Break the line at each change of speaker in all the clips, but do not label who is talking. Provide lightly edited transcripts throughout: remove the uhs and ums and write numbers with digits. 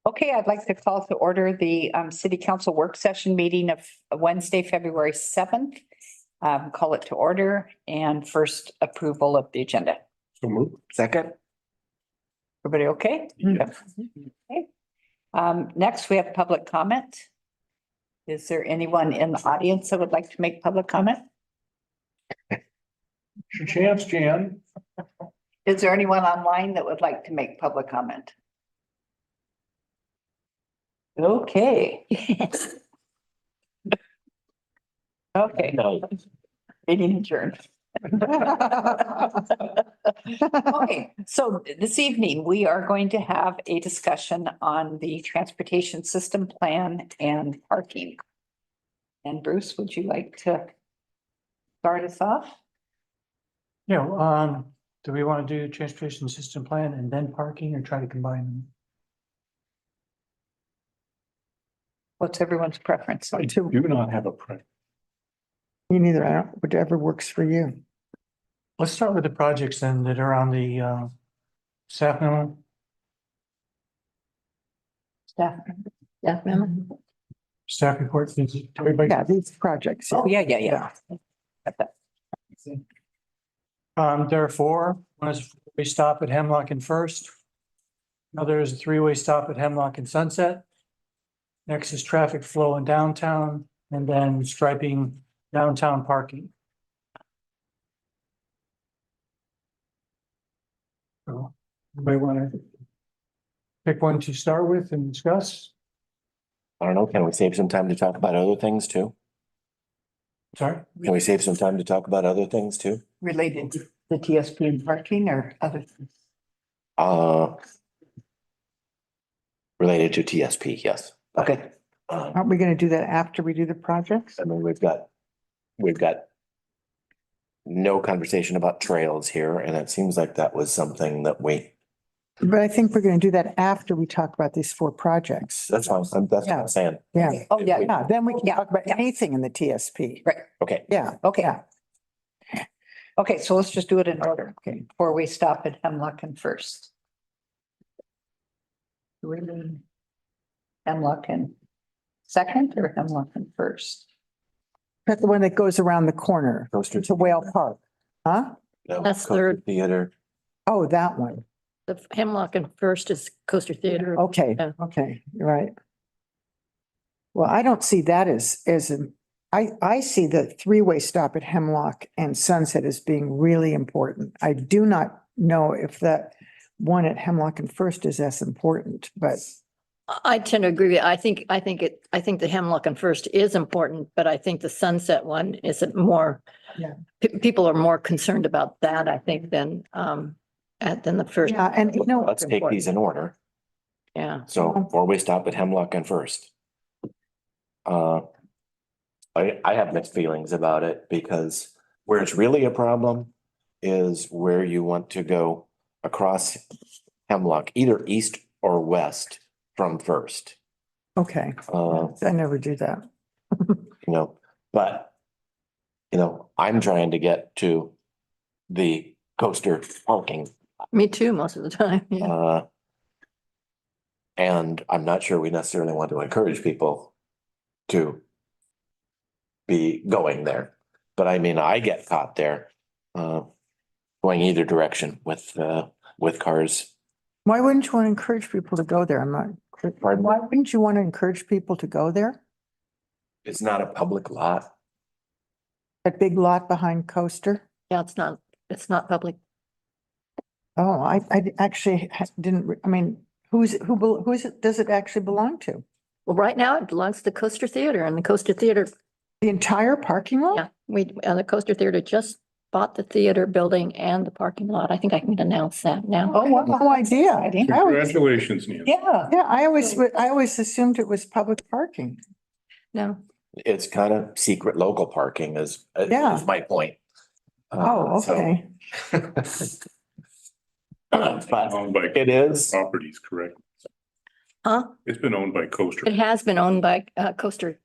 Okay, I'd like to call to order the city council work session meeting of Wednesday, February 7th. Call it to order and first approval of the agenda.
So move. Second.
Everybody okay?
Yes.
Okay. Next, we have public comment. Is there anyone in the audience that would like to make public comment?
Your chance, Jan.
Is there anyone online that would like to make public comment? Okay. Okay,
No.
meeting adjourned. Okay, so this evening, we are going to have a discussion on the transportation system plan and parking. And Bruce, would you like to start us off?
Yeah, do we want to do transportation system plan and then parking or try to combine them?
What's everyone's preference?
I do not have a preference.
You neither, I don't, whatever works for you.
Let's start with the projects then that are on the staff memo.
Staff memo?
Staff report. Everybody.
Yeah, these projects.
Oh, yeah.
There are four. One is a four-way stop at Hemlock and First. Another is a three-way stop at Hemlock and Sunset. Next is traffic flow in downtown and then striping downtown parking. So, anybody want to pick one to start with and discuss?
I don't know, can we save some time to talk about other things too?
Sorry?
Can we save some time to talk about other things too?
Related to the TSP and parking or other things?
Related to TSP, yes.
Okay.
Aren't we gonna do that after we do the projects?
I mean, we've got no conversation about trails here, and it seems like that was something that
But I think we're gonna do that after we talk about these four projects.
that's what I'm saying.
Yeah,
Oh, yeah.
yeah, then we can
Yeah,
talk about
yeah.
anything in the TSP.
Right.
Okay,
Yeah,
Okay.
yeah.
Okay, so let's just do it in order. Okay, before we stop at Hemlock and First. Really? Hemlock and second or Hemlock and First?
That's the one that goes around the corner
Coaster.
to Whale Park. Huh?
No,
That's
Coaster
third.
Theater.
Oh, that one.
The Hemlock and First is Coaster Theater.
Okay,
Yeah.
okay, you're right. Well, I don't see that I see the three-way stop at Hemlock and Sunset as being really important. I do not know if that one at Hemlock and First is as important, but
I tend to agree with you. I think the Hemlock and First is important, but I think the Sunset one is more.
Yeah.
People are more concerned about that, I think, than the first.
yeah, and you know,
Let's take these in order.
Yeah.
So four-way stop at Hemlock and First. I have mixed feelings about it because where it's really a problem is where you want to go across Hemlock, either east or west from First.
okay, I never do that.
But I'm trying to get to the coaster parking.
Me too, most of the time. Yeah.
And I'm not sure we necessarily want to encourage people to be going there. But I mean, I get caught there, going either direction with cars.
Why wouldn't you want to encourage people to go there?
Pardon?
Why wouldn't you want to encourage people to go there?
It's not a public lot.
That big lot behind Coaster?
Yeah, it's not public.
Oh, I actually didn't, I mean, who is it, does it actually belong to?
Well, right now it belongs to the Coaster Theater, and the Coaster Theater,
The entire parking lot?
yeah, the Coaster Theater just bought the theater building and the parking lot. I think I can announce that now.
Oh, wow, no idea. I always-
Congratulations, Nancy.
Yeah.
Yeah, I always assumed it was public parking.
No,
It's kind of secret local parking is
Yeah.
my point.
Oh,
So-
okay.
But
Owned by
it is,
properties, correct?
huh?
It's been owned by Coaster.
It has been owned by Coaster,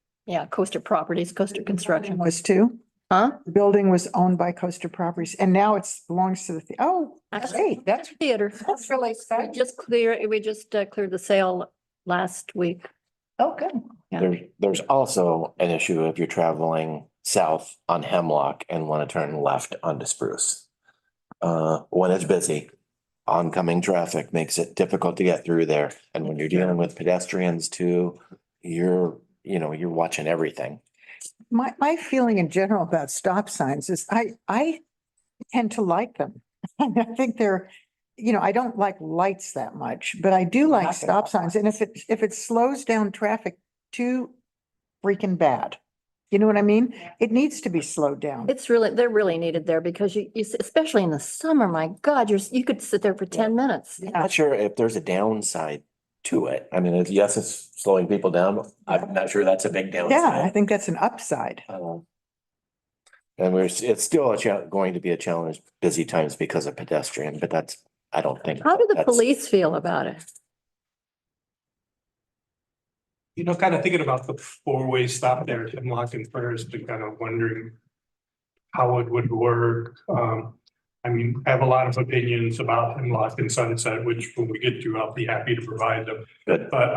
Coaster Properties, Coaster Construction.
Was too.
Huh?
The building was owned by Coaster Properties and now it belongs to oh,
That's
great.
That's
theater.
really
We
exciting.
just cleared the sale last week.
Oh, good. Yeah.
There's also an issue if you're traveling south on Hemlock and want to turn left onto Spruce. When it's busy, oncoming traffic makes it difficult to get through there. And when you're dealing with pedestrians too, you're watching everything.
My feeling in general about stop signs is I tend to like them. I think they're, I don't like lights that much, but I do like
Not gonna
stop
have
signs. And if it slows down traffic too freaking bad, you know what I mean? It needs to be slowed down.
They're really needed there because especially in the summer, my God, you could sit there for 10 minutes.
I'm not sure if there's a downside to it. I mean, yes, it's slowing people down. I'm not sure that's a big
Yeah, I
downside.
think that's an upside.
And it's still going to be a challenge, busy times because of pedestrian, but I don't think.
How do the
that's-
police feel about it?
Kind of thinking about the four-way stop there at Hemlock and First and kind of wondering how it would work. I mean, I have a lot of opinions about Hemlock and Sunset, which when we get to, I'll be happy to provide them.
Good.
But,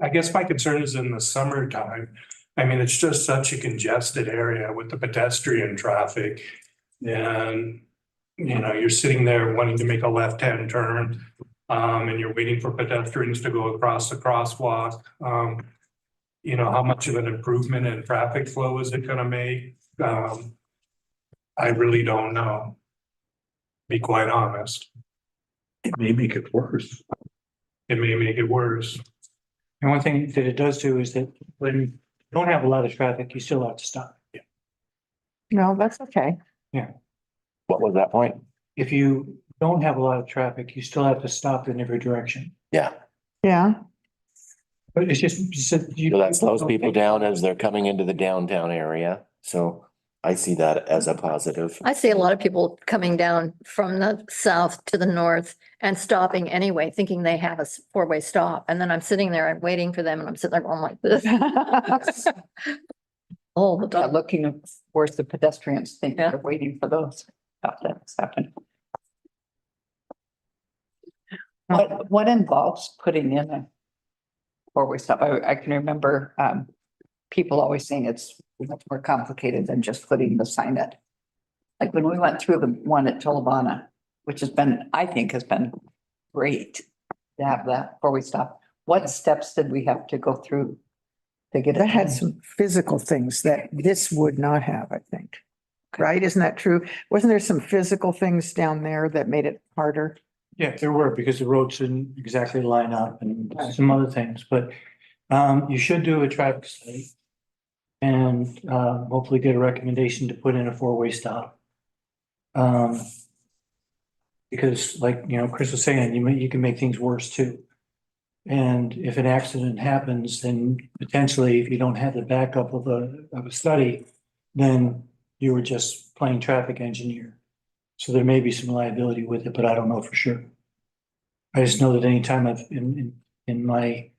I guess my concern is in the summertime. I mean, it's just such a congested area with the pedestrian traffic. And, you're sitting there wanting to make a left-hand turn, and you're waiting for pedestrians to go across the crosswalk. How much of an improvement in traffic flow is it gonna make? I really don't know. Be quite honest.
It may make it worse.
It may make it worse.
And one thing that it does do is that when you don't have a lot of traffic, you still have to stop.
No, that's okay.
What was that point?
If you don't have a lot of traffic, you still have to stop in every direction.
Yeah,
Yeah.
But it's just.
so that slows people down as they're coming into the downtown area. So I see that as a positive.
I see a lot of people coming down from the south to the north and stopping anyway, thinking they have a four-way stop. And then I'm sitting there and waiting for them and I'm sitting there going like this. All the
Yeah,
time.
looking at where's the pedestrians think
Yeah.
they're waiting for those. That's happened. What involves putting in a four-way stop? I can remember people always saying it's much more complicated than just putting the sign in. Like when we went through the one at Tolovana, which I think has been great to have that four-way stop. What steps did we have to go through to get it?
That had
done?
some physical things that this would not have, I think. Right? Isn't that true? Wasn't there some physical things down there that made it harder?
Yeah, there were, because the roads didn't exactly line up and some other things, but you should do a traffic study. And hopefully get a recommendation to put in a four-way stop. Because like, Chris was saying, you can make things worse too. And if an accident happens, then potentially if you don't have the backup of a study, then you were just playing traffic engineer. So there may be some liability with it, but I don't know for sure. I just know that anytime I've in my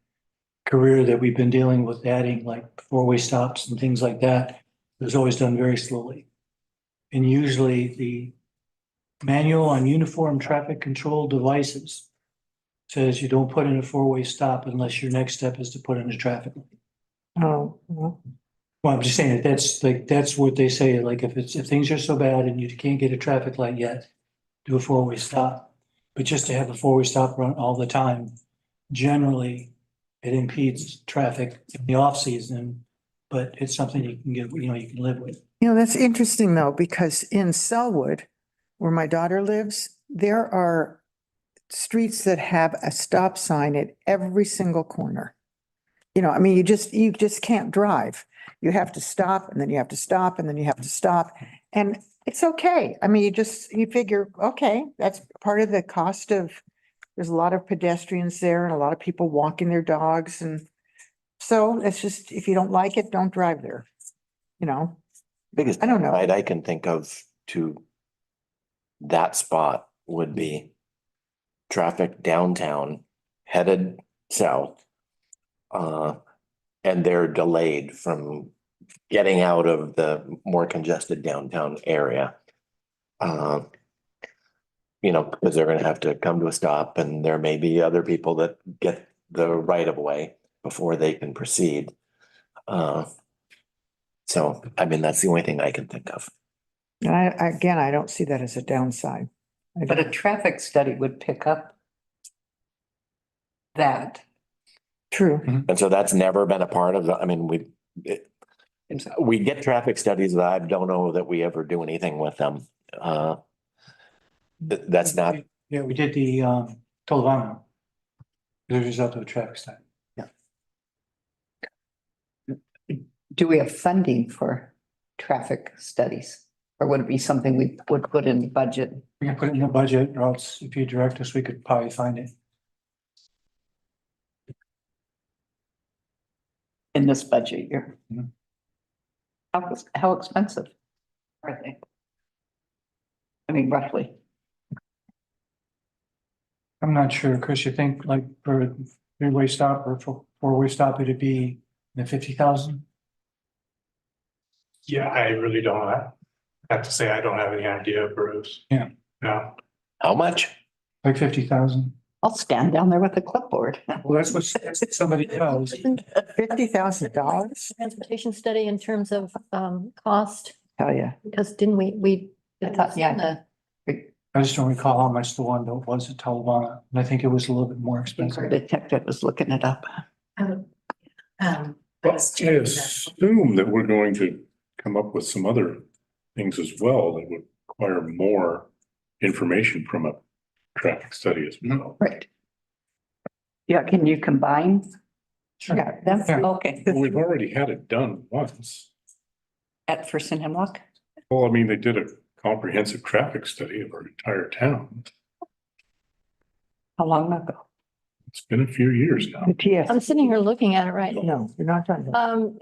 career that we've been dealing with adding like four-way stops and things like that, it was always done very slowly. And usually the manual on uniform traffic control devices says you don't put in a four-way stop unless your next step is to put in a traffic light.
Oh, well,
Well, I'm just saying that's what they say, like if things are so bad and you can't get a traffic light yet, do a four-way stop. But just to have a four-way stop run all the time, generally it impedes traffic in the off-season, but it's something you can you can live with.
that's interesting though, because in Selwood, where my daughter lives, there are streets that have a stop sign at every single corner. I mean, you just can't drive. You have to stop and then you have to stop and then you have to stop. And it's okay. I mean, you figure, okay, that's part of the cost of, there's a lot of pedestrians there and a lot of people walking their dogs. And so it's just, if you don't like it, don't drive there.
Biggest
I don't know.
downside I can think of to that spot would be traffic downtown headed south. And they're delayed from getting out of the more congested downtown area. you know, because they're gonna have to come to a stop and there may be other people that get the right of way before they can proceed. So, I mean, that's the only thing I can think of.
And again, I don't see that as a downside. I
But a
don't-
traffic study would pick up that.
True.
And so that's never been a part of the, I mean, we get traffic studies, but I don't know that we ever do anything with them. That's not,
Yeah, we did the Tolovano. The result of a traffic study.
Do we have funding for traffic studies? Or would it be something we would put in the budget?
We can put it in the budget, or else if you direct us, we could probably find it.
In this budget year?
Mhm.
How expensive are they? I mean, roughly.
I'm not sure, Chris, you think like for a three-way stop or for four-way stop, it'd be in the 50,000?
Yeah, I really don't. I have to say, I don't have any idea, Bruce.
Yeah.
Yeah.
how much?
Like 50,000?
I'll stand down there with a clipboard.
Well, that's what somebody does.
$50,000?
Transportation study in terms of cost,
Tell you.
because didn't we?
I thought, yeah.
I just don't recall how much the one that was at Talavana, and I think it was a little bit more
Our
expensive.
detective was looking it up.
Well, I assume that we're going to come up with some other things as well that would require more information from a traffic study as well.
Right. Yeah, can you combine
Yeah,
them?
Yeah.
Okay,
Well, we've already had it done once.
at First and Hemlock?
Well, I mean, they did a comprehensive traffic study of our entire town.
How long ago?
It's been a few years now.
The TS,
I'm sitting here looking at it right.
no, you're not talking about.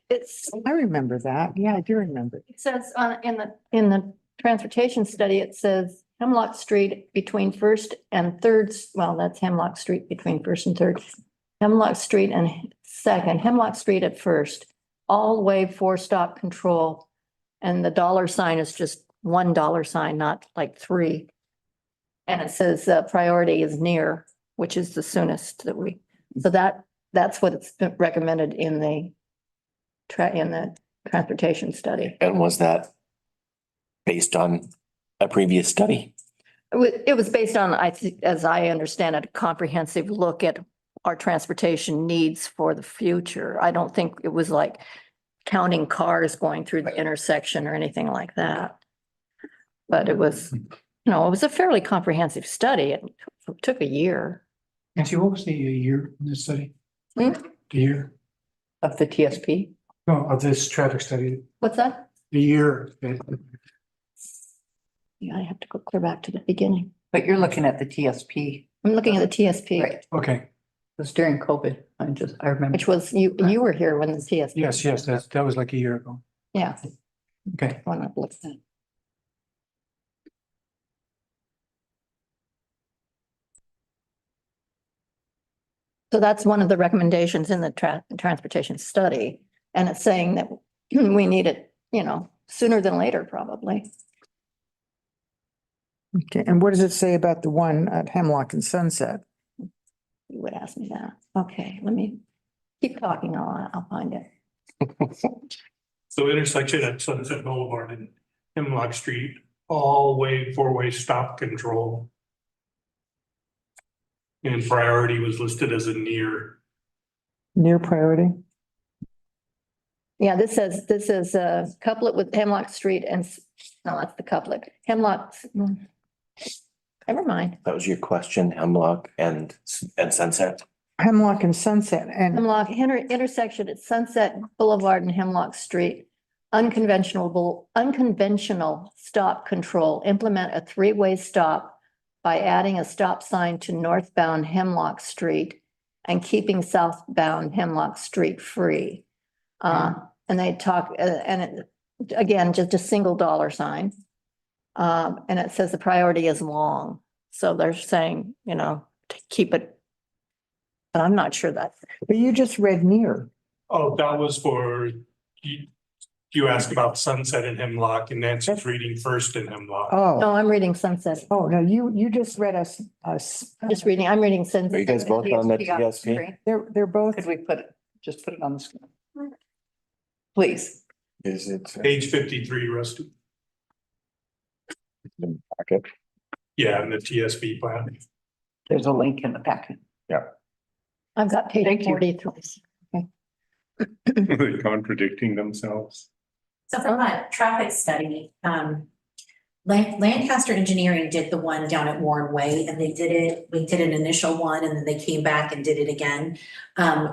It's,
I remember that. Yeah, I do remember.
it says in the transportation study, it says Hemlock Street between First and Third, well, that's Hemlock Street between First and Third. Hemlock Street and Second, Hemlock Street at First, all way four-stop control. And the dollar sign is just $1 not like three. And it says priority is near, which is the soonest that so that's what it's been recommended in the transportation study.
And was that based on a previous study?
It was based on, I think, as I understand it, a comprehensive look at our transportation needs for the future. I don't think it was like counting cars going through the intersection or anything like that. But it was, it was a fairly comprehensive study. It took a year.
Nancy, what was the year in this study?
Hmm?
The year,
Of the TSP?
no, of this traffic study,
What's that?
the year.
Yeah, I have to go clear back to the beginning.
But you're looking at the TSP.
I'm looking at the TSP,
Right. It
Okay,
was during COVID. I remember.
which was, you were here when the TSP.
yes, that was like a year ago.
Yeah.
Okay.
When I looked at it. So that's one of the recommendations in the transportation study. And it's saying that we need it, sooner than later, probably.
Okay, and what does it say about the one at Hemlock and Sunset?
You would ask me that. Okay, let me keep talking. I'll find it.
So intersection at Sunset Boulevard and Hemlock Street, all way, four-way stop control. And priority was listed as a near.
Near priority?
Yeah, this is a couplet with Hemlock Street no, that's the couplet. Hemlock. Never mind.
That was your question, Hemlock and Sunset?
Hemlock and Sunset and
Hemlock intersection at Sunset Boulevard and Hemlock Street. Unconventional stop control, implement a three-way stop by adding a stop sign to northbound Hemlock Street and keeping southbound Hemlock Street free. And they talk, again, just a single dollar sign. And it says the priority is long. So they're saying, to keep it. But I'm not sure that.
but you just read near.
Oh, that was for You asked about Sunset and Hemlock, and Nancy's reading First and Hemlock.
Oh,
No, I'm reading Sunset.
oh, no, you just read us,
I'm reading
Are you
Sunset.
guys both on the
TSP
TSP?
screen.
they're both,
Could we just put it on the screen? Please.
Is it?
Page 53, Rusty.
Okay.
Yeah, and the TSB plan.
There's a link in the packet.
I've got
Thank
page
you.
43.
Are they contradicting themselves?
So from a traffic study, Lancaster Engineering did the one down at Warren Way, and we did an initial one, and then they came back and did it again.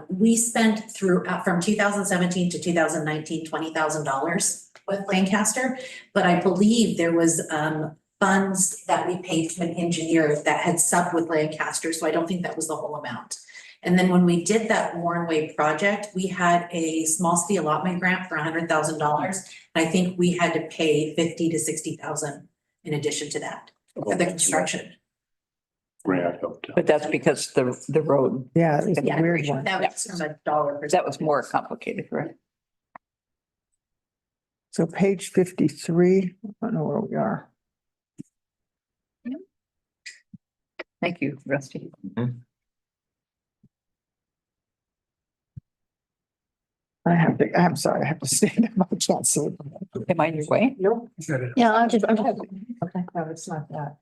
We spent from 2017 to 2019, $20,000 with Lancaster, but I believe there was funds that we paid to an engineer that had subbed with Lancaster, so I don't think that was the whole amount. And then when we did that Warren Way project, we had a small city allotment grant for $100,000. I think we had to pay 50 to 60,000 in addition to that for the construction.
Grant up to.
But that's because the road,
yeah, it's a
Yeah,
weird one.
that was from a dollar.
that was more complicated, right?
So page 53, I don't know where we are.
Thank you, Rusty.
I'm sorry, I have to stand up. I can't see it.
Am I in your way?
Nope.
Yeah, I'm
Okay, no, it's not that.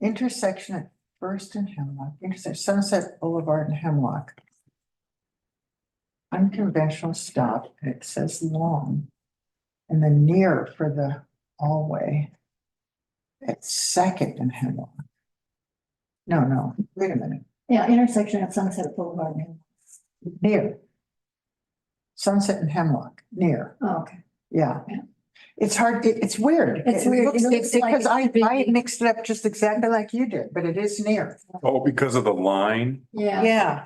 Intersection at First and Hemlock, intersection Sunset Boulevard and Hemlock. Unconventional stop, and it says long. And then near for the all-way. At Second and Hemlock. No, wait a minute,
Yeah, intersection at Sunset Boulevard.
near. Sunset and Hemlock, near.
Oh, okay.
Yeah.
Yeah.
It's hard, it's weird.
It's
It
weird.
looks-
It looks like
Because I
it's big.
mixed it up just exactly like you did, but it is near.
Oh, because of the line?
Yeah.
Yeah.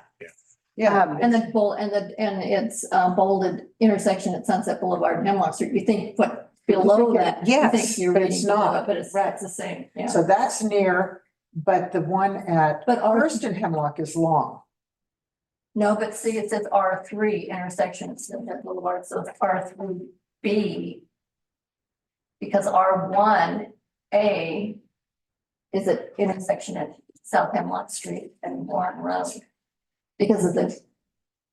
Yeah.
And it's bolded intersection at Sunset Boulevard and Hemlock Street. You think what below that? you
Yes,
think you're
but
reading
it's
below
not.
it, But it's,
Right.
that's the same, yeah.
So that's near, but the one at
But
First and Hemlock is long.
no, but see, it says R3 intersection at Sunset Boulevard, so it's R3B. Because R1A is an intersection at South Hemlock Street and Warren Road. Because of the.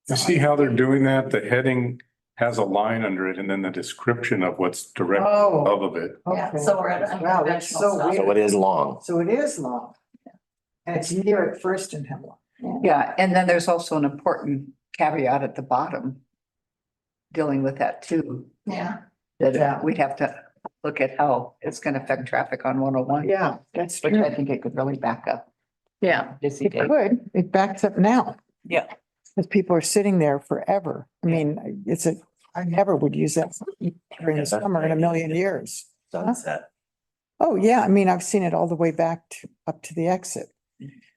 You see how they're doing that? The heading has a line under it and then the description of what's direct
Oh.
above of it.
Yeah,
Okay.
so we're at
Wow, that's so
unconventional stuff.
weird.
So it is long.
So it is long. And it's near at First and Hemlock.
Yeah, and then there's also an important caveat at the bottom dealing with that too,
Yeah,
that
Yeah.
we'd have to look at how it's gonna affect traffic on 101.
Yeah, that's
Which
true.
I think it could really back up.
yeah.
Busy
It
day.
could, it backs up now.
Yeah.
Because people are sitting there forever. I mean, I never would use that during the summer in a million years.
Sunset.
Oh, yeah, I mean, I've seen it all the way back up to the exit.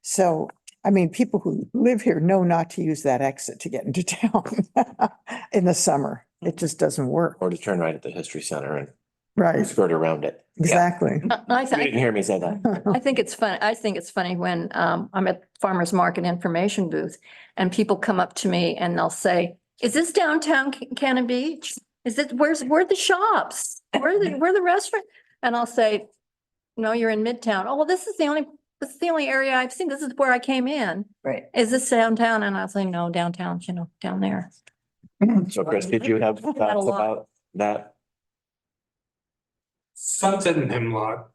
So, I mean, people who live here know not to use that exit to get into town in the summer. It just doesn't work.
Or to turn right at the History Center and
Right,
skirt around it.
exactly.
I
You didn't hear me say that.
I think it's fun. I think it's funny when I'm at farmer's market information booth and people come up to me and they'll say, is this downtown Cannon Beach? Is it, where are the shops? Where are the restaurants? And I'll say, no, you're in Midtown. Oh, well, this is the only area I've seen. This is where I came in.
Right.
Is this downtown? And I'll say, no, downtown, down there.
So Chris, did you have thoughts
a lot.
about that?
Sunset and Hemlock,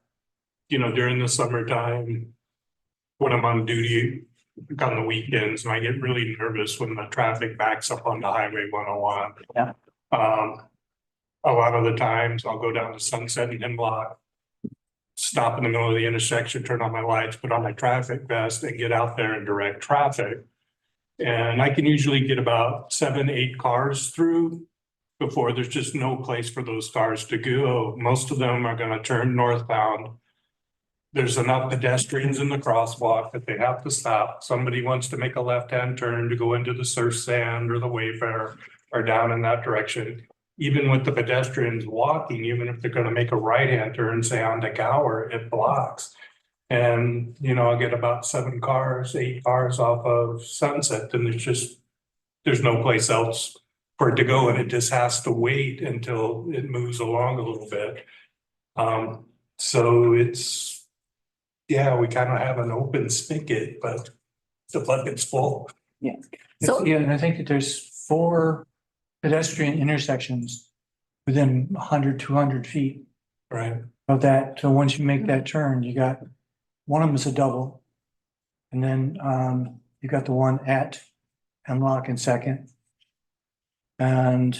during the summertime, when I'm on duty on the weekends, and I get really nervous when the traffic backs up onto Highway 101.
Yeah.
A lot of the times I'll go down to Sunset and Hemlock, stop in the middle of the intersection, turn on my lights, put on my traffic vest and get out there and direct traffic. And I can usually get about 7, 8 cars through before there's just no place for those cars to go. Most of them are gonna turn northbound. There's enough pedestrians in the crosswalk that they have to stop. Somebody wants to make a left-hand turn to go into the Surf Sand or the Wayfair or down in that direction. Even with the pedestrians walking, even if they're gonna make a right-hand turn, say onto Gower, it blocks. And, I'll get about 7 cars, 8 cars off of Sunset, and there's no place else for it to go, and it just has to wait until it moves along a little bit. So it's, yeah, we kind of have an open spigot, but the bucket's full.
So-
Yeah, and I think that there's 4 pedestrian intersections within 100, 200 feet
Right.
of that. So once you make that turn, you got, one of them is a double. And then, you got the one at Hemlock and Second. And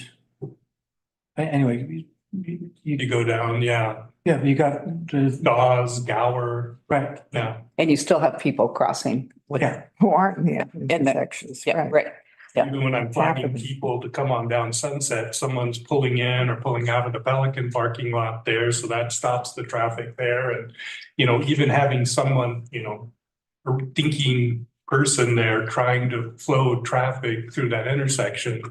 anyway, you,
You go down, yeah,
yeah, you got the,
Dawes, Gower,
right,
yeah.
And you still have people crossing. with-
yeah.
Who aren't in the
the-
intersections,
Yeah,
right?
right. Yeah.
Even when I'm finding
Happening.
people to come on down Sunset, someone's pulling in or pulling out of the Pelican parking lot there, so that stops the traffic there. And, even having someone, a thinking person there trying to flow traffic through that intersection.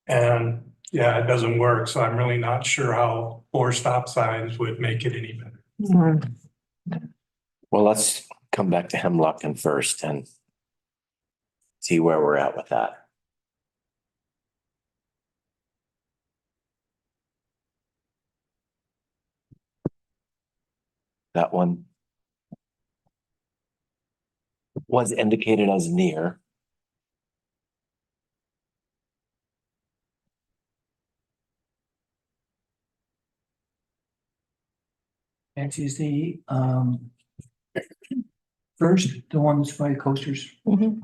And yeah, it doesn't work. So I'm really not sure how 4 stop signs would make it any better.
Mm.
Well, let's come back to Hemlock and first and see where we're at with that. That one was indicated as near.
Nancy's the, first, the ones by coasters.
Mhm.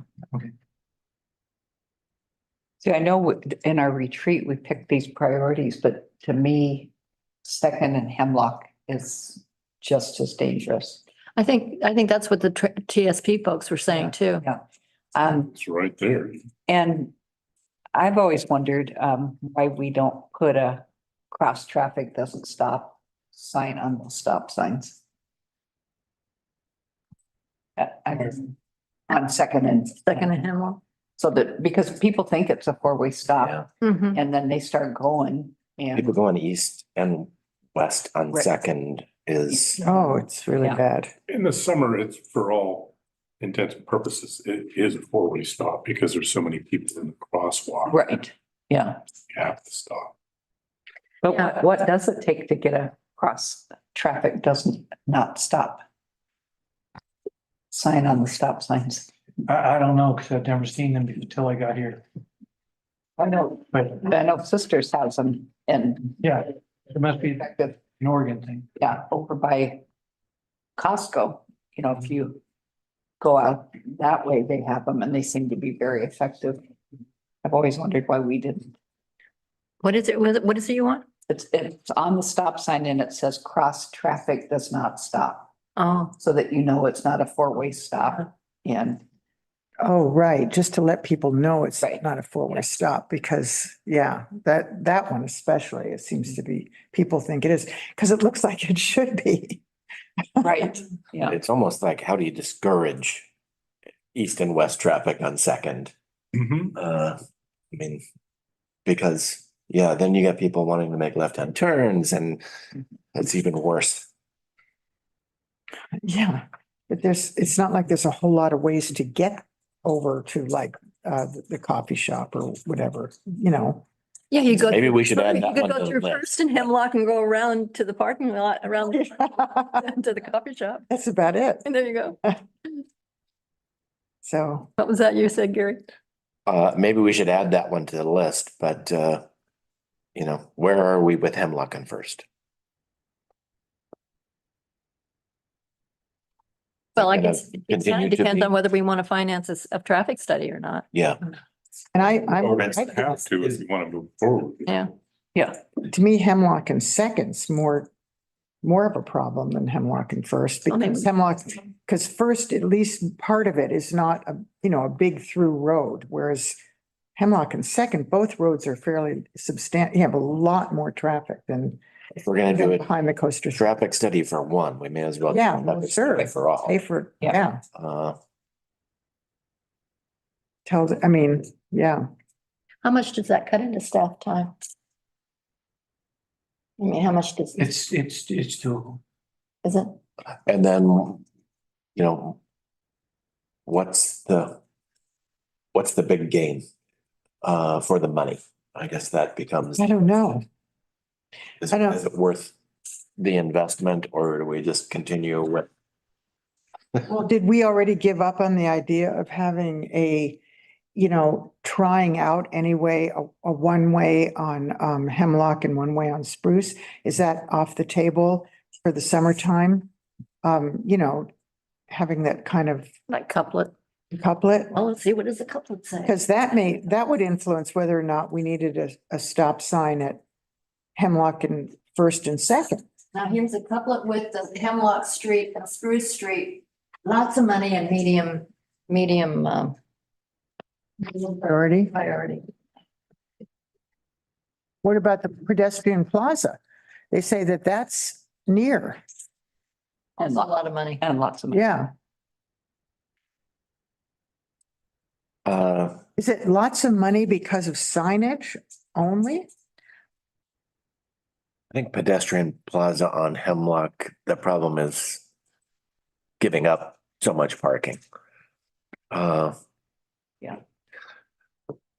See, I know in our retreat, we picked these priorities, but to me, Second and Hemlock is just as dangerous.
I think that's what the TSP folks were saying too.
Yeah.
It's right there.
And I've always wondered, why we don't put a cross traffic doesn't stop sign on the stop signs. On Second and.
Second and Hemlock.
So that, because people think it's a 4-way
Yeah.
stop
Mhm.
and then they start going
People
and,
going east and west on
Right.
Second is,
Oh, it's really
Yeah.
bad.
In the summer, it's for all intents and purposes, it is a 4-way stop because there's so many people in the crosswalk.
right, yeah.
You have to stop.
But
Yeah.
what does it take to get a cross traffic doesn't not stop? Sign on the stop signs.
I don't know, because I've never seen them until I got here.
I know,
But
I know Sisters has them and
yeah, it must be
effective,
an Oregon thing.
yeah, over by Costco. If you go out that way, they have them and they seem to be very effective. I've always wondered why we didn't.
What is it? What is it you want?
It's on the stop sign and it says cross traffic does not stop,
Oh,
so that it's not a 4-way stop. And
Oh, right, just to let people know it's
Right.
not a 4-way
Yeah.
stop because, yeah, that one especially, it seems to be, people think it is, because it looks like it should be.
right, yeah,
it's almost like, how do you discourage east and west traffic on Second? I mean, because, yeah, then you get people wanting to make left-hand turns and it's even worse.
Yeah, but it's not like there's a whole lot of ways to get over to like the coffee shop or whatever,
yeah, you go.
Maybe we should add
You
that
could
one
go
to the
through
list.
First and Hemlock and go around to the parking lot, around to the coffee shop.
That's about it.
And there you go.
So,
What was that you said, Gary?
Maybe we should add that one to the list, but, where are we with Hemlock and first?
Well, I
Gonna
guess it kind
continue
of
to
depends
be-
on whether we want to finance a traffic study or not.
Yeah,
and I'm,
Or it's have to if you want to move forward.
Yeah.
to me, Hemlock and Second's more of a problem than Hemlock and First,
Okay.
because because First, at least part of it is not a big through road, whereas Hemlock and Second, both roads are fairly substantial, you have a lot more traffic than
if we're gonna do it,
behind the coaster.
traffic study for one, we may as well. do
Yeah,
a
well,
traffic
sure.
study For all.
Pay for,
Yeah.
yeah, I mean, yeah.
How much does that cut into staff time? I mean, how much does,
It's doable.
is it?
And then, what's the big gain for the money? I guess that becomes,
I don't know.
is
I don't-
is it worth the investment or do we just continue with?
Well, did we already give up on the idea of having a, trying out anyway, a one-way on Hemlock and one-way on Spruce? Is that off the table for the summertime? Having that kind of
Like couplet.
couplet?
Well, let's see, what does the couplet say?
Because that would influence whether or not we needed a stop sign at Hemlock and First and Second.
Now, here's a couplet with the Hemlock Street and Spruce Street. Lots of money and medium
Priority.
priority.
What about the pedestrian plaza? They say that that's near.
That's a lot of money.
And lots of. money.
Yeah.
Uh,
Is it lots of money because of signage only?
I think pedestrian plaza on Hemlock, the problem is giving up so much parking.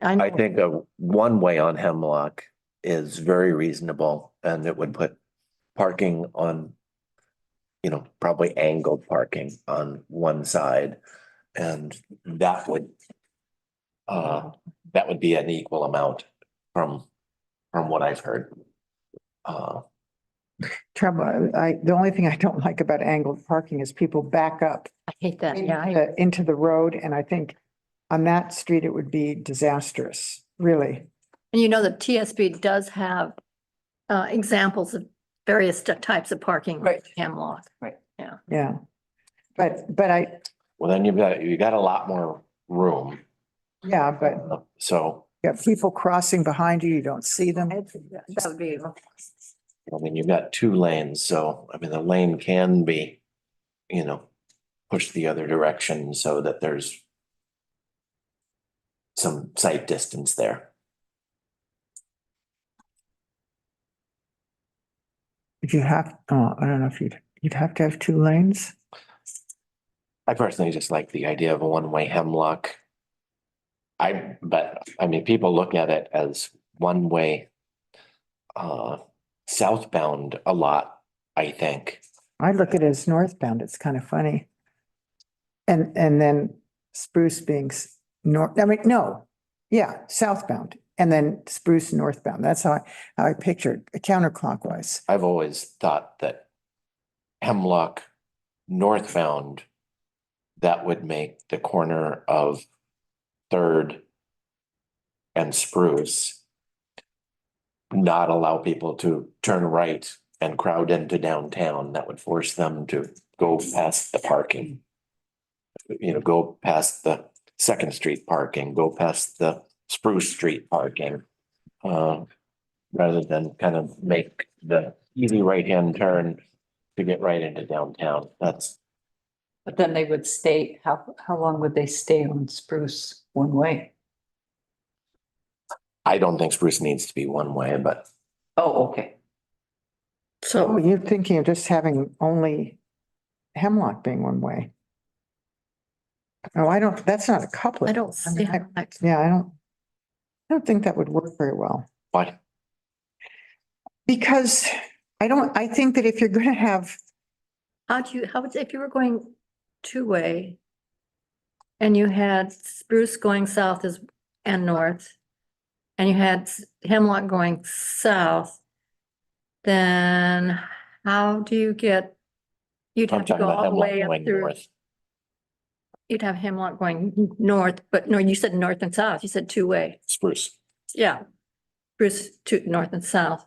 I think a one-way on Hemlock is very reasonable and it would put parking on, probably angled parking on one side. And that would be an equal amount from what I've heard.
Trouble, the only thing I don't like about angled parking is people back up
I hate that, yeah.
into the road, and I think on that street, it would be disastrous, really.
And the TSB does have examples of various types of parking.
Right.
Hemlock.
Right.
Yeah. But
Well, then you got a lot more room.
yeah, but
So,
you got people crossing behind you, you don't see them.
That would be,
you've got two lanes, so, the lane can be, pushed the other direction so that there's some sight distance there.
If you have, I don't know if you'd have to have two lanes.
I personally just like the idea of a one-way Hemlock. People look at it as one-way southbound a lot, I think.
I look at it as northbound. It's kind of funny. And then Spruce being southbound and then Spruce northbound. That's how I pictured it, counterclockwise.
I've always thought that Hemlock northbound, that would make the corner of Third and Spruce not allow people to turn right and crowd into downtown. That would force them to go past the parking. Go past the Second Street parking, go past the Spruce Street parking. Rather than kind of make the easy right-hand turn to get right into downtown. But
then they would stay, how long would they stay on Spruce one way?
I don't think Spruce needs to be one way, but
Oh, okay.
Oh,
so
you're thinking of just having only Hemlock being one way. Oh, that's not a couplet.
I don't see how.
Yeah, I don't think that would work very well.
why?
Because I think that if you're gonna have,
If you were going two-way and you had Spruce going south and north, and you had Hemlock going south, then how do you you'd
I'm
have to
talking
go
about
all the
Hemlock
way up
going
through,
north.
you'd have Hemlock going north, but no, you said north and south, you said two-way.
Spruce.
Yeah. Spruce to north and south.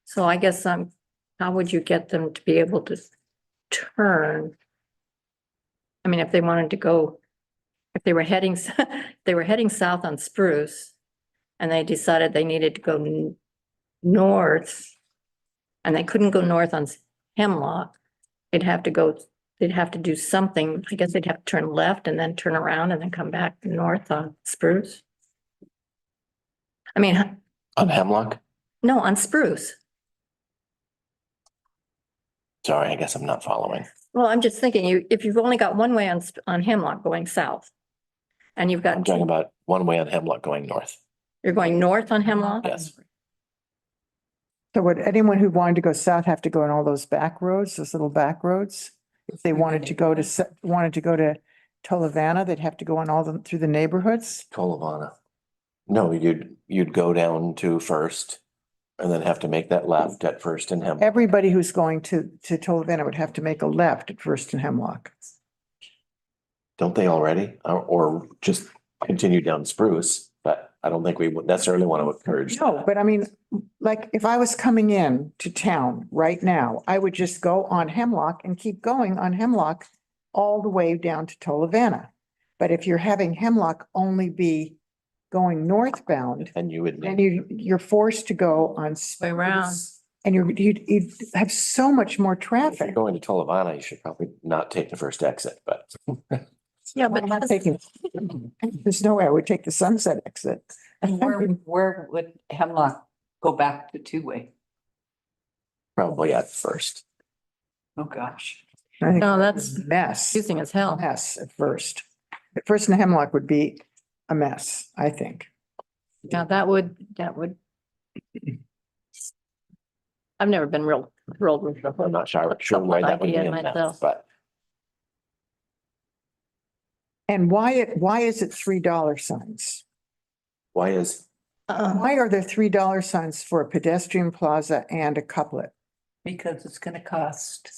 So I guess how would you get them to be able to turn? I mean, if they wanted to go, if they were heading, south on Spruce and they decided they needed to go north and they couldn't go north on Hemlock, they'd have to do something. I guess they'd have to turn left and then turn around and then come back north on Spruce. I mean,
On Hemlock?
no, on Spruce.
Sorry, I guess I'm not following.
Well, I'm just thinking, if you've only got one way on Hemlock going south, and you've
I'm
got,
talking about one way on Hemlock going north.
You're going north on Hemlock?
Yes.
So would anyone who wanted to go south have to go on all those back roads, those little back roads? If they wanted to go to, wanted to go to Tolavana, they'd have to go on all them through the neighborhoods?
Tolavana. No, you'd go down to First and then have to make that left at First and Hemlock.
Everybody who's going to Tolavana would have to make a left at First and Hemlock.
Don't they already? Or just continue down Spruce, but I don't think we would necessarily want to encourage.
No, but I mean, like, if I was coming in to town right now, I would just go on Hemlock and keep going on Hemlock all the way down to Tolavana. But if you're having Hemlock only be going northbound,
And you would,
then you're forced to go on.
Way around.
Spruce, And you'd have so much more
if you're
traffic.
going to Tolavana, you should probably not take the first exit, but
Yeah,
I'm
but
not taking, there's no way I would take the Sunset exit.
And where would Hemlock go back to two-way?
probably at First.
Oh, gosh.
I think
No, that's
mess.
confusing as hell.
Mess at first. At first in Hemlock would be a mess, I think.
Yeah, that would. I've never been real thrilled with the
I'm not sure why that would be
idea
a mess,
myself.
but
And why is it $3 signs?
why is,
Why are there $3 signs for a pedestrian plaza and a couplet?
Because it's gonna cost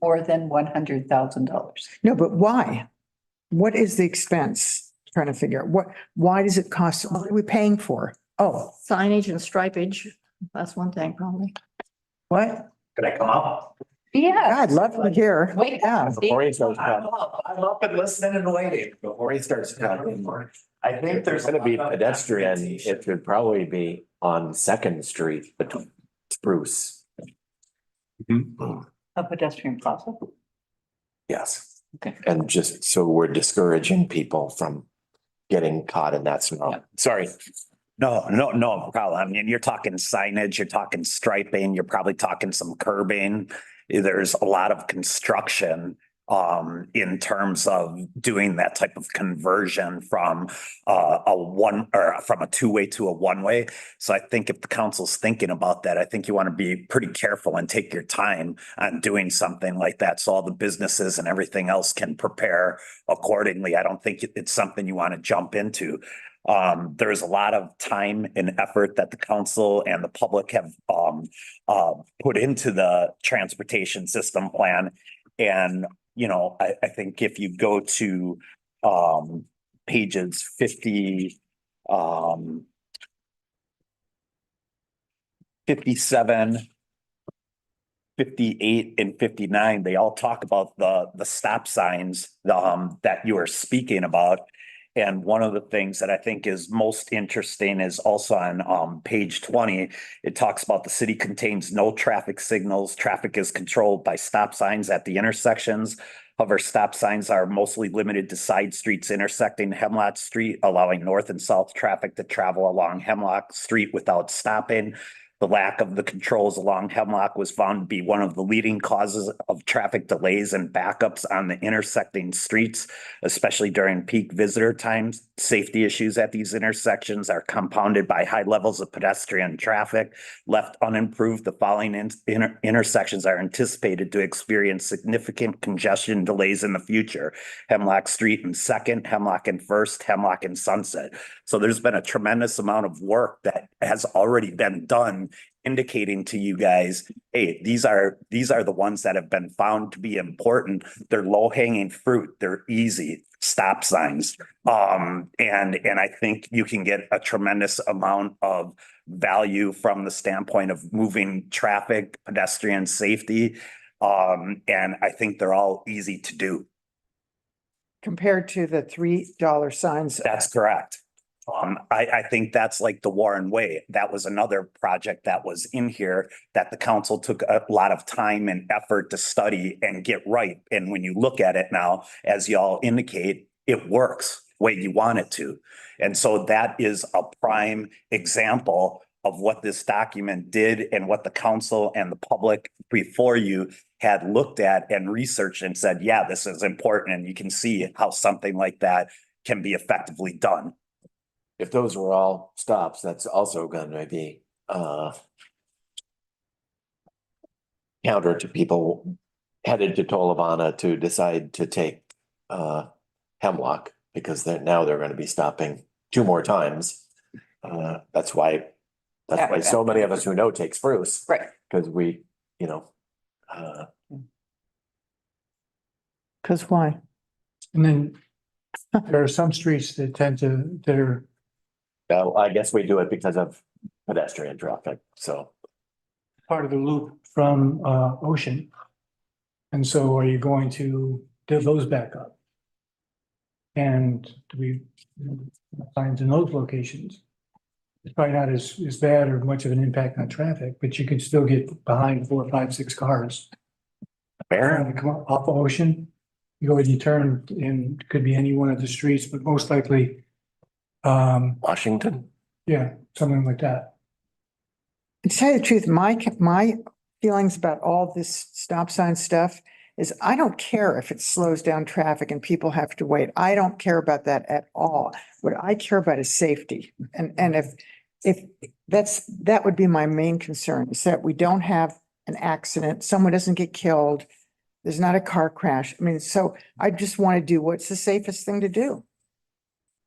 more than $100,000.
No, but why? What is the expense? Trying to figure out why does it cost? What are we paying for? Oh,
Signage and stripage, that's one thing probably.
what?
Could I come up?
Yeah.
I'd love to hear.
Wait.
Yeah.
before he starts talking,
I'm up and listening and waiting.
before he starts talking,
I think
if there's gonna be pedestrian, it should probably be on Second Street between Spruce.
A pedestrian plaza.
Yes.
Okay.
And just so we're discouraging people from getting caught in that snow. Sorry.
No problem. I mean, you're talking signage, you're talking striping, you're probably talking some curbing. There's a lot of construction in terms of doing that type of conversion from from a two-way to a one-way. So I think if the council's thinking about that, I think you want to be pretty careful and take your time on doing something like that. So all the businesses and everything else can prepare accordingly. I don't think it's something you want to jump into. There's a lot of time and effort that the council and the public have put into the transportation system plan. And, you know, I think if you go to pages 50, 57, 58 and 59, they all talk about the stop signs that you are speaking about. And one of the things that I think is most interesting is also on page 20. It talks about the city contains no traffic signals. Traffic is controlled by stop signs at the intersections. However, stop signs are mostly limited to side streets intersecting Hemlock Street, allowing north and south traffic to travel along Hemlock Street without stopping. The lack of the controls along Hemlock was found to be one of the leading causes of traffic delays and backups on the intersecting streets, especially during peak visitor times. Safety issues at these intersections are compounded by high levels of pedestrian traffic. Left unimproved, the following intersections are anticipated to experience significant congestion delays in the future: Hemlock Street and Second, Hemlock and First, Hemlock and Sunset. So there's been a tremendous amount of work that has already been done, indicating to you guys, hey, these are the ones that have been found to be important. They're low hanging fruit. They're easy stop signs. And I think you can get a tremendous amount of value from the standpoint of moving traffic, pedestrian safety. And I think they're all easy to do.
Compared to the $3 signs.
That's correct. I think that's like the Warren Way. That was another project that was in here that the council took a lot of time and effort to study and get right. And when you look at it now, as y'all indicate, it works the way you want it to. And so that is a prime example of what this document did and what the council and the public before you had looked at and researched and said, yeah, this is important. And you can see how something like that can be effectively done.
if those were all stops, that's also gonna be, counter to people headed to Tolovana to decide to take, Hemlock, because they're gonna be stopping 2 more times. That's why so many of us who know take Spruce,
Right.
because we,
Because why?
And then there are some streets that that are,
well, I guess we do it because of pedestrian traffic, so.
part of the loop from Ocean. And so are you going to do those back up? And do we signs in those locations? It's probably not as bad or much of an impact on traffic, but you can still get behind 4, 5, 6 cars. Trying to come up off of Ocean, you go and you turn in, could be any one of the streets, but most likely,
Washington,
yeah, something like that.
To tell you the truth, my feelings about all this stop sign stuff is I don't care if it slows down traffic and people have to wait. I don't care about that at all. What I care about is safety. And if that would be my main concern, is that we don't have an accident, someone doesn't get killed, there's not a car crash. I mean, so I just want to do what's the safest thing to do.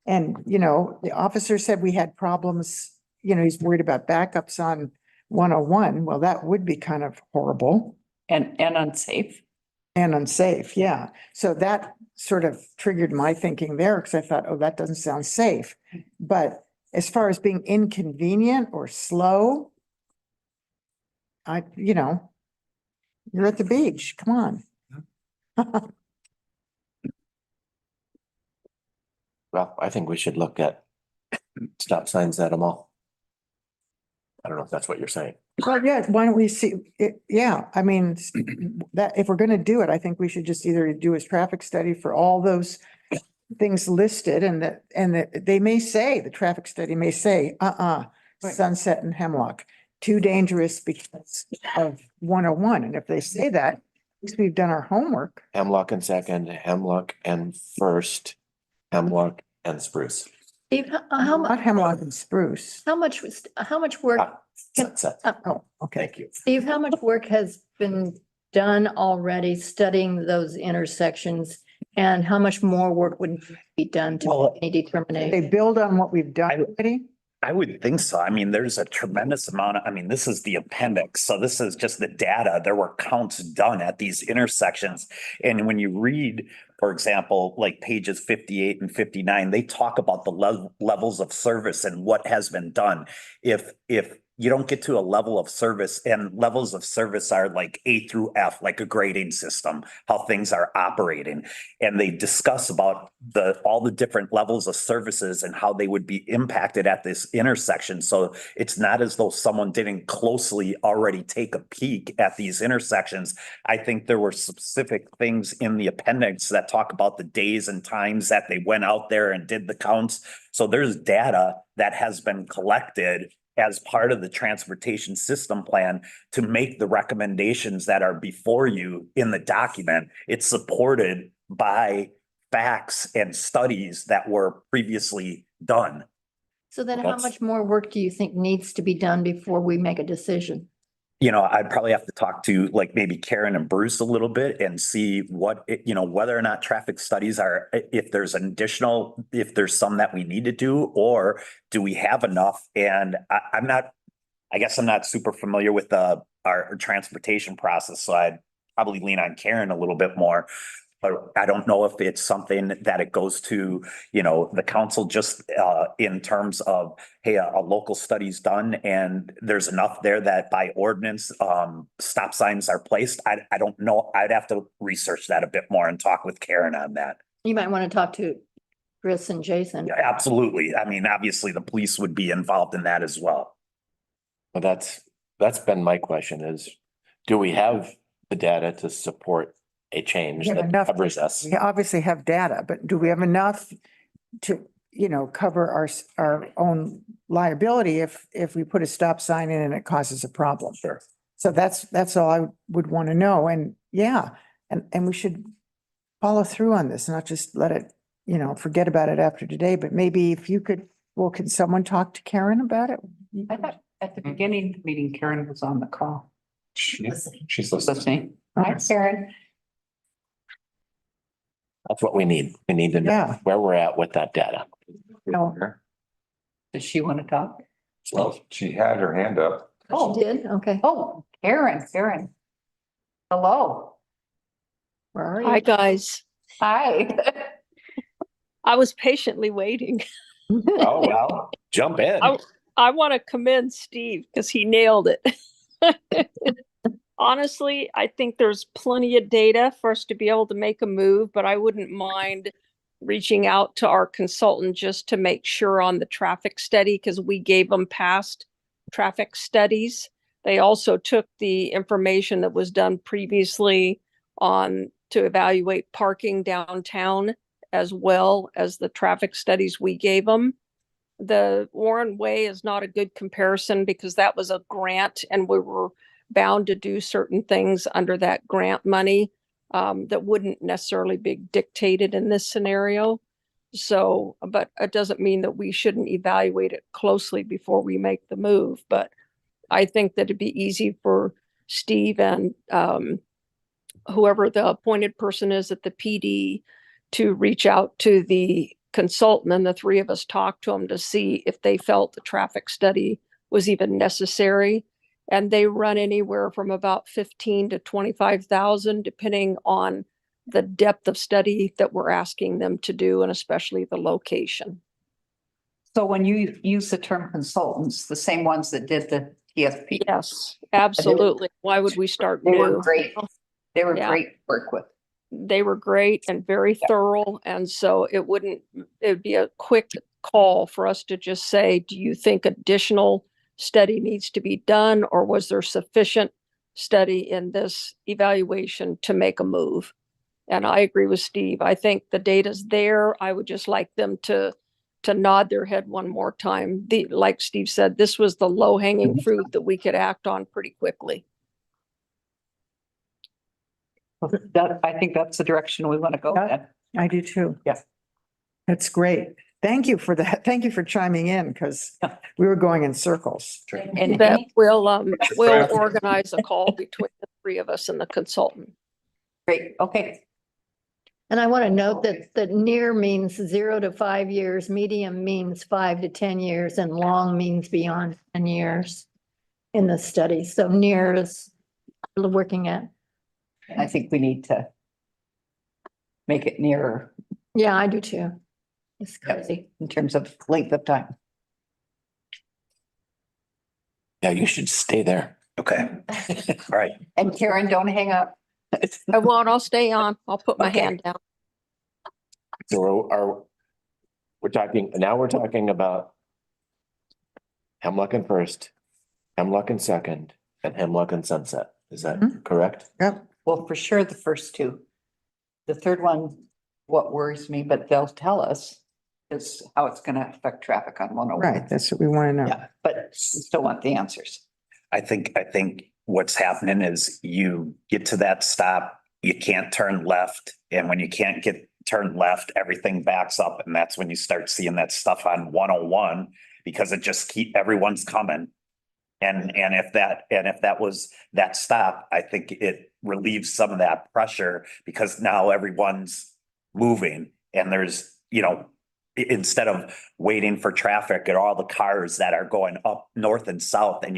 And, the officer said we had problems, he's worried about backups on 101. Well, that would be kind of horrible
And unsafe.
and unsafe. Yeah. So that sort of triggered my thinking there because I thought, oh, that doesn't sound safe. But as far as being inconvenient or slow, you're at the beach. Come on.
well, I think we should look at stop signs at them all. I don't know if that's what you're saying.
Well, yeah, why don't we see it? Yeah, I mean, that if we're gonna do it, I think we should just either do a traffic study for all those things listed and that they may say, the traffic study may say,
Right.
Sunset and Hemlock, too dangerous because of 101. And if they say that, at least we've done our homework.
Hemlock and Second, Hemlock and First, Hemlock and Spruce.
Steve, how
Not
much,
Hemlock and Spruce.
how much work,
Ah, Sunset,
Oh, okay.
thank you.
Steve, how much work has been done already studying those intersections? And how much more work would be done to
Well,
make any determination?
They build on what we've done already.
I would think so. I mean, there's a tremendous amount of, this is the appendix. So this is just the data. There were counts done at these intersections. And when you read, for example, like pages 58 and 59, they talk about the levels of service and what has been done. If you don't get to a level of service, and levels of service are like A through F, like a grading system, how things are operating. And they discuss about all the different levels of services and how they would be impacted at this intersection. So it's not as though someone didn't closely already take a peek at these intersections. I think there were specific things in the appendix that talk about the days and times that they went out there and did the counts. So there's data that has been collected as part of the transportation system plan to make the recommendations that are before you in the document. It's supported by facts and studies that were previously done.
So then how
That's-
much more work do you think needs to be done before we make a decision?
I'd probably have to talk to like maybe Karen and Bruce a little bit and see whether or not traffic studies are, if there's some that we need to do, or do we have enough? And I guess I'm not super familiar with our transportation process, so I'd probably lean on Karen a little bit more. But I don't know if it's something that it goes to, the council just in terms of, hey, a local study's done and there's enough there that by ordinance, stop signs are placed. I don't know. I'd have to research that a bit more and talk with Karen on that.
You might want to talk to Chris and Jason.
Yeah, absolutely. Obviously the police would be involved in that as well.
But that's been my question is, do we have the data to support a change
We have
that
enough-
covers us?
We obviously have data, but do we have enough to, cover our own liability if we put a stop sign in and it causes a problem?
Sure.
So that's all I would want to know. And yeah, and we should follow through on this, not just let it, forget about it after today, but maybe if you could Well, can someone talk to Karen about it?
I thought at the beginning of the meeting, Karen was on the call.
Listening.
She's listening.
Listening. Hi, Karen.
That's what we need. We need to know
Yeah.
where we're at with that data.
No.
Does she want to talk?
Well, she had her hand up.
Oh.
She did? Okay.
Oh, Karen. Hello.
Where are
Hi,
you?
guys.
Hi.
I was patiently waiting.
Oh, well, jump in.
I want to commend Steve because he nailed it. Honestly, I think there's plenty of data for us to be able to make a move, but I wouldn't mind reaching out to our consultant just to make sure on the traffic study because we gave them past traffic studies. They also took the information that was done previously on to evaluate parking downtown as well as the traffic studies we gave them. The Warren Way is not a good comparison because that was a grant and we were bound to do certain things under that grant money that wouldn't necessarily be dictated in this scenario. So, but it doesn't mean that we shouldn't evaluate it closely before we make the move. But I think that it'd be easy for Steve and whoever the appointed person is at the PD to reach out to the consultant and the three of us talk to them to see if they felt the traffic study was even necessary. And they run anywhere from about 15 to 25,000, depending on the depth of study that we're asking them to do, and especially the location.
So when you use the term consultants, the same ones that did the TSP.
Yes, absolutely. Why would we start
They were
new?
great. They were
Yeah.
great to work with.
They were great and very thorough. And so it would be a quick call for us to just say, do you think additional study needs to be done? Or was there sufficient study in this evaluation to make a move? And I agree with Steve. I think the data's there. I would just like them to nod their head one more time. Like Steve said, this was the low hanging fruit that we could act on pretty quickly.
I think that's the direction we want to go
Yeah.
in.
I do too.
Yeah.
That's great. Thank you for that. Thank you for chiming in because we were going in circles.
And
That we'll organize a call between the three of us and the consultant.
great, okay.
And I want to note that near means 0 to 5 years, medium means 5 to 10 years, and long means beyond 10 years in the study. So near is working at.
I think we need to make it nearer
Yeah, I do too. It's crazy.
in terms of length of time.
Yeah, you should stay there.
Okay, all right.
And Karen, don't hang up.
I won't, I'll stay on. I'll put my
Okay.
hand down.
So we're talking about Hemlock and First, Hemlock and Second, and Hemlock and Sunset. Is that
Mhm.
correct?
Yep.
Well, for sure, the first two. The third one, what worries me, but they'll tell us, is how it's gonna affect traffic on 101.
Right. That's what we want to know.
Yeah, but we still want the answers.
I think what's happening is you get to that stop, you can't turn left. And when you can't turn left, everything backs up. And that's when you start seeing that stuff on 101 because it just everyone's coming. And if that was that stop, I think it relieves some of that pressure because now everyone's moving and there's, instead of waiting for traffic and all the cars that are going up north and south and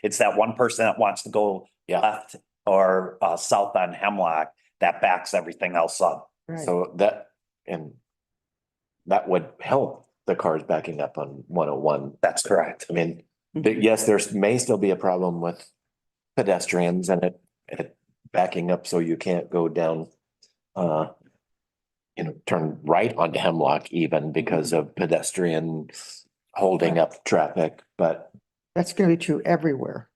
it's that one person that wants to go left or south on Hemlock that backs everything else up.
Right.
So that would help the cars backing up on 101.
That's correct.
I mean, yes, there may still be a problem with pedestrians and it backing up so you can't go down, turn right onto Hemlock even because of pedestrian holding up traffic, but
That's going to be true everywhere.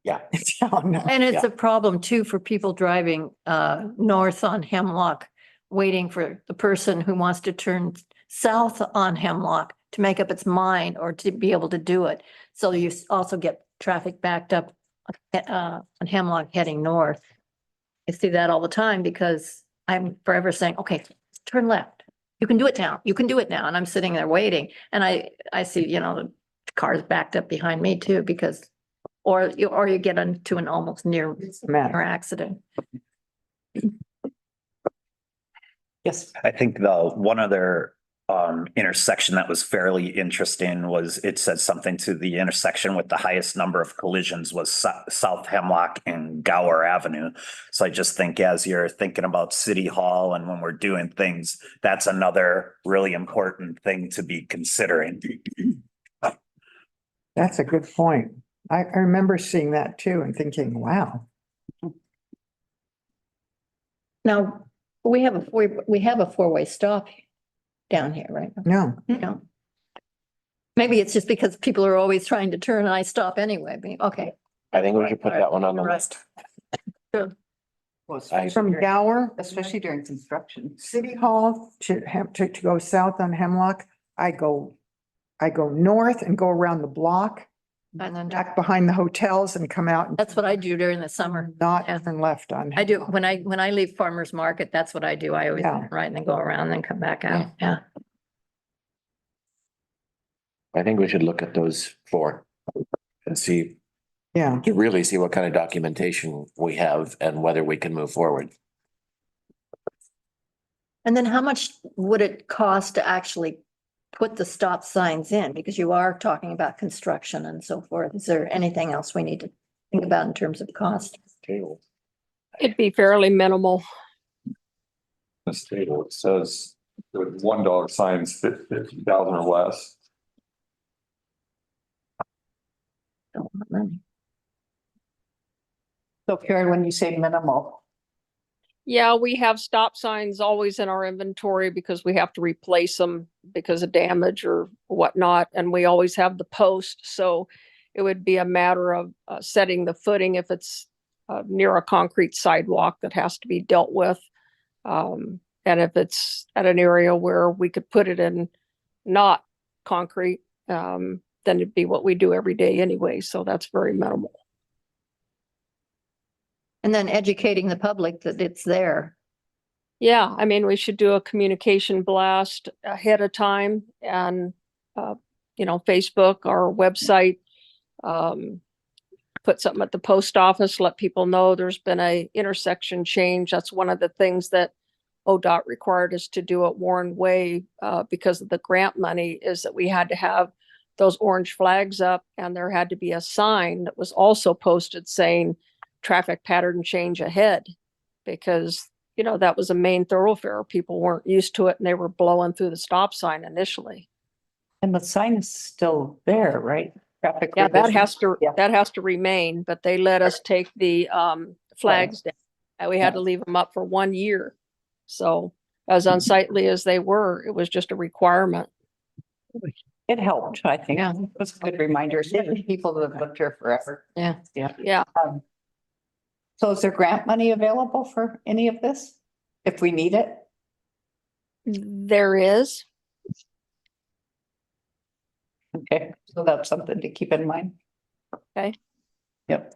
yeah.
Oh, no.
And it's a problem too for people driving north on Hemlock, waiting for the person who wants to turn south on Hemlock to make up its mind or to be able to do it. So you also get traffic backed up on Hemlock heading north. I see that all the time because I'm forever saying, okay, turn left. you can do it now, you can do it now. And I'm sitting there waiting and I see, the cars backed up behind me too, because, or you get into an almost near accident.
Yes.
I think the one other intersection that was fairly interesting was it said something to the intersection with the highest number of collisions was South Hemlock and Gower Avenue. So I just think as you're thinking about City Hall and when we're doing things, that's another really important thing to be considering.
That's a good point. I remember seeing that too and thinking, wow.
Now, we have a four-way stop down here, right?
No,
No. Maybe it's just because people are always trying to turn and I stop anyway. Okay.
I think we should put that one on the list.
from Gower,
Especially during construction.
City Hall to go south on Hemlock, I go north and go around the block,
And then
back behind the hotels and come out and
that's what I do during the summer.
not
Yeah.
turn left on.
I do,
Hemlock.
when I leave Farmer's Market, that's what I do. I always
Yeah.
turn right and then go around and then come back out. Yeah.
I think we should look at those 4 and see,
Yeah,
to really see what kind of documentation we have and whether we can move forward.
And then how much would it cost to actually put the stop signs in? Because you are talking about construction and so forth. Is there anything else we need to think about in terms of cost?
It'd be fairly minimal.
This table, it says with $1 signs, 50,000 or less.
Don't want money.
So Karen, when you say minimal,
Yeah, we have stop signs always in our inventory because we have to replace them because of damage or whatnot. And we always have the post. So it would be a matter of setting the footing if it's near a concrete sidewalk that has to be dealt with. And if it's at an area where we could put it in not concrete, then it'd be what we do every day anyway. So that's very minimal.
And then educating the public that it's there.
Yeah, I mean, we should do a communication blast ahead of time and, Facebook, our website. Put something at the post office, let people know there's been a intersection change. That's one of the things that ODOT required us to do at Warren Way because of the grant money is that we had to have those orange flags up and there had to be a sign that was also posted saying traffic pattern change ahead because, that was a main thoroughfare. People weren't used to it and they were blowing through the stop sign initially.
and the sign is still there, right? Traffic.
Yeah, that
revision.
has to remain, but they let us take the flags down. And we had to leave them up for 1 year. So as unsightly as they were, it was just a requirement.
It helped, I think.
Yeah.
It was a good reminder, especially people that have lived here forever.
Yeah.
Yeah,
So is there grant money available for any of this? If we need it?
there is.
Okay, so that's something to keep in mind.
Okay.
Yep.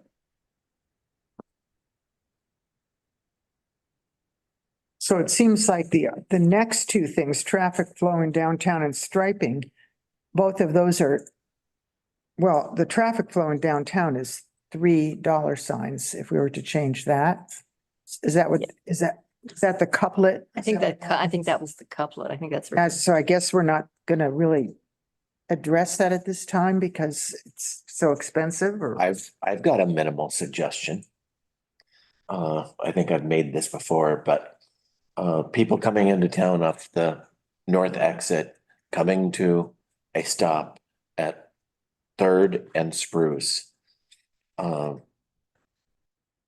so it seems like the next two things, traffic flow in downtown and striping, both of those are, well, the traffic flow in downtown is $3 signs if we were to change that. Is that what, is that the couplet?
I think that was the couplet. I think that's.
So I guess we're not gonna really address that at this time because it's so expensive or?
I've got a minimal suggestion. I think I've made this before, but people coming into town off the north exit, coming to a stop at Third and Spruce.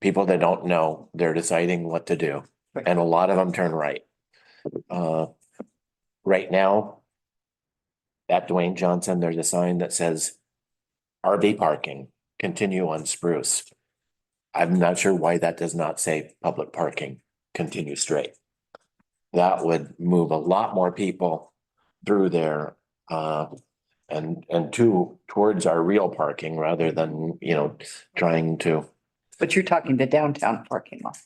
People that don't know, they're deciding what to do, and a lot of them turn right. Right now, at Dwayne Johnson, there's a sign that says RV parking, continue on Spruce. I'm not sure why that does not say public parking, continue straight. That would move a lot more people through there, and towards our real parking rather than, trying to,
But you're talking the downtown parking lot,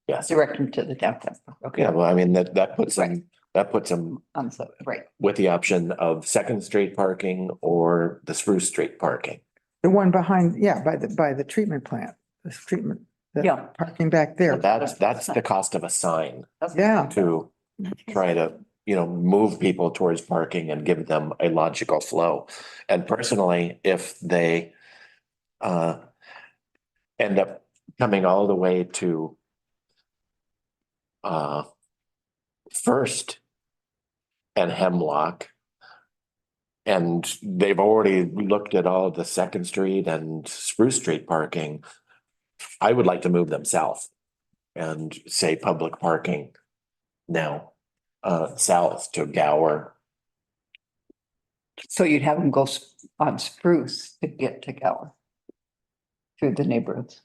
yes.
direct them to the downtown. Okay.
Yeah, well, I mean, that puts them That puts them
on, so, right.
with the option of Second Street parking or the Spruce Street parking.
The one behind, yeah, by the treatment plant, this treatment. the
Yeah.
Parking back there.
But that's the cost of a sign
Yeah,
to try to, move people towards parking and give them a logical flow. And personally, if they end up coming all the way to First and Hemlock, and they've already looked at all of the Second Street and Spruce Street parking, I would like to move them south and say public parking now, south to Gower.
So you'd have them go on Spruce to get to Gower through the neighborhoods.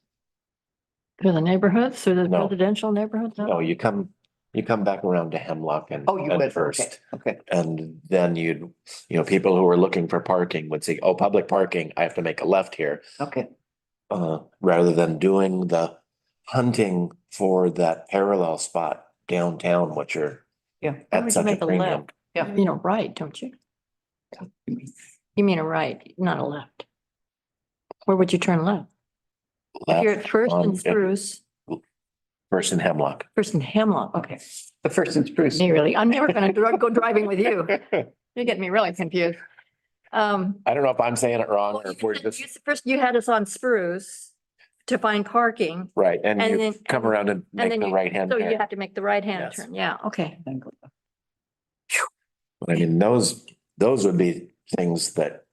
Through the neighborhoods, through the
No.
residential neighborhoods?
No, you come back around to Hemlock and
Oh, you
and
would, okay,
First.
okay.
And then people who are looking for parking would say, oh, public parking, I have to make a left here.
Okay,
Rather than doing the hunting for that parallel spot downtown, which are
yeah.
Why would
at
you
such a
make a
premium.
left?
Yeah.
You mean a right, don't you? You mean a right, not a left. Where would you turn left? If you're at First
on-
and Spruce,
First and Hemlock.
First and Hemlock, okay.
The First and Spruce.
Me really, I'm never gonna go driving with you. You're getting me really confused.
I don't know if I'm saying it wrong or if we're just,
First you had us on Spruce to find parking.
right, and
And
you
then-
come around and
And
make
then
the
you,
right hand
so you
turn.
have to make the right hand
Yes.
turn. Yeah, okay.
I mean, those would be things that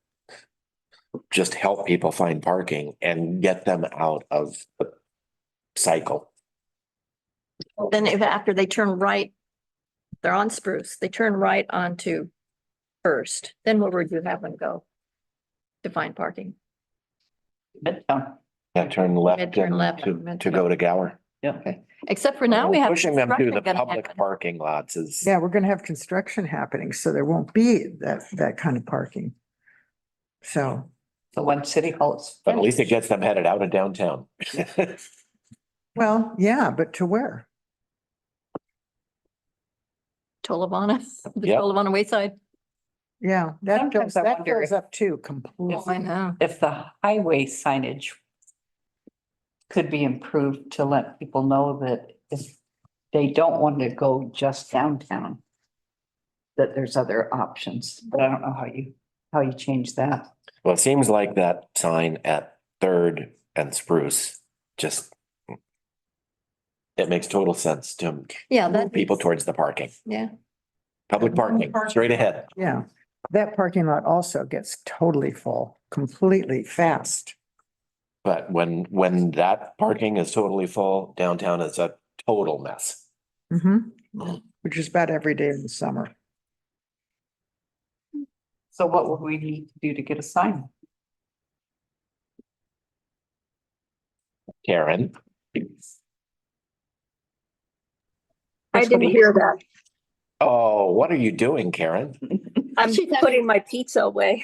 just help people find parking and get them out of the cycle.
Then if after they turn right, they're on Spruce, they turn right onto First, then where would you have them go? To find parking?
Midtown.
Yeah, turn left
Mid-turn left
and
on
to go to Gower.
Yeah.
Okay, except for now we have.
Pushing them to
construction
the
gonna
public
happen.
parking lots is,
yeah, we're gonna have construction happening, so there won't be that kind of parking. So,
So when City Hall is.
but at least it gets them headed out of downtown.
well, yeah, but to where?
Tolavana, the
Yep.
Tolavana Wayside.
Yeah, that
Sometimes
goes,
I
that
wonder
goes
if-
up too completely.
I know.
If the highway signage could be improved to let people know that if they don't want to go just downtown, that there's other options, but I don't know how you change that.
Well, it seems like that sign at Third and Spruce just, it makes total sense to
Yeah,
move
that.
people towards the parking.
Yeah,
Public parking, straight ahead.
Yeah, that parking lot also gets totally full, completely fast.
But when that parking is totally full, downtown is a total mess.
Which is about every day in the summer.
So what would we need to do to get a sign?
Karen,
I didn't hear that.
oh, what are you doing, Karen?
I'm
She's having-
putting my pizza away.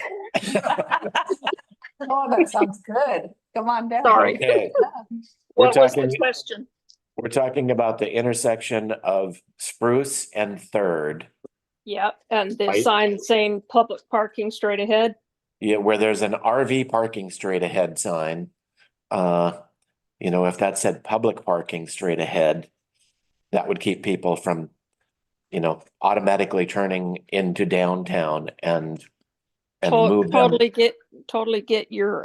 Oh, that sounds good. Come on down.
Sorry.
Okay, We're
What was the
talking-
question?
we're talking about the intersection of Spruce and Third.
Yep, and the
Right.
sign saying public parking straight ahead.
Yeah, where there's an RV parking straight ahead sign. If that said public parking straight ahead, that would keep people from, automatically turning into downtown and move them.
Totally get your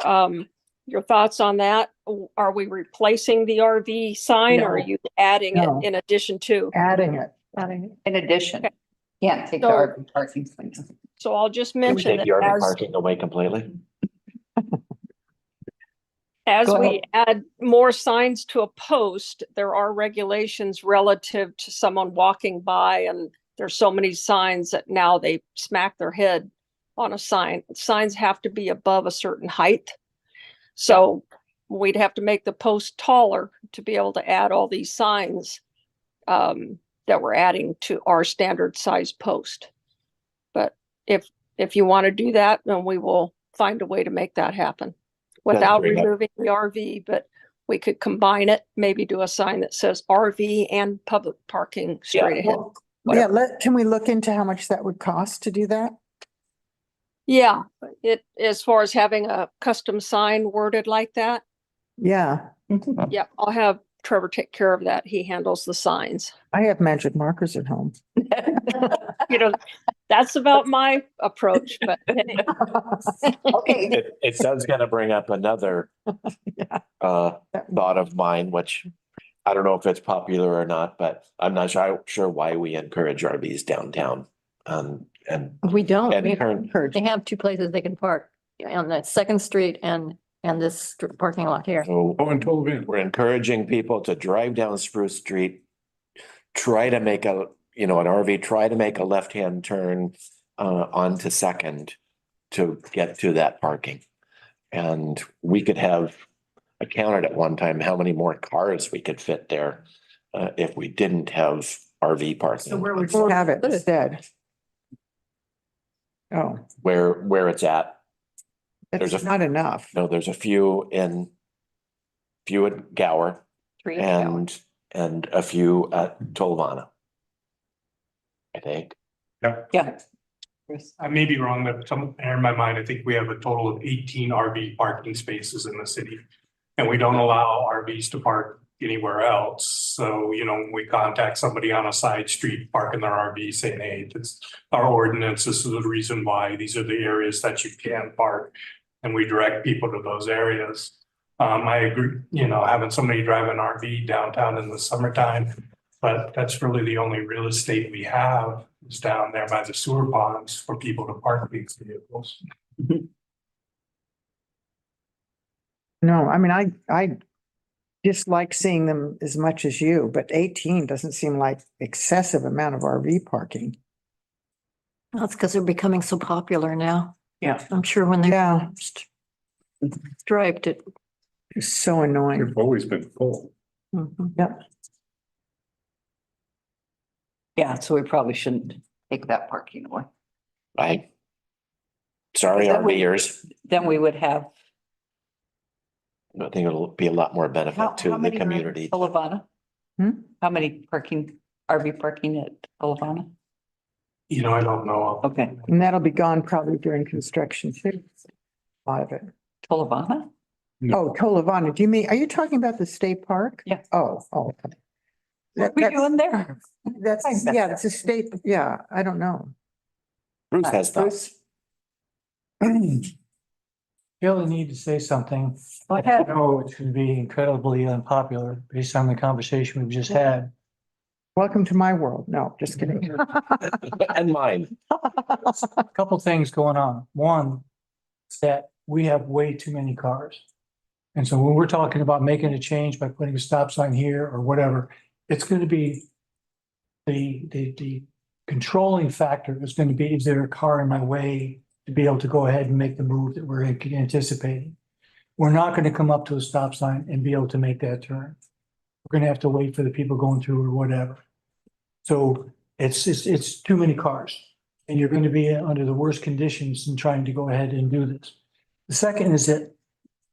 thoughts on that. Are we replacing the RV sign or are
No.
you adding it
No.
in addition to?
Adding it.
In addition,
Okay.
can't take the
So-
RV parking sign.
So I'll just
Can we
mention
take
that
the RV
as,
parking away completely?
as
Go
we add more signs to a post, there are regulations relative to someone walking by and there's so many signs that now they smack their head on a sign. Signs have to be above a certain height. So we'd have to make the post taller to be able to add all these signs that we're adding to our standard size post. But if you want to do that, then we will find a way to make that happen without
bring up-
removing the RV, but we could combine it, maybe do a sign that says RV and public parking straight ahead.
Yeah, can we look into how much that would cost to do that?
Yeah, as far as having a custom sign worded like that,
Yeah,
yeah, I'll have Trevor take care of that. He handles the signs.
I have magic markers at home.
You know, that's about my approach, but hey,
Okay,
It does kind of bring up another thought of mine, which I don't know if it's popular or not, but I'm not sure why we encourage RVs downtown. And
We don't.
And
We-
current-
They have two places they can park on the Second Street and this parking lot here.
so
Oh, and total van.
we're encouraging people to drive down Spruce Street, try to make an RV, try to make a left-hand turn onto Second to get to that parking. And we could have accounted at one time how many more cars we could fit there if we didn't have RV parking.
So where would
Or have it instead. Oh,
Where it's at. There's
it's
a-
not enough.
No, there's a few at Gower
three hours.
and a few at Tolovana. I think.
Yeah.
I may be wrong, but somewhere in my mind, I think we have a total of 18 RV parking spaces in the city. And we don't allow RVs to park anywhere else. So, when we contact somebody on a side street parking their RV saying, hey, this, our ordinance, this is the reason why, these are the areas that you can park. And we direct people to those areas. I agree, having somebody drive an RV downtown in the summertime, but that's really the only real estate we have is down there by the sewer ponds for people to park these vehicles.
No, I mean, I dislike seeing them as much as you, but 18 doesn't seem like excessive amount of RV parking.
That's because they're becoming so popular now.
Yeah.
I'm sure when they
Yeah,
first striped it.
it's so annoying.
They've always been full.
Mhm.
Yep.
Yeah, so we probably shouldn't take that parking away.
Sorry,
That would-
RVers.
Then we would have.
I think it'll be a lot more
How
benefit to the
many are in
community.
Olivana?
Hmm?
How many RV parking at Olivana?
I don't know.
Okay,
And that'll be gone probably during construction too. A lot of it.
Olivana?
Oh, Tolovana, do you mean, are you talking about the state park?
Yeah.
Oh. Okay.
What are we doing there?
That's, yeah, it's a state, yeah, I don't know.
Bruce has thoughts.
Feel the need to say something.
Go
I
ahead.
know it's going to be incredibly unpopular based on the conversation we've just had.
Welcome to my world. No, just kidding.
And mine.
A couple things going on. One, is that we have way too many cars. And so when we're talking about making a change by putting a stop sign here or whatever, it's going to be the controlling factor is going to be, is there a car in my way to be able to go ahead and make the move that we're anticipating? We're not going to come up to a stop sign and be able to make that turn. We're going to have to wait for the people going through or whatever. So it's too many cars. And you're going to be under the worst conditions in trying to go ahead and do this. The second is that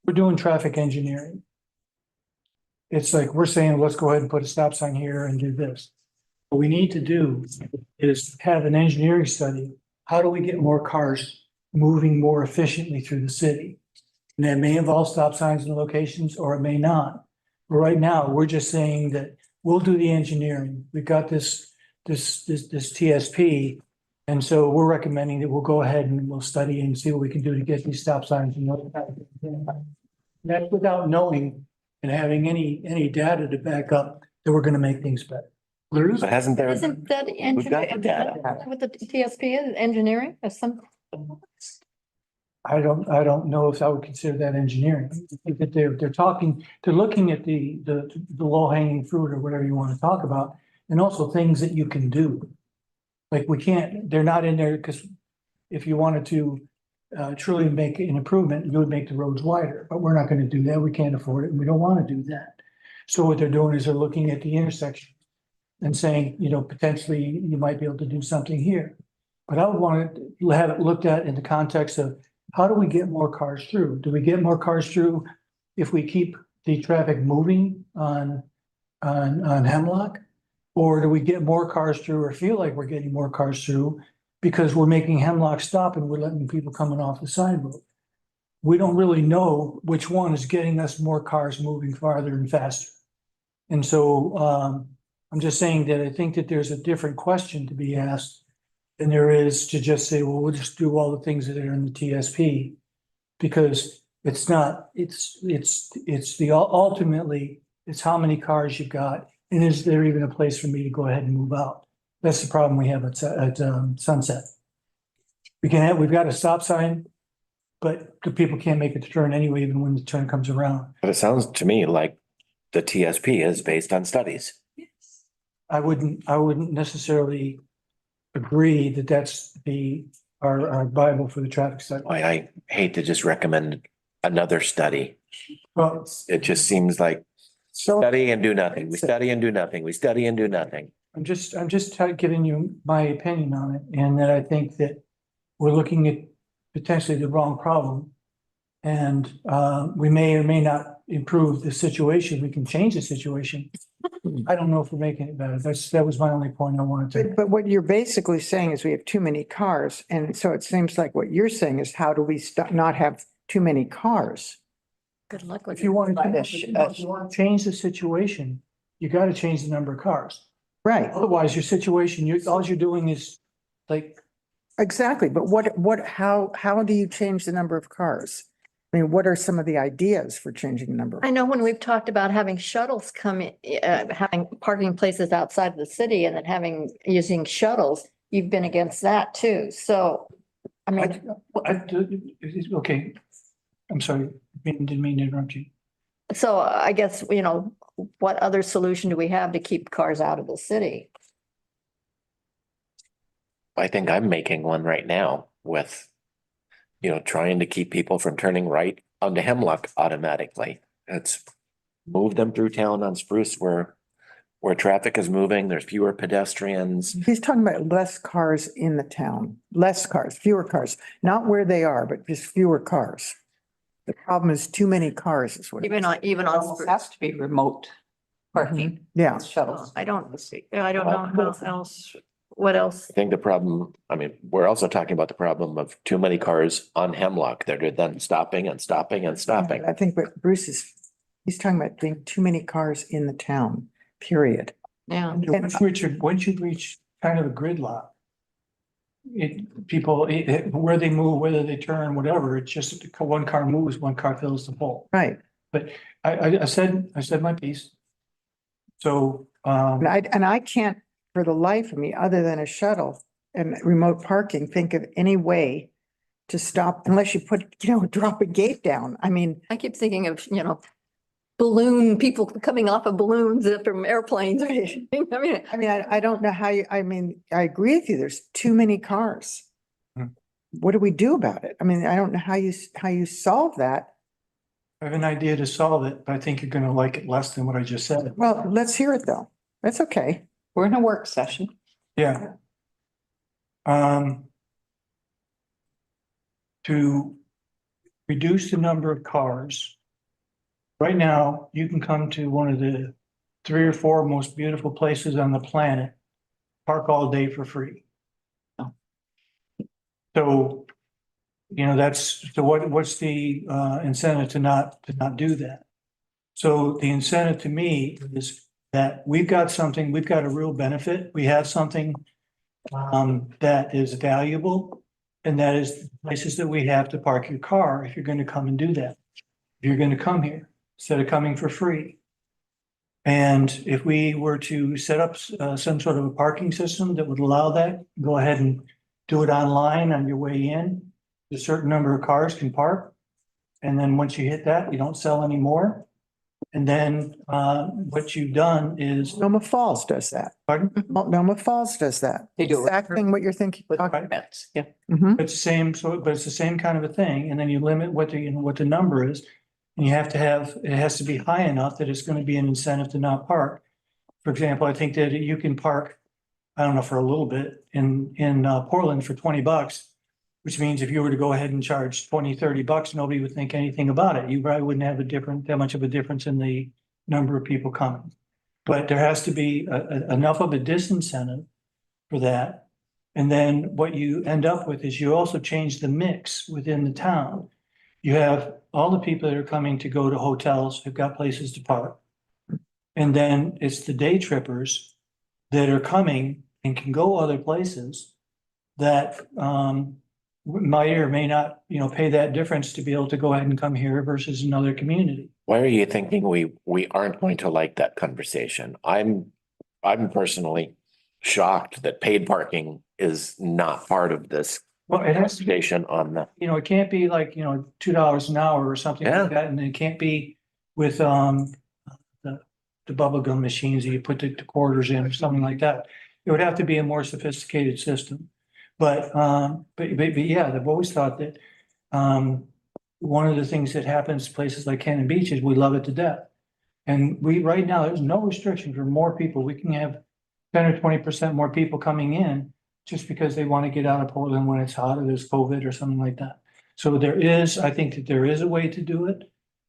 we're doing traffic engineering. It's like, we're saying, let's go ahead and put a stop sign here and do this. What we need to do is have an engineering study. How do we get more cars moving more efficiently through the city? And that may involve stop signs and locations, or it may not. But right now, we're just saying that we'll do the engineering. We've got this TSP. And so we're recommending that we'll go ahead and we'll study and see what we can do to get these stop signs and those kind of things. That's without knowing and having any data to back up that we're gonna make things better.
There is.
But hasn't there?
Isn't that
We've got the data.
engineering? With the TSP is engineering or some?
I don't know if I would consider that engineering. I think that they're looking at the low hanging fruit or whatever you want to talk about, and also things that you can do. Like they're not in there because if you wanted to truly make an improvement, you would make the roads wider, but we're not going to do that. We can't afford it and we don't want to do that. So what they're doing is they're looking at the intersection and saying, potentially you might be able to do something here. But I would want to have it looked at in the context of how do we get more cars through? Do we get more cars through if we keep the traffic moving on Hemlock? Or do we get more cars through or feel like we're getting more cars through because we're making Hemlock stop and we're letting people coming off the side road? We don't really know which one is getting us more cars moving farther and faster. And so I'm just saying that I think that there's a different question to be asked than there is to just say, well, we'll just do all the things that are in the TSP. Because it's not, it's the ultimately, it's how many cars you've got. And is there even a place for me to go ahead and move out? That's the problem we have at Sunset. We've got a stop sign, but the people can't make a turn anyway, even when the turn comes around.
But it sounds to me like the TSP is based on studies.
I wouldn't necessarily agree that that's our Bible for the traffic study.
I hate to just recommend another study.
Well,
It just seems like
So
study and do nothing. We study and do nothing. We study and do nothing.
I'm just giving you my opinion on it, and that I think that we're looking at potentially the wrong problem. And we may or may not improve the situation. We can change the situation. I don't know if we're making it better. That was my only point I wanted to.
but what you're basically saying is we have too many cars. And so it seems like what you're saying is how do we stop, not have too many cars?
Good luck with
If you want
Like
to,
a
if you want to change the situation, you got to change the number of cars.
Right,
Otherwise, your situation, all you're doing is like,
exactly. But how do you change the number of cars? I mean, what are some of the ideas for changing the number?
I know when we've talked about having shuttles come in, having parking places outside of the city and then using shuttles, you've been against that too. So, I mean,
okay. I'm sorry, didn't mean to interrupt you.
so I guess, what other solution do we have to keep cars out of the city?
I think I'm making one right now with, trying to keep people from turning right onto Hemlock automatically. It's move them through town on Spruce where traffic is moving, there's fewer pedestrians.
He's talking about less cars in the town, less cars, fewer cars, not where they are, but just fewer cars. The problem is too many cars is what.
Even on
Almost
Spruce.
has to be remote parking,
Yeah,
shuttles.
I don't know how else, what else?
I think the problem, we're also talking about the problem of too many cars on Hemlock. They're then stopping and stopping and stopping.
I think what he's talking about being too many cars in the town, period.
Yeah.
Once you reach kind of a gridlock, where they move, whether they turn, whatever, it's just one car moves, one car fills the hole.
Right.
But I said my piece. So,
And I can't, for the life of me, other than a shuttle and remote parking, think of any way to stop unless you drop a gate down. I mean,
I keep thinking of, people coming off of balloons from airplanes. I mean,
I don't know how I agree with you. There's too many cars.
Hmm.
What do we do about it? I mean, I don't know how you solve that.
I have an idea to solve it, but I think you're gonna like it less than what I just said.
Well, let's hear it though. That's okay.
We're in a work session.
Yeah. To reduce the number of cars. Right now, you can come to one of the 3 or 4 most beautiful places on the planet, park all day for free.
Oh.
So, what's the incentive to not do that? So the incentive to me is that we've got a real benefit. We have something that is valuable, and that is places that we have to park your car if you're going to come and do that. If you're going to come here instead of coming for free. And if we were to set up some sort of a parking system that would allow that, go ahead and do it online on your way in. A certain number of cars can park. And then once you hit that, you don't sell anymore. And then what you've done is,
Noma Falls does that.
pardon?
Noma Falls does that.
They do it
Exact thing what you're thinking.
with permits. Yeah.
Mhm.
It's the same, but it's the same kind of a thing, and then you limit what the number is. And you have to it has to be high enough that it's gonna be an incentive to not park. For example, I think that you can park, I don't know, for a little bit in Portland for $20. Which means if you were to go ahead and charge $20-30, nobody would think anything about it. You probably wouldn't have that much of a difference in the number of people coming. But there has to be enough of a disincentive for that. And then what you end up with is you also change the mix within the town. You have all the people that are coming to go to hotels who've got places to park. And then it's the day trippers that are coming and can go other places that might or may not, pay that difference to be able to go ahead and come here versus another community.
Why are you thinking we aren't going to like that conversation? I'm personally shocked that paid parking is not part of this
Well, it has to be,
conversation on the,
it can't be like, $2 an hour or something
Yeah.
like that. And it can't be with the bubble gum machines that you put the quarters in or something like that. It would have to be a more sophisticated system. But yeah, I've always thought that one of the things that happens places like Cannon Beach is we love it to death. And right now, there's no restriction for more people. We can have 10 or 20% more people coming in just because they want to get out of Portland when it's hot or there's COVID or something like that. So I think that there is a way to do it.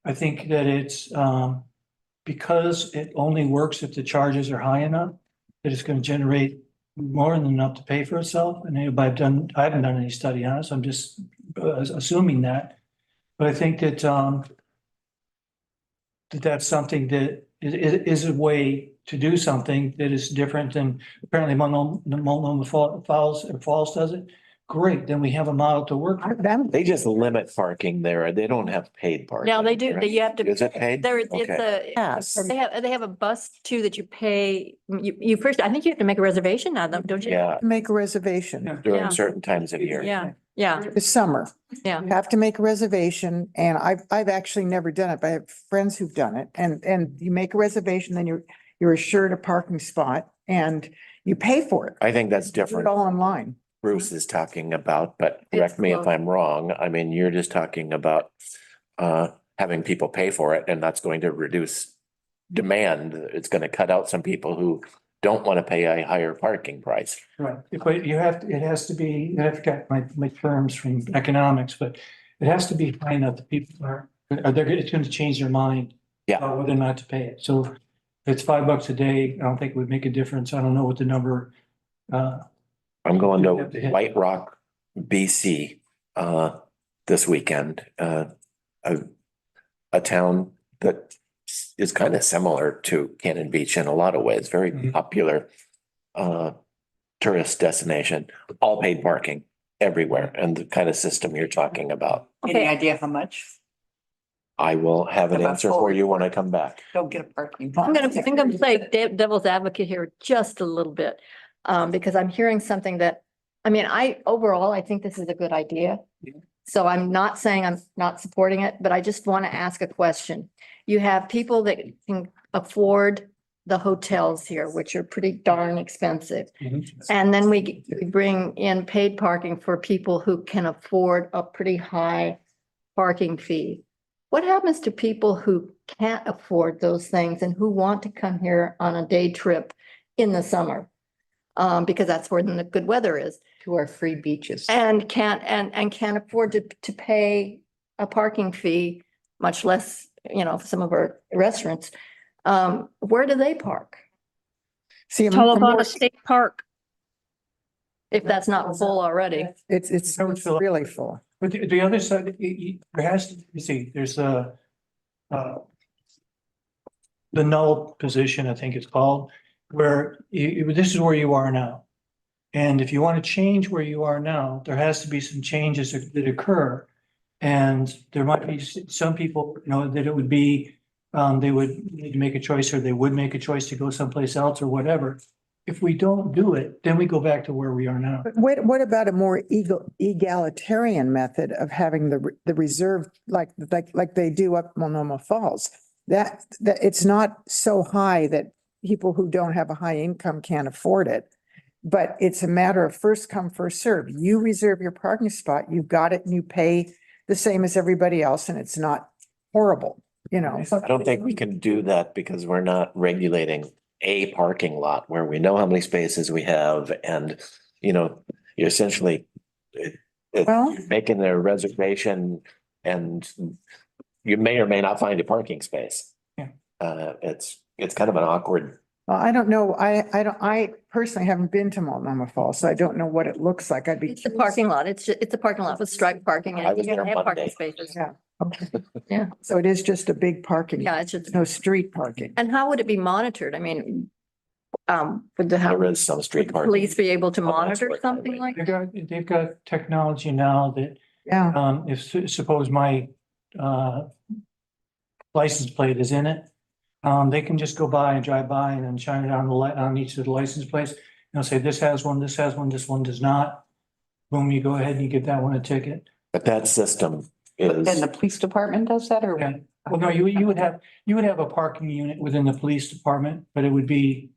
I think that it's because it only works if the charges are high enough, that it's going to generate more than enough to pay for itself. And I haven't done any study on it, so I'm just assuming that. But I think that that's something that is a way to do something that is different than apparently Multnomah Falls does it. Great, then we have a model to work with.
they just limit parking there. They don't have paid parking.
Now they do,
correct?
you have to.
Is it paid?
There, it's
Okay.
Yes.
they have a bus too that you pay, you first, I think you have to make a reservation on them, don't you?
Yeah,
Make a reservation.
Yeah.
during certain times of year.
Yeah, yeah,
This summer.
yeah.
You have to make a reservation, and I've actually never done it, but I have friends who've done it, and you make a reservation, then you're assured a parking spot, and you pay for it.
I think that's
Do it
different.
all online.
Bruce is talking about, but correct me if I'm wrong. I mean, you're just talking about having people pay for it, and that's going to reduce demand. It's going to cut out some people who don't want to pay a higher parking price.
Right, but it has to be, I forgot my terms from economics, but it has to be high enough that people it's going to change their mind.
Yeah.
About whether or not to pay it. So if it's $5 a day, I don't think it would make a difference. I don't know what the number.
I'm going
You have to
to
hit-
White Rock, BC, this weekend. A town that is kind of similar to Cannon Beach in a lot of ways, very
Mhm.
popular tourist destination, all paid parking everywhere, and the kind of system you're talking about.
Any
Okay.
idea how much?
I will have an
About
answer for you when I come back.
Don't get a parking.
I'm gonna play devil's advocate here just a little bit, because I'm hearing something that, overall, I think this is a good idea.
Yeah.
So I'm not saying I'm not supporting it, but I just want to ask a question. You have people that can afford the hotels here, which are pretty darn expensive. And then we bring in paid parking for people who can afford a pretty high parking fee. What happens to people who can't afford those things and who want to come here on a day trip in the summer? Because that's where the good weather is,
To our free beaches.
and can't afford to pay a parking fee, much less, some of our restaurants. Where do they park?
See, I'm
Talbot
more-
State Park.
If that's not full already?
it's
I would fill up.
really full.
But the other side, there has to, you see, there's the null position, I think it's called, where this is where you are now. And if you want to change where you are now, there has to be some changes that occur. And there might be some people, that it would be, they would need to make a choice, or they would make a choice to go someplace else or whatever. If we don't do it, then we go back to where we are now.
But what about a more egalitarian method of having the reserve, like they do up Multnomah Falls? That it's not so high that people who don't have a high income can't afford it. But it's a matter of first come, first serve. You reserve your parking spot, you've got it, and you pay the same as everybody else, and it's not horrible,
I don't think we can do that because we're not regulating a parking lot where we know how many spaces we have, and, you're essentially
Well,
making a reservation, and you may or may not find a parking space.
Yeah.
It's kind of an awkward
Well, I don't know. I personally haven't been to Multnomah Falls, so I don't know what it looks like. I'd be.
It's a parking lot. It's a parking lot with striped parking
I
and
was
you
there
have parking
Monday.
spaces.
Yeah. Okay.
Yeah.
So it is just a big parking,
Yeah, it's just,
no street parking.
and how would it be monitored? I mean, would the
There is some
would
street
the
parking.
police be able to
Oh, that's
monitor
right,
something
right.
like?
They've got technology now that,
Yeah.
if suppose my, license plate is in it, they can just go by and drive by and then shine it on the light, on each of the license plates. They'll say, this has one, this has one, this one does not. Boom, you go ahead and you give that one a ticket.
But that system
Then
is,
the police department does that or?
Yeah. Well, no, you would have a parking unit within the police department, but it would be,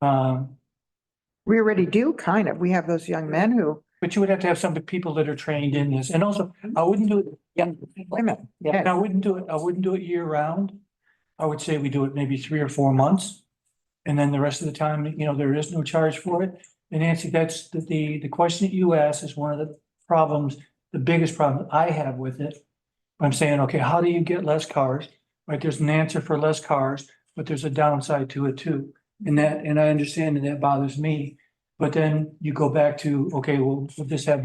We already do kind of. We have those young men who,
but you would have to have some people that are trained in this. And also, I wouldn't do it,
Young people.
women.
Yeah.
and I wouldn't do it year round. I would say we do it maybe 3 or 4 months. And then the rest of the time, there is no charge for it. And Nancy, that's the question that you asked is one of the problems, the biggest problem I have with it. I'm saying, okay, how do you get less cars? Right, there's an answer for less cars, but there's a downside to it too. And I understand that bothers me. But then you go back to, okay, well, we'll just have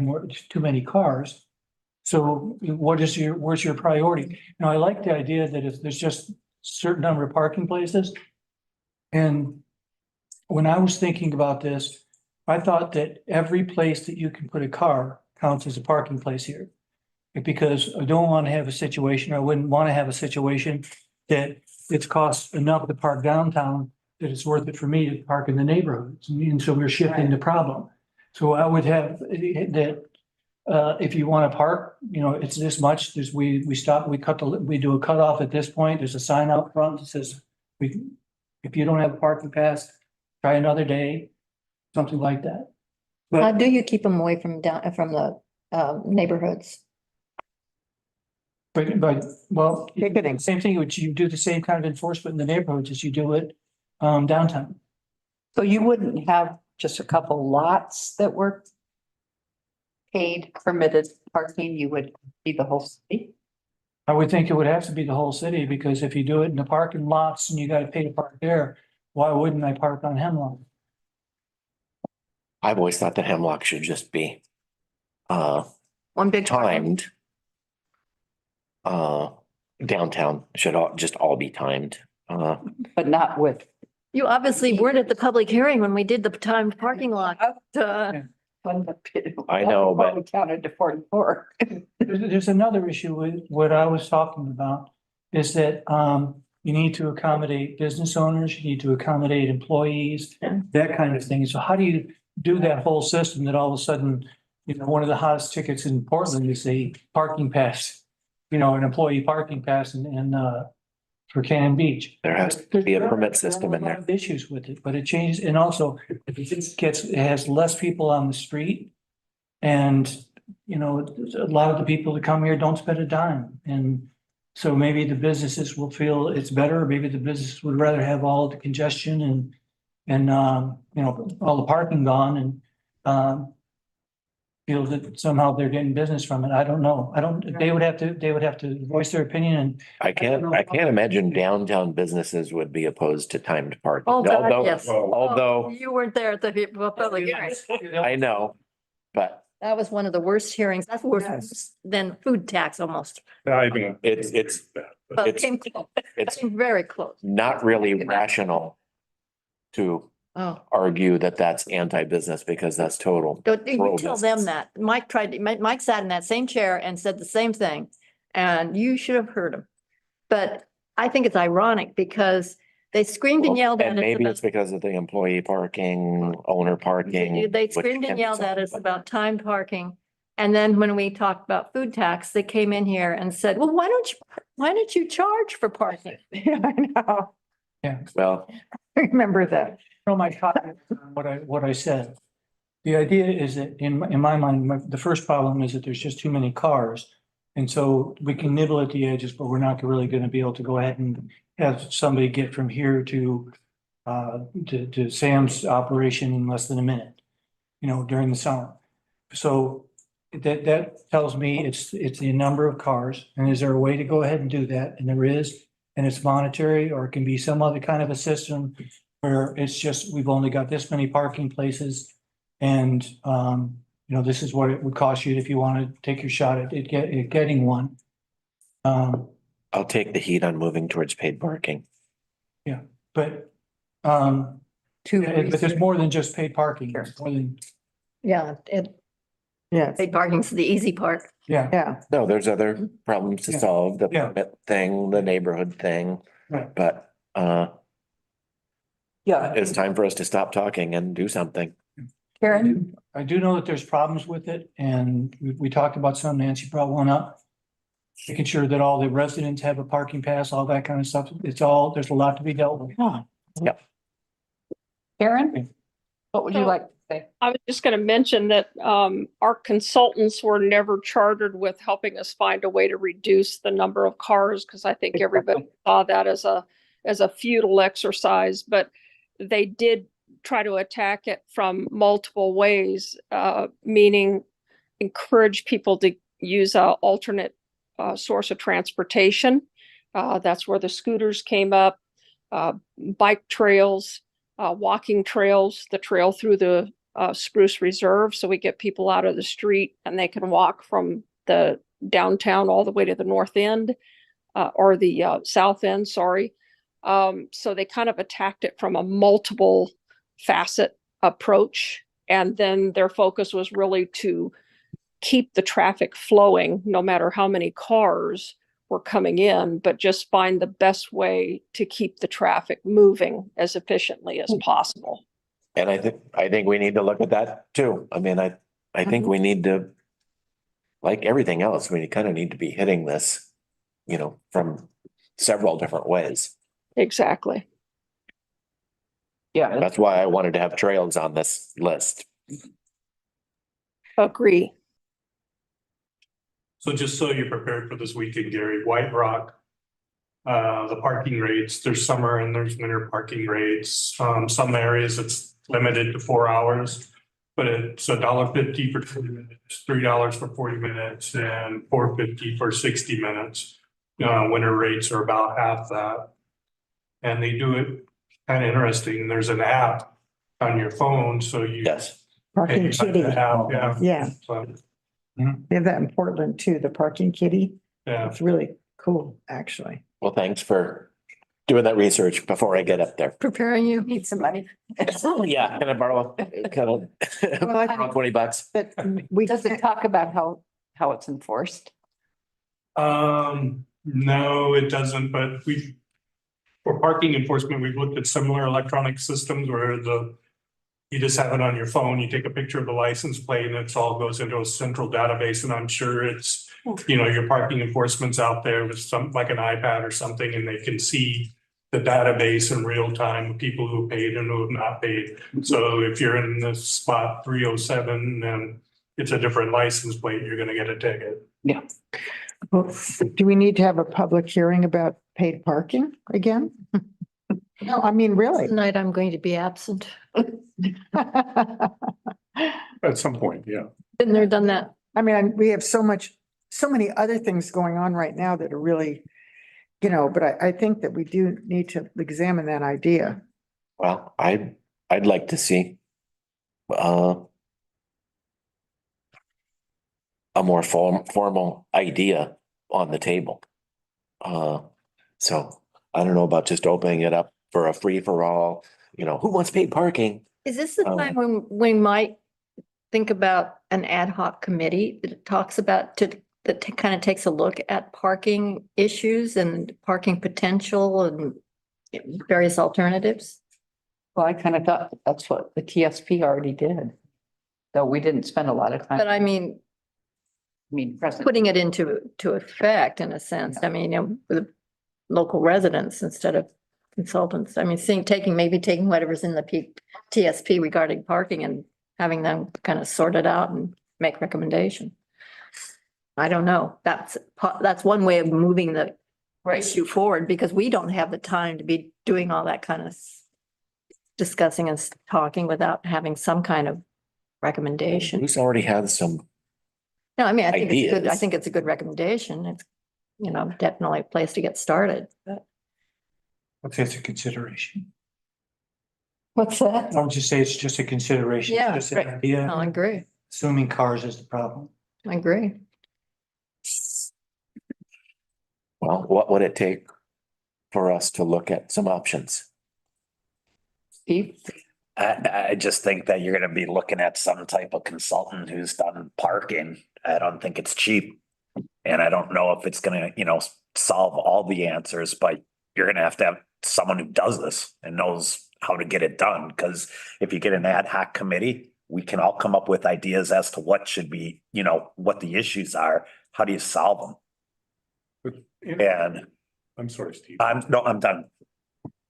too many cars. So where's your priority? Now, I like the idea that if there's just a certain number of parking places. And when I was thinking about this, I thought that every place that you can put a car counts as a parking place here. Because I don't want to have a situation, I wouldn't want to have a situation that it's cost enough to park downtown that it's worth it for me to park in the neighborhoods. And so we're shifting the problem. So I would have that, if you want to park, it's this much, we do a cutoff at this point. There's a sign out front that says, if you don't have a parking pass, try another day, something like that.
How
But
do you keep them away from the neighborhoods?
well,
Ticketing.
same thing, you do the same kind of enforcement in the neighborhoods as you do it downtown.
So you wouldn't have just a couple lots that were paid permitted parking, you would be the whole city?
I would think it would have to be the whole city, because if you do it in the parking lots and you gotta pay to park there, why wouldn't I park on Hemlock?
I've always thought that Hemlock should just be
One big.
timed. Downtown should just all be timed.
But not with.
You obviously weren't at the public hearing when we did the timed parking lot.
I know, but-
We counted to 44.
There's another issue with what I was talking about, is that you need to accommodate business owners, you need to accommodate employees, that kind of thing. So how do you do that whole system that all of a sudden, one of the hottest tickets in Portland is a parking pass, an employee parking pass for Cannon Beach.
There has to be a permit system in
There are a
there.
lot of issues with it, but it changes, and also if it has less people on the street. And, a lot of the people that come here don't spend a dime, and so maybe the businesses will feel it's better, or maybe the business would rather have all the congestion and all the parking gone and feel that somehow they're getting business from it. I don't know. They would have to voice their opinion, and
I can't imagine downtown businesses would be opposed to timed parking.
Oh, God,
Although-
yes.
Although,
You weren't there at the public hearing.
I know, but
That was one of the worst hearings. That's worse
Yes.
than food tax almost.
it's
But it
It's-
came close.
it's
Came very close.
not really rational to
Oh,
argue that that's anti-business because that's total.
you tell them that. Mike sat in that same chair and said the same thing. And you should have heard him. But I think it's ironic because they screamed and yelled at
And
us
maybe
about.
it's because of the employee parking, owner parking.
They
which
screamed and
can be
yelled at us
something.
about timed parking. And then when we talked about food tax, they came in here and said, well, why don't you charge for parking?
Yeah, I know.
Well,
I remember that.
my comment on what I said. The idea is that in my mind, the first problem is that there's just too many cars. And so we can nibble at the edges, but we're not really gonna be able to go ahead and have somebody get from here to Sam's operation in less than a minute, during the summer. So that tells me it's the number of cars, and is there a way to go ahead and do that? And there is, and it's monetary, or it can be some other kind of a system where it's just, we've only got this many parking places. And, this is what it would cost you if you want to take your shot at getting one.
I'll take the heat on moving towards paid parking.
But,
To
but there's more than just paid parking. There's more than,
Yeah,
Yes,
paid parking's the easy part.
yeah,
yeah.
No, there's other problems to
Yeah.
solve, the
Yeah.
permit thing, the neighborhood thing.
Right.
But
Yeah,
it's time for us to stop talking and do something.
Karen,
I do know that there's problems with it, and we talked about some, Nancy brought one up. Making sure that all the residents have a parking pass, all that kind of stuff. There's a lot to be dealt with.
Karen, what would you
So-
like to say?
I was just going to mention that our consultants were never chartered with helping us find a way to reduce the number of cars, because I think everybody saw that as a futile exercise, but they did try to attack it from multiple ways, meaning encourage people to use a alternate source of transportation. That's where the scooters came up, bike trails, walking trails, the trail through the Spruce Reserve. So we get people out of the street and they can walk from the downtown all the way to the north end, or the south end, sorry. So they kind of attacked it from a multiple facet approach. And then their focus was really to keep the traffic flowing, no matter how many cars were coming in, but just find the best way to keep the traffic moving as efficiently as possible.
And I think we need to look at that too. I mean, I think we need to, like everything else, we kind of need to be hitting this, from several different ways.
Exactly.
Yeah,
That's why I wanted to have trails on this list.
Agree.
So just so you're prepared for this weekend, Gary, White Rock. The parking rates, there's summer and there's winter parking rates. Some areas it's limited to 4 hours. But it's $1.50 for 20 minutes, $3 for 40 minutes, and $4.50 for 60 minutes. Winter rates are about half that. And they do it kind of interesting. There's an app on your phone, so you.
Yes.
Parking
Hey,
kitty.
the app, yeah.
Yeah,
So,
they have that in Portland too, the parking kitty.
yeah.
It's really cool, actually.
Well, thanks for doing that research before I get up there.
Preparing you.
need some money.
Yeah, can I borrow,
Well, I think
$20?
that we,
Does it talk about how it's enforced?
No, it doesn't, but for parking enforcement, we've looked at similar electronic systems where you just have it on your phone, you take a picture of the license plate and it all goes into a central database, and I'm sure it's, your parking enforcement's out there with like an iPad or something, and they can see the database in real time, people who paid and who have not paid. So if you're in the spot 307 and it's a different license plate, you're gonna get a ticket.
Yeah.
do we need to have a public hearing about paid parking again? No, I mean, really.
Tonight I'm going to be absent.
At some point, yeah.
Been there, done that.
I mean, we have so many other things going on right now that are really, but I think that we do need to examine that idea.
Well, I'd like to see a more formal idea on the table. So I don't know about just opening it up for a free for all, who wants paid parking?
Is this the
Oh.
time when we might think about an ad hoc committee that talks about, that kind of takes a look at parking issues and parking potential and various alternatives?
Well, I kind of thought that's what the TSP already did. Though we didn't spend a lot of time.
But I mean,
Present.
putting it into effect in a sense, I mean, with local residents instead of consultants. I mean, taking whatever's in the TSP regarding parking and having them kind of sort it out and make recommendation. I don't know. That's one way of moving the issue forward, because we don't have the time to be doing all that kind of discussing and talking without having some kind of recommendation.
Bruce already had some,
No, I mean, I think it's good. I
Ideas.
think it's a good recommendation. It's, definitely a place to get started, but
But that's a consideration.
What's that?
I would just say it's just a consideration.
Yeah,
Just an
right.
idea,
I agree.
assuming cars is the problem.
I agree.
Well, what would it take for us to look at some options?
Steve?
I just think that you're gonna be looking at some type of consultant who's done parking. I don't think it's cheap. And I don't know if it's gonna, solve all the answers, but you're gonna have to have someone who does this and knows how to get it done. Cause if you get an ad hoc committee, we can all come up with ideas as to what should be, what the issues are. How do you solve them? And
I'm sorry, Steve.
I'm done.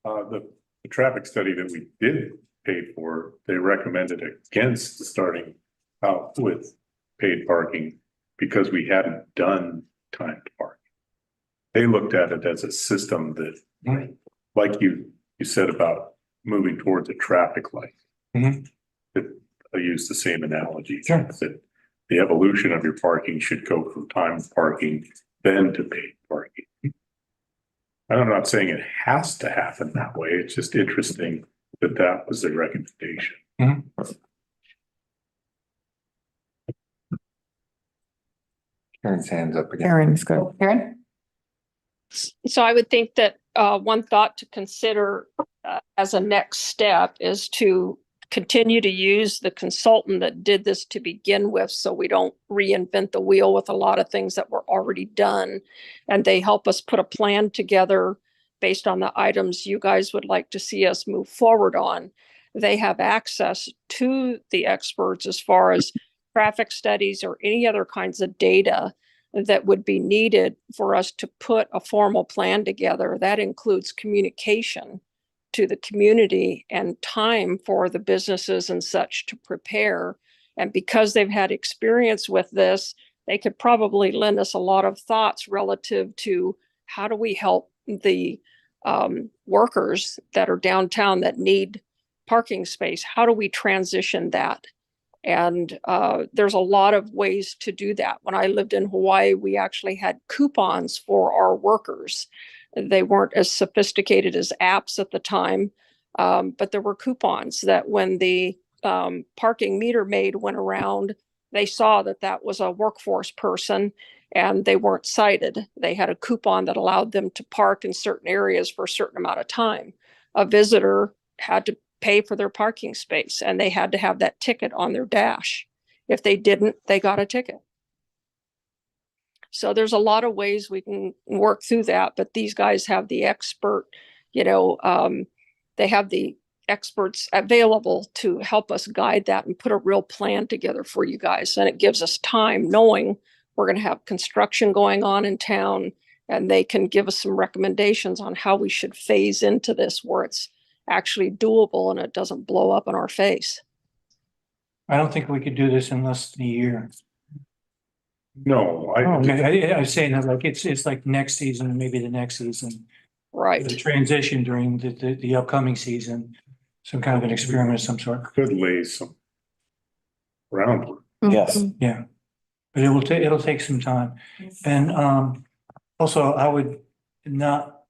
The traffic study that we did pay for, they recommended against starting out with paid parking because we hadn't done timed parking. They looked at it as a system that, like you said about moving towards a traffic light.
Mhm.
That I use the same analogy.
Sure.
That the evolution of your parking should go from timed parking then to paid parking. I'm not saying it has to happen that way. It's just interesting that that was the recommendation.
Karen's hands up again.
Karen's good.
Karen?
So I would think that one thought to consider as a next step is to continue to use the consultant that did this to begin with, so we don't reinvent the wheel with a lot of things that were already done. And they help us put a plan together based on the items you guys would like to see us move forward on. They have access to the experts as far as traffic studies or any other kinds of data that would be needed for us to put a formal plan together. That includes communication to the community and time for the businesses and such to prepare. And because they've had experience with this, they could probably lend us a lot of thoughts relative to how do we help the workers that are downtown that need parking space? How do we transition that? And there's a lot of ways to do that. When I lived in Hawaii, we actually had coupons for our workers. They weren't as sophisticated as apps at the time, but there were coupons that when the parking meter maid went around, they saw that that was a workforce person and they weren't cited. They had a coupon that allowed them to park in certain areas for a certain amount of time. A visitor had to pay for their parking space and they had to have that ticket on their dash. If they didn't, they got a ticket. So there's a lot of ways we can work through that, but these guys have the expert, they have the experts available to help us guide that and put a real plan together for you guys. And it gives us time knowing we're going to have construction going on in town, and they can give us some recommendations on how we should phase into this where it's actually doable and it doesn't blow up in our face.
I don't think we could do this in less than a year.
No,
I was saying that like it's like next season and maybe the next season. The
Right.
transition during the upcoming season, some kind of an experiment of some sort.
could lay some groundwork.
Yes.
Yeah. But it'll take some time. And also I would not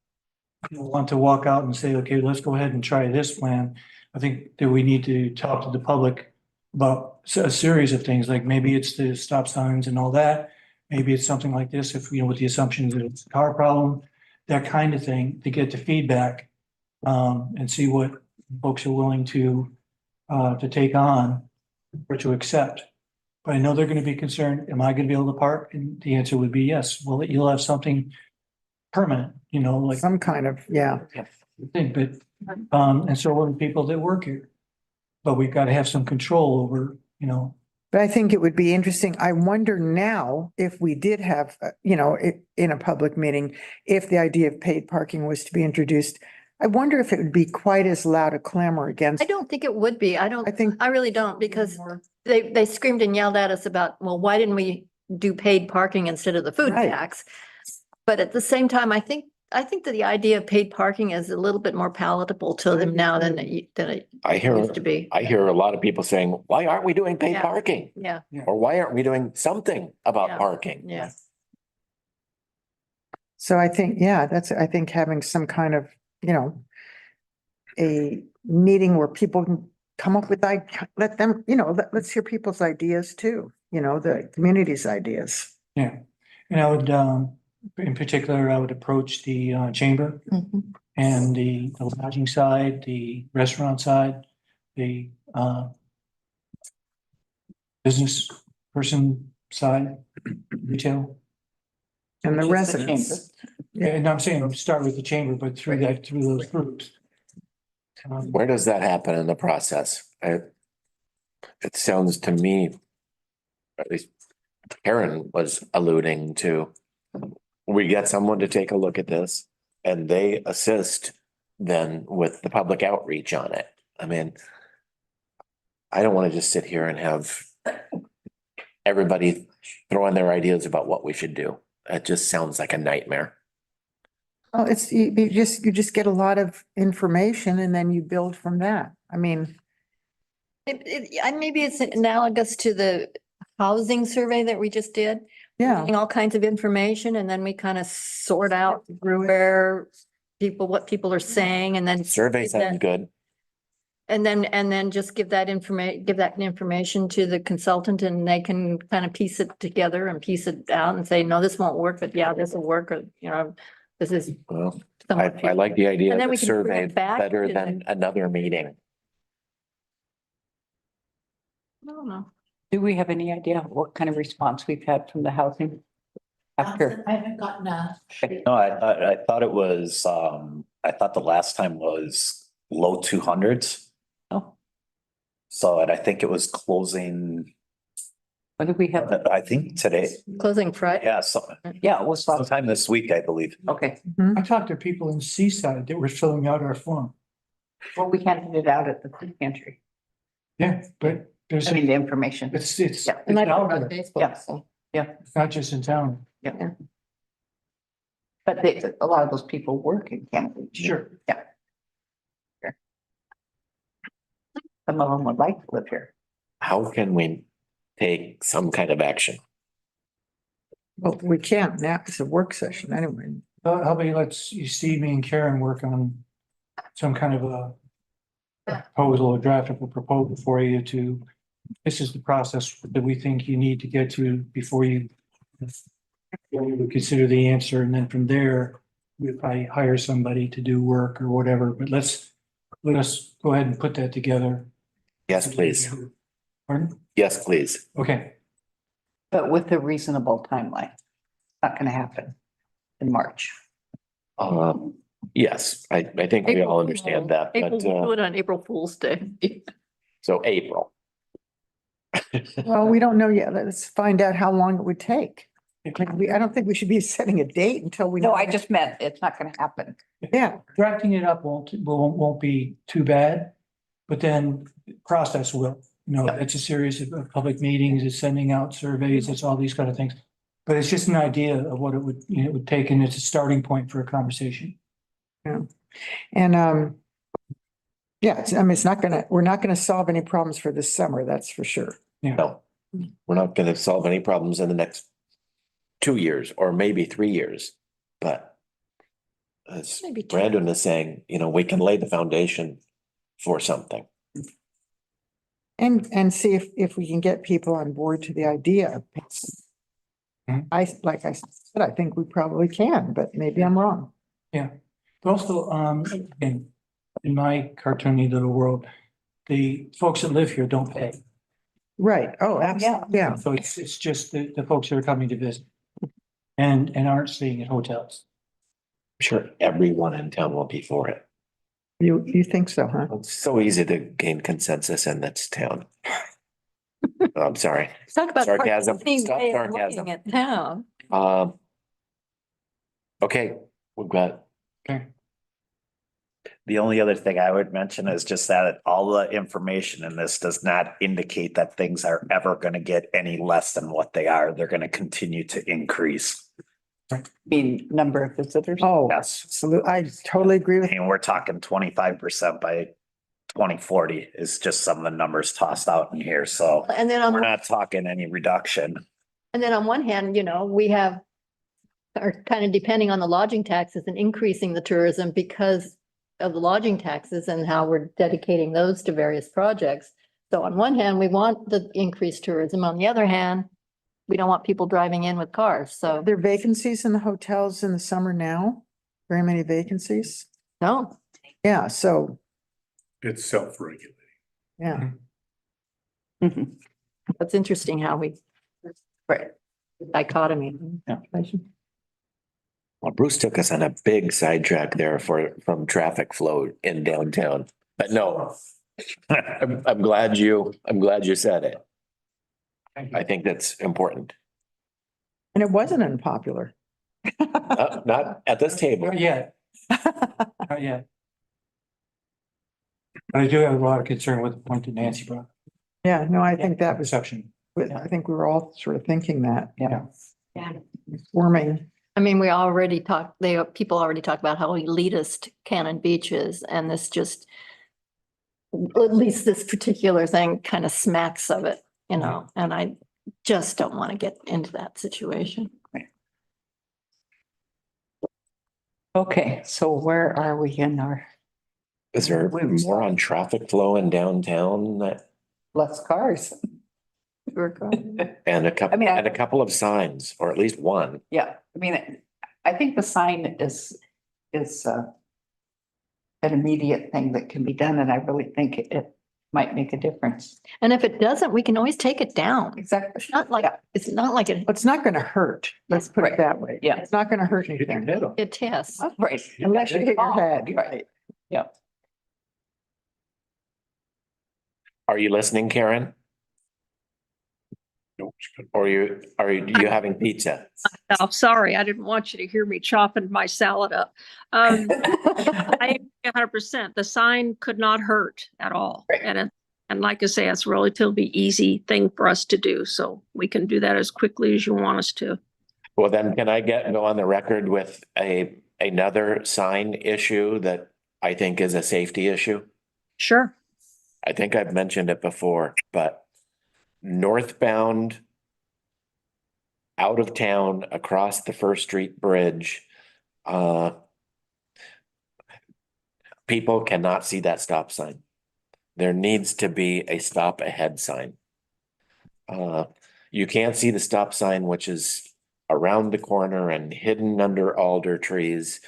want to walk out and say, okay, let's go ahead and try this plan. I think that we need to talk to the public about a series of things, like maybe it's the stop signs and all that. Maybe it's something like this, if, with the assumption that it's a car problem, that kind of thing, to get the feedback and see what folks are willing to take on or to accept. But I know they're going to be concerned, am I going to be able to park? And the answer would be yes. Well, you'll have something permanent, like
Some kind of, yeah.
thing, but, and so will the people that work here. But we've got to have some control over,
But I think it would be interesting. I wonder now if we did have, in a public meeting, if the idea of paid parking was to be introduced, I wonder if it would be quite as loud a clamor against.
I don't think it would be.
I think.
I really don't, because they screamed and yelled at us about, well, why didn't we do paid parking instead of the food
Right.
tax? But at the same time, I think that the idea of paid parking is a little bit more palatable to them now than it
I hear,
used to be.
I hear a lot of people saying, why aren't we doing paid
Yeah.
parking?
Yeah,
Or why aren't we doing something about
Yeah.
parking?
yeah.
So I think, I think having some kind of, a meeting where people can come up with, let them, let's hear people's ideas too, the community's ideas.
Yeah, and I would, in particular, I would approach the chamber
Mhm.
and the lodging side, the restaurant side, the business person side, retail.
And the
Which is the
residents.
Yeah, and I'm saying start with the chamber, but through those groups.
Where does that happen in the process? It sounds to me, at least Karen was alluding to, we get someone to take a look at this and they assist then with the public outreach on it. I mean, I don't want to just sit here and have everybody throwing their ideas about what we should do. It just sounds like a nightmare.
Well, you just get a lot of information and then you build from that. I mean,
And maybe it's analogous to the housing survey that we just did.
yeah,
Getting all kinds of information and then we kind of sort out where what people are saying and then.
Survey sounds good.
And then just give that information to the consultant and they can kind of piece it together and piece it out and say, no, this won't work, but yeah, this will work, or, this is.
Well,
somewhat
I like the idea
And then
of
we
the
can bring
survey
it back
better
to
than
the-
another meeting.
I don't know.
Do we have any idea what kind of response we've had from the housing? After,
I haven't gotten a.
No, I thought it was, I thought the last time was low 200s.
oh,
So, and I think it was closing,
what did we have?
I think today,
Closing Friday.
yeah, so
Yeah, it was,
sometime this week, I believe.
okay,
I talked to people in Seaside that were filling out our form.
well, we handed it out at the food pantry.
Yeah, but there's,
I mean, the information.
it's
Yeah.
And I
it's
put
out
it on
there.
Facebook,
Yeah.
so.
It's not just in town.
But a lot of those people work in Camden.
Sure.
Yeah. Sure. Some of them would like to live here.
How can we take some kind of action?
well, we can't now. It's a work session anyway.
How about you see me and Karen work on some kind of a proposal, a draft of a proposal for you this is the process that we think you need to get to before you would consider the answer, and then from there, if I hire somebody to do work or whatever, but let us go ahead and put that together.
Yes, please.
Pardon?
Yes, please.
Okay,
But with a reasonable timeline. Not gonna happen in March.
Yes, I think we all understand that,
April,
but,
we'll do it on April Fool's Day.
so April.
Well, we don't know yet. Let's find out how long it would take. I don't think we should be setting a date until we know.
No, I just meant it's not gonna happen.
Yeah,
drafting it up won't be too bad, but then process will. It's a series of public meetings, it's sending out surveys, it's all these kind of things. But it's just an idea of what it would take, and it's a starting point for a conversation.
and, yeah, we're not gonna solve any problems for this summer, that's for sure.
No, we're not gonna solve any problems in the next 2 years or maybe 3 years, but as
Maybe two.
Brandon is saying, we can lay the foundation for something.
And see if we can get people on board to the idea.
Mhm.
Like I said, I think we probably can, but maybe I'm wrong.
But also, in my cartoony little world, the folks that live here don't pay.
Right, oh, absolutely, yeah.
So it's just the folks that are coming to visit and aren't staying at hotels.
I'm sure everyone in town will be for it.
You think so, huh?
It's so easy to gain consensus in this town. I'm sorry.
Talk about.
Sarcasm.
participating
Stop
way of
sarcasm.
looking at town.
Okay, we've got,
Okay.
The only other thing I would mention is just that all the information in this does not indicate that things are ever going to get any less than what they are. They're going to continue to increase.
Mean number of visitors.
Oh,
Yes.
absolutely, I totally agree with
I mean, we're talking 25% by 2040 is just some of the numbers tossed out in here. So
And then
we're
on,
not talking any reduction.
and then on one hand, we are kind of depending on the lodging taxes and increasing the tourism because of the lodging taxes and how we're dedicating those to various projects. So on one hand, we want the increased tourism. On the other hand, we don't want people driving in with cars.
Are
So
there vacancies in the hotels in the summer now? Very many vacancies?
no,
Yeah, so,
It's self-regulating.
yeah.
that's interesting how we. Right. Dichotomy.
Yeah. Well, Bruce took us on a big sidetrack there from traffic flow in downtown, but no. I'm glad you said it. I think that's important.
And it wasn't unpopular.
Not at this table.
Not yet, not yet. But I do have a lot of concern with the point that Nancy brought.
Yeah, no, I think that was,
Perception.
I think we were all sort of thinking that.
Yeah.
Yeah.
Forming.
I mean, people already talk about how elitist Cannon Beach is, and this just, at least this particular thing kind of smacks of it, you know, and I just don't want to get into that situation.
Okay, so where are we in our
Is there more on traffic flow in downtown that,
less cars?
and
I mean,
a couple of signs, or at least one?
Yeah, I mean, I think the sign is an immediate thing that can be done, and I really think it might make a difference.
And if it doesn't, we can always take it down.
Exactly.
It's not like it,
It's not gonna hurt. Let's put it
Right.
that way.
Yeah.
It's not gonna hurt
Hit your
anything.
head on.
it tests.
Right.
Unless you hit your head.
Right. Yeah.
Are you listening, Karen?
No, she couldn't.
Or are you having pizza?
Oh, sorry, I didn't want you to hear me chopping my salad up. I 100%, the sign could not hurt at all.
Right.
And like I say, it's a relatively easy thing for us to do. So we can do that as quickly as you want us to.
Well, then can I go on the record with another sign issue that I think is a safety issue?
Sure.
I think I've mentioned it before, but northbound out of town across the First Street Bridge, people cannot see that stop sign. There needs to be a stop ahead sign. You can't see the stop sign, which is around the corner and hidden under alder trees,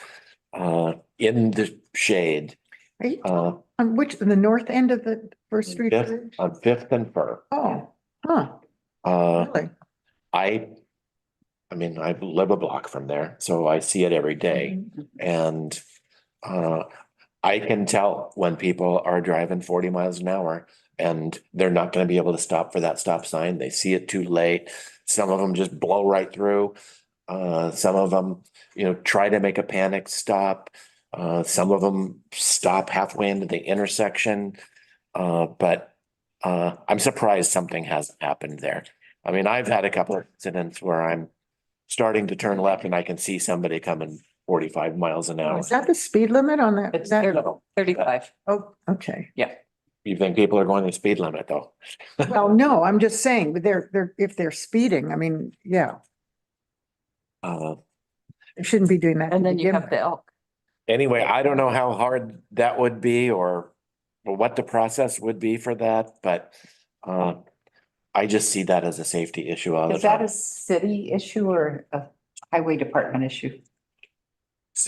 in the shade,
Are you on the north end of the First Street
Fifth-
Bridge?
on Fifth and Fir.
Oh, huh,
Uh,
really?
I mean, I live a block from there, so I see it every day. And I can tell when people are driving 40 miles an hour and they're not going to be able to stop for that stop sign. They see it too late. Some of them just blow right through. Some of them, try to make a panic stop. Some of them stop halfway into the intersection. But I'm surprised something hasn't happened there. I mean, I've had a couple of incidents where I'm starting to turn left and I can see somebody coming 45 miles an hour.
Is that the speed limit on that?
It's
that-
35.
Oh, okay.
You think people are going the speed limit though?
Well, no, I'm just saying, but if they're speeding, I mean, yeah,
Uh,
they shouldn't be doing that.
And
to
then you
begin
have
with.
the elk.
Anyway, I don't know how hard that would be or what the process would be for that, but I just see that as a safety issue all the
Is that
time.
a city issue or a highway department issue?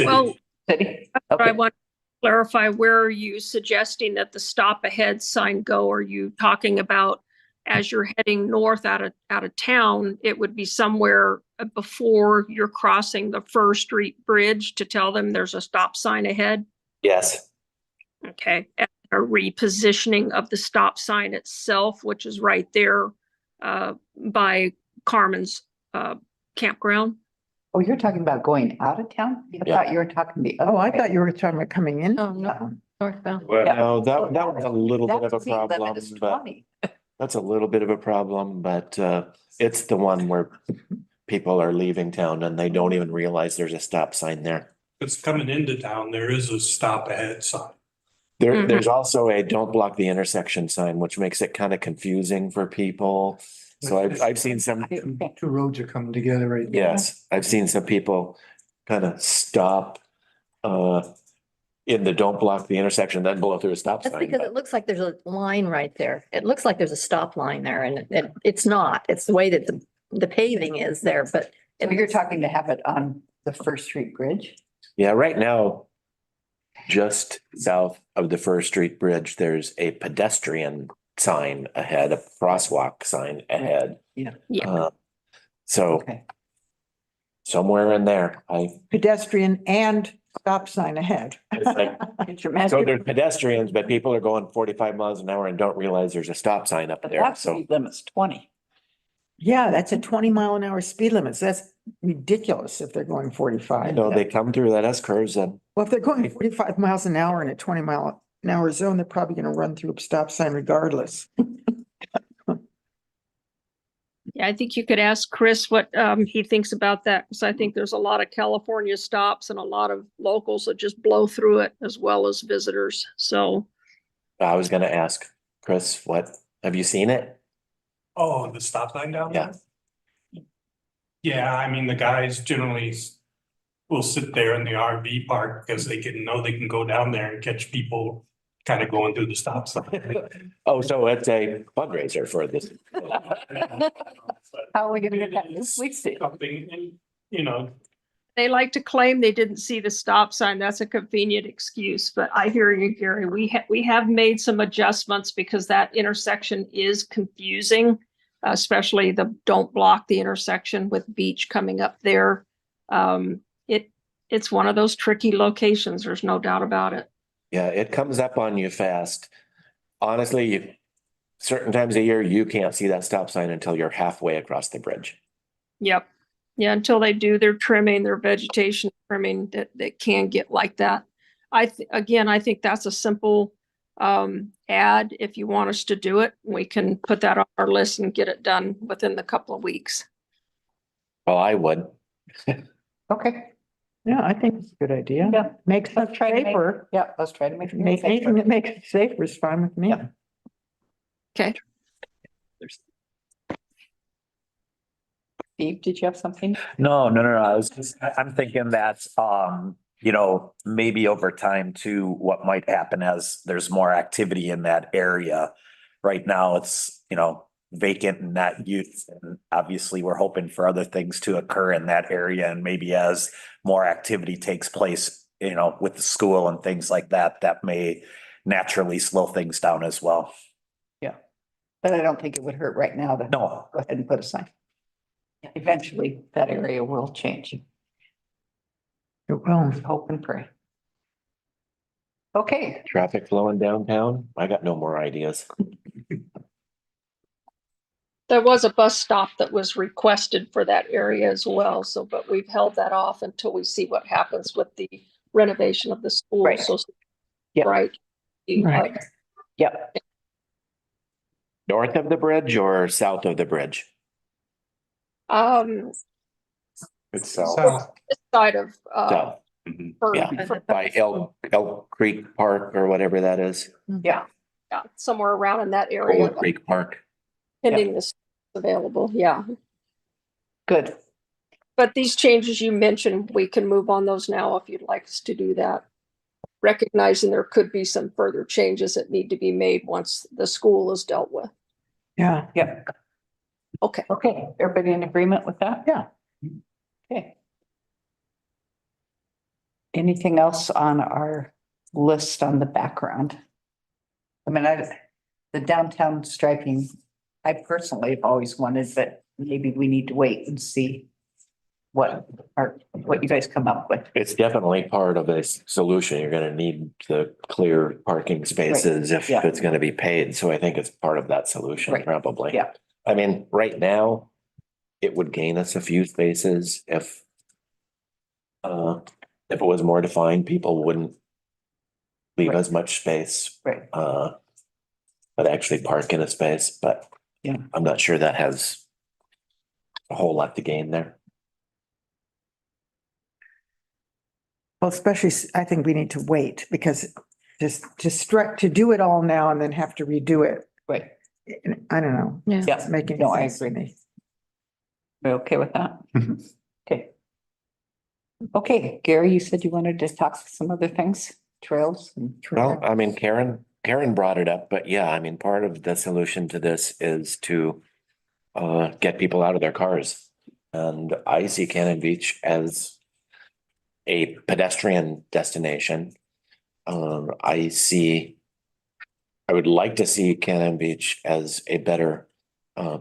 Well,
City?
I
Okay.
want to clarify, where are you suggesting that the stop ahead sign go? Are you talking about as you're heading north out of town, it would be somewhere before you're crossing the First Street Bridge to tell them there's a stop sign ahead?
Yes,
Okay, and a repositioning of the stop sign itself, which is right there by Carmen's campground.
Oh, you're talking about going out of town? I
Yeah.
thought you were talking the other.
Oh, I
way.
thought you were talking about coming in.
Oh, no. Northbound.
well,
Yeah.
no, that was a little bit of
That
a
speed limit
problem,
is
but
20.
that's a little bit of a problem, but it's the one where people are leaving town and they don't even realize there's a stop sign there.
It's coming into town, there is a stop ahead sign.
There's also a don't block the intersection sign, which makes it kind of confusing for people. So I've seen some,
Two roads are coming together right now.
yes, I've seen some people kind of stop in the don't block the intersection, then blow through a stop
That's
sign.
because
but-
it looks like there's a line right there. It looks like there's a stop line there and it's not. It's the way that the paving is there, but
So you're talking to have it on the First Street Bridge?
Yeah, right now, just south of the First Street Bridge, there's a pedestrian sign ahead, a crosswalk sign ahead.
Yeah.
Yeah.
So
Okay.
somewhere in there,
Pedestrian and stop sign ahead.
it's like,
Get your
so
magic.
there's pedestrians, but people are going 45 miles an hour and don't realize there's a stop sign up
But
there.
that
So
speed limit's 20.
Yeah, that's a 20-mile-an-hour speed limit. So that's ridiculous if they're going
I
45.
know they come through that S curves and
Well, if they're going 45 miles an hour in a 20-mile-an-hour zone, they're probably going to run through a stop sign regardless.
Yeah, I think you could ask Chris what he thinks about that, because I think there's a lot of California stops and a lot of locals that just blow through it as well as visitors. So
I was gonna ask Chris, have you seen it?
Oh, the stop sign down there? Yeah, I mean, the guys generally will sit there in the RV park because they know they can go down there and catch people kind of going through the stop sign.
Oh, so it's a fundraiser for this.
How are we gonna get that this week?
Something, and, you know,
they like to claim they didn't see the stop sign. That's a convenient excuse, but I hear you, Gary. We have made some adjustments because that intersection is confusing, especially the don't block the intersection with Beach coming up there. It's one of those tricky locations. There's no doubt about it.
Yeah, it comes up on you fast. Honestly, certain times of year, you can't see that stop sign until you're halfway across the bridge.
Yep. Yeah, until they do their trimming, their vegetation trimming, that can get like that. I think that's a simple add. If you want us to do it, we can put that on our list and get it done within the couple of weeks.
Well, I would.
Okay.
Yeah, I think it's a good idea.
Yeah.
Makes
Let's
it
try to make,
safer.
yeah, let's try to make. it
Make anything
safer.
that makes it safer is fine with me.
Yeah.
Okay.
Steve, did you have something?
No. I'm thinking that, maybe over time too, what might happen as there's more activity in that area. Right now, it's, vacant and not used. And obviously, we're hoping for other things to occur in that area. And maybe as more activity takes place, with the school and things like that, that may naturally slow things down as well.
But I don't think it would hurt right now to
No,
go ahead and put a sign. Eventually, that area will change.
It will.
Hope and pray. Okay,
Traffic flowing downtown. I got no more ideas.
There was a bus stop that was requested for that area as well. So, but we've held that off until we see what happens with the renovation of the school.
Right.
So,
Yeah.
right.
Right.
yep,
North of the bridge or south of the bridge?
It's
so
This side of,
South. Mhm. Yeah,
Fern-
by Elk Creek Park or whatever that is.
yeah,
yeah, somewhere around in that area,
Old Creek Park.
pending this available. Yeah.
good.
But these changes you mentioned, we can move on those now if you'd like us to do that. Recognizing there could be some further changes that need to be made once the school is dealt with.
Yeah.
Yep.
Okay.
Okay, everybody in agreement with that?
Yeah.
Okay. Anything else on our list on the background? I mean, the downtown striping, I personally have always wanted, but maybe we need to wait and see what you guys come up with.
It's definitely part of a solution. You're gonna need the clear parking spaces if
yeah.
it's gonna be paid. So I think it's part of that solution,
Right.
probably.
Yeah.
I mean, right now, it would gain us a few spaces if it was more defined, people wouldn't leave
Right.
as much space,
Right.
but actually park in a space, but
Yeah.
I'm not sure that has a whole lot to gain there.
Well, especially, I think we need to wait because to do it all now and then have to redo it.
Right.
I don't know.
Yeah.
Yeah.
It's making
No, I
sense to
agree.
me.
We okay with that? Okay. Okay, Gary, you said you wanted to talk some other things? trails?
Well, I mean, Karen brought it up, but yeah, I mean, part of the solution to this is to get people out of their cars. And I see Cannon Beach as a pedestrian destination. I would like to see Cannon Beach as a better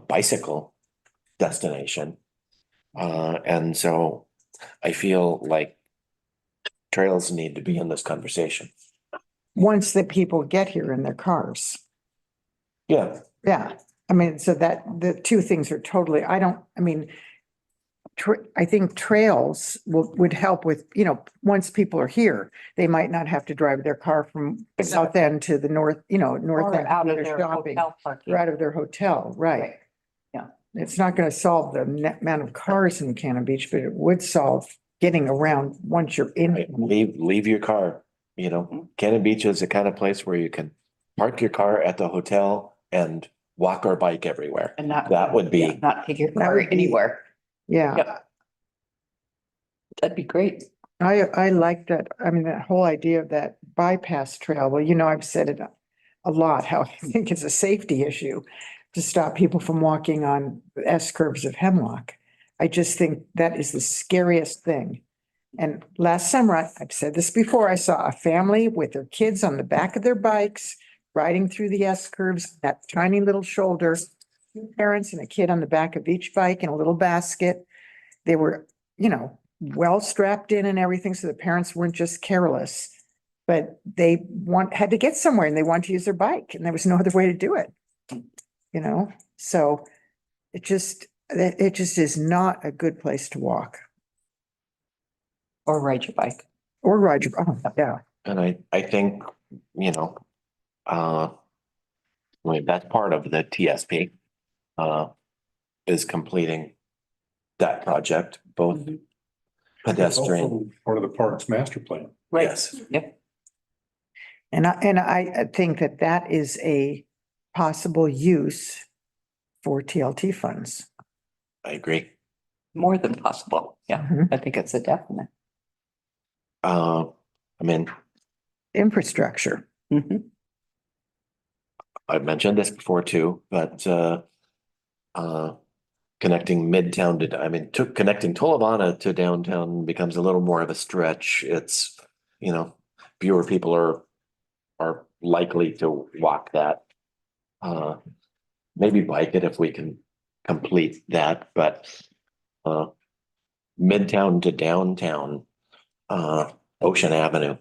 bicycle destination. And so I feel like trails need to be in this conversation.
Once the people get here in their cars.
Yeah,
Yeah, I mean, so that the two things are totally, I think trails would help with, once people are here, they might not have to drive their car from south end to the north, north
Or
end.
out
to
of
their
their
shopping,
hotel parking.
or out of their hotel, right?
Yeah.
It's not going to solve the net amount of cars in Cannon Beach, but it would solve getting around once you're in.
leave your car, Cannon Beach is the kind of place where you can park your car at the hotel and walk or bike everywhere.
And not.
That would be-
yeah, Not take your
That
car
would be-
anywhere.
Yeah,
Yep. That'd be great.
I like that. I mean, that whole idea of that bypass trail. Well, I've said it a lot, how I think it's a safety issue to stop people from walking on the S curves of Hemlock. I just think that is the scariest thing. And last summer, I've said this before, I saw a family with their kids on the back of their bikes, riding through the S curves, that tiny little shoulder. Two parents and a kid on the back of each bike in a little basket. They were, well strapped in and everything, so the parents weren't just careless. But they had to get somewhere and they wanted to use their bike and there was no other way to do it. So it just is not a good place to walk
Or ride your bike.
or ride your, oh, yeah.
And I think, that's part of the TSP, is completing that project, both
Mhm.
pedestrian.
Also part of the parks master plan.
Right.
Yes.
Yep.
And I think that is a possible use for TLT funds.
I agree.
More than possible. Yeah,
Mhm.
I think it's a definite.
I mean,
Infrastructure.
Mhm.
I've mentioned this before too, but connecting Midtown connecting Tolovana to downtown becomes a little more of a stretch. It's, fewer people are likely to walk that. Maybe bike it if we can complete that, but Midtown to downtown, Ocean Avenue.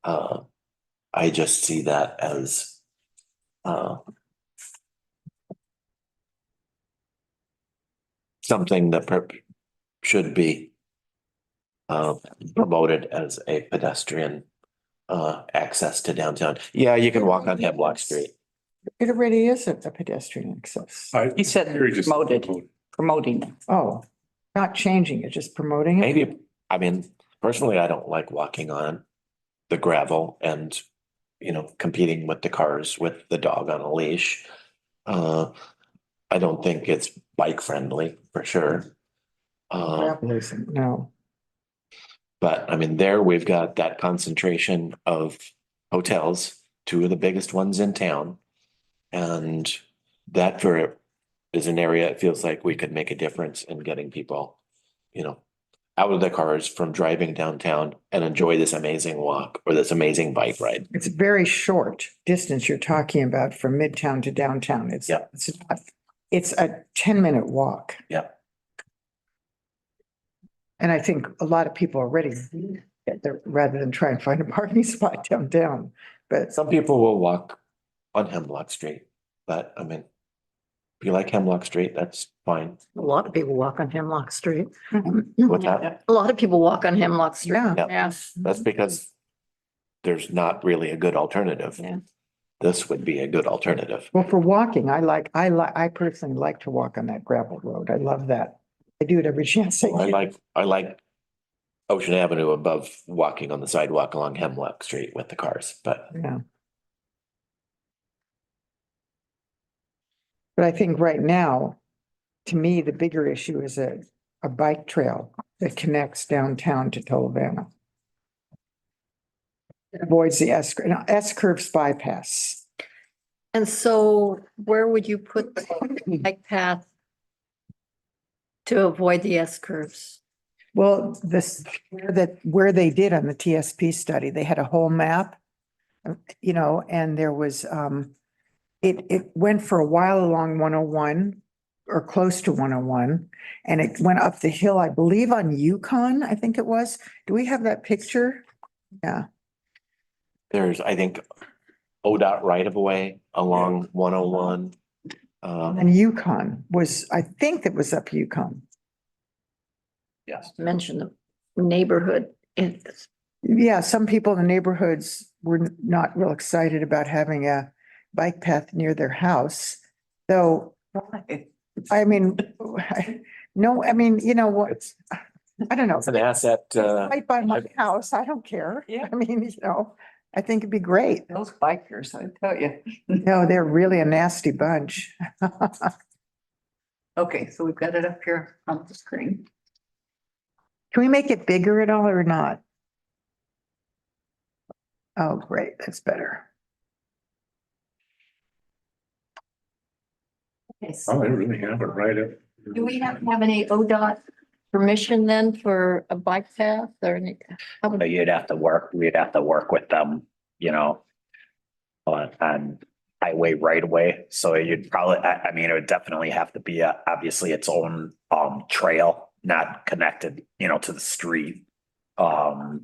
I just see that as something that should be promoted as a pedestrian access to downtown. Yeah, you can walk on Hemlock Street.
It already is a pedestrian access.
He said
Very just-
promoting it.
Oh, not changing it, just promoting it.
Maybe, I mean, personally, I don't like walking on the gravel and, competing with the cars with the dog on a leash. I don't think it's bike friendly for sure.
No,
But I mean, there we've got that concentration of hotels, two of the biggest ones in town. And that is an area it feels like we could make a difference in getting people, out of their cars from driving downtown and enjoy this amazing walk or this amazing bike ride.
it's a very short distance you're talking about from Midtown to downtown.
Yeah.
It's a 10-minute walk.
Yeah.
And I think a lot of people already get there rather than try and find a parking spot downtown. But
Some people will walk on Hemlock Street, but I mean, if you like Hemlock Street, that's fine.
A lot of people walk on Hemlock Street.
What's that?
A lot of people walk on Hemlock Street.
Yeah.
Yeah.
That's because there's not really a good alternative.
Yeah.
This would be a good alternative.
well, for walking, I personally like to walk on that gravel road. I love that. I do it every chance I get.
I like Ocean Avenue above walking on the sidewalk along Hemlock Street with the cars, but
Yeah. But I think right now, to me, the bigger issue is a bike trail that connects downtown to Tolovana. Avoids the S curves bypass.
And so where would you put the bike path to avoid the S curves?
Well, this, where they did on the TSP study, they had a whole map. You know, and there was, it went for a while along 101 or close to 101. And it went up the hill, I believe on Yukon, I think it was. Do we have that picture? Yeah,
There's, I think, ODOT right of way along 101.
and Yukon was, I think it was up Yukon.
Yes.
Mention the neighborhood. It's
Yeah, some people in the neighborhoods were not real excited about having a bike path near their house. Though, I mean, no, I mean, you know what? I don't know.
It's an asset,
Right by my house, I don't care.
Yeah.
I mean, you know, I think it'd be great.
Those bikers, I tell you.
No, they're really a nasty bunch.
Okay, so we've got it up here on the screen.
Can we make it bigger at all or not? Oh, great, that's better.
okay,
Oh,
so
they really have it right up.
do we have to have any ODOT permission then for a bike path or any?
But we'd have to work with them, you know. On highway right away, so you'd probably, I mean, it would definitely have to be obviously its own trail, not connected, you know, to the street. But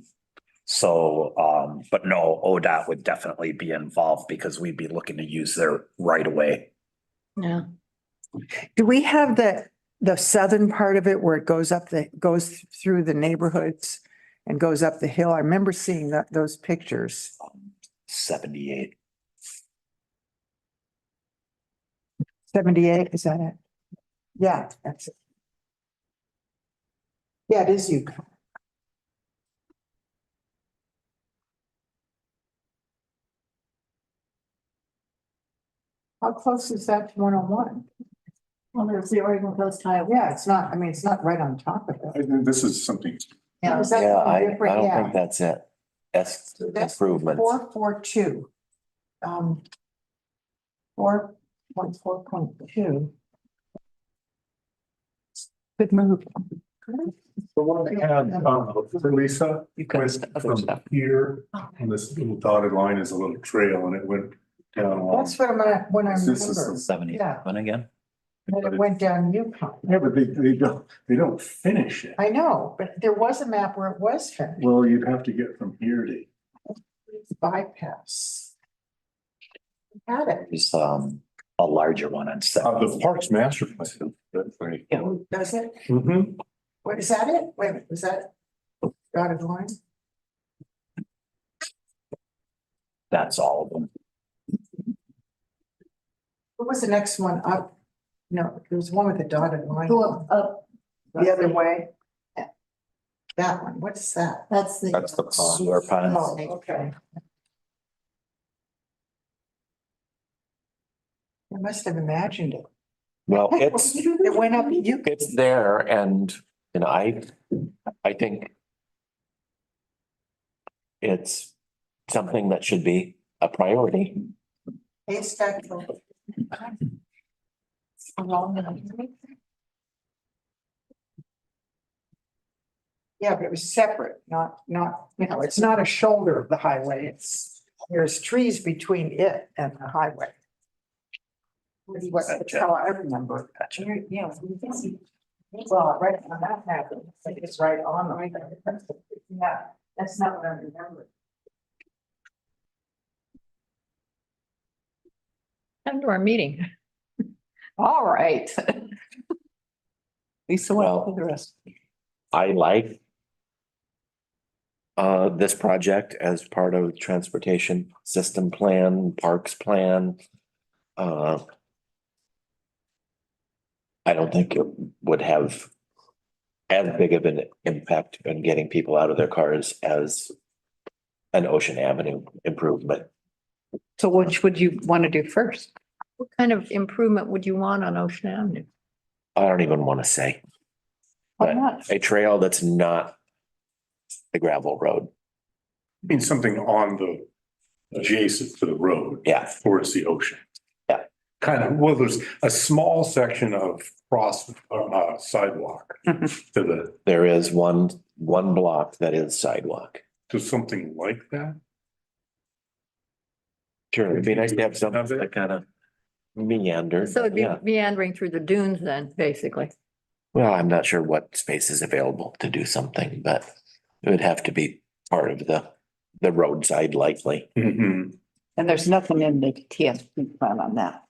no, ODOT would definitely be involved because we'd be looking to use their right away.
Yeah.
Do we have the southern part of it where it goes goes through the neighborhoods and goes up the hill? I remember seeing those pictures.
78.
78, is that it? Yeah, that's it. Yeah, it is Yukon. How close is that to 101?
Well, there's the Oregon Coast Highway.
Yeah, it's not, I mean, it's not right on top of it.
I think this is something,
Yeah.
Is that
yeah, I
different?
don't
Yeah.
think that's it. That's
That's
improvements.
442. 4.4.2. Good move.
the one that had, for Lisa,
You've got
went
other
from
stuff.
here, and this little dotted line is a little trail, and it went down along.
That's what when I
This is
remember.
77 again.
And it went down Yukon.
Yeah, but they don't finish it.
I know, but there was a map where it was finished.
Well, you'd have to get from here to.
Bypass. Had it.
There's a larger one on
The
7.
Parks Master Plan. That's right.
Does it?
Mhm.
What, is that it? Wait a minute, is that dotted line?
That's all of them.
What was the next one up? No, there was one with a dotted line.
Go up.
The other way. That one, what's that?
That's the.
That's the pond.
Sewer ponds.
Oh, okay. I must have imagined it.
Well, it's,
It went up Yukon.
it's there and, you know, I think it's something that should be a priority.
Haystack. Yeah, but it was separate, not, you know, it's not a shoulder of the highway. There's trees between it and the highway. That's how I remember. it. Yeah. Well, right on that map, it's right on the. Yeah, that's not what I remember.
Come to our meeting.
All right. Lisa, what
Well-
for the rest?
I like this project as part of transportation system plan, parks plan. I don't think it would have as big of an impact on getting people out of their cars as an Ocean Avenue improvement.
So which would you want to do first?
What kind of improvement would you want on Ocean Avenue?
I don't even want to say.
Why
But
not?
a trail that's not a gravel road.
mean, something on the adjacent to the road.
Yeah.
Towards the ocean.
Yeah.
Kind of, well, there's a small section of sidewalk to the,
There is one block that is sidewalk.
to something like that.
Sure, it'd be nice to have something that kind of meander.
So it'd be
Yeah.
meandering through the dunes then, basically.
Well, I'm not sure what space is available to do something, but it would have to be part of the roadside likely.
Mhm.
And there's nothing in the TSP plan on that.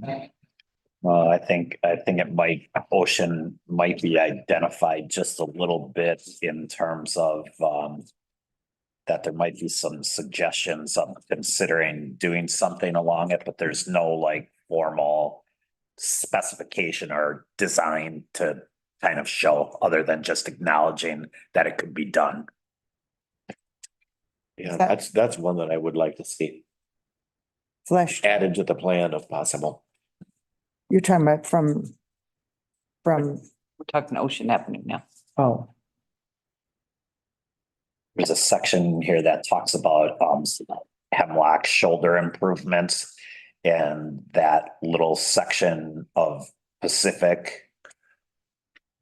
I think ocean might be identified just a little bit in terms of, that there might be some suggestions of considering doing something along it, but there's no like formal specification or design to kind of show, other than just acknowledging that it could be done.
Yeah, that's one that I would like to see
Flesh,
added to the plan if possible.
you're talking about from,
We're talking Ocean Avenue now.
oh,
There's a section here that talks about Hemlock shoulder improvements. And that little section of Pacific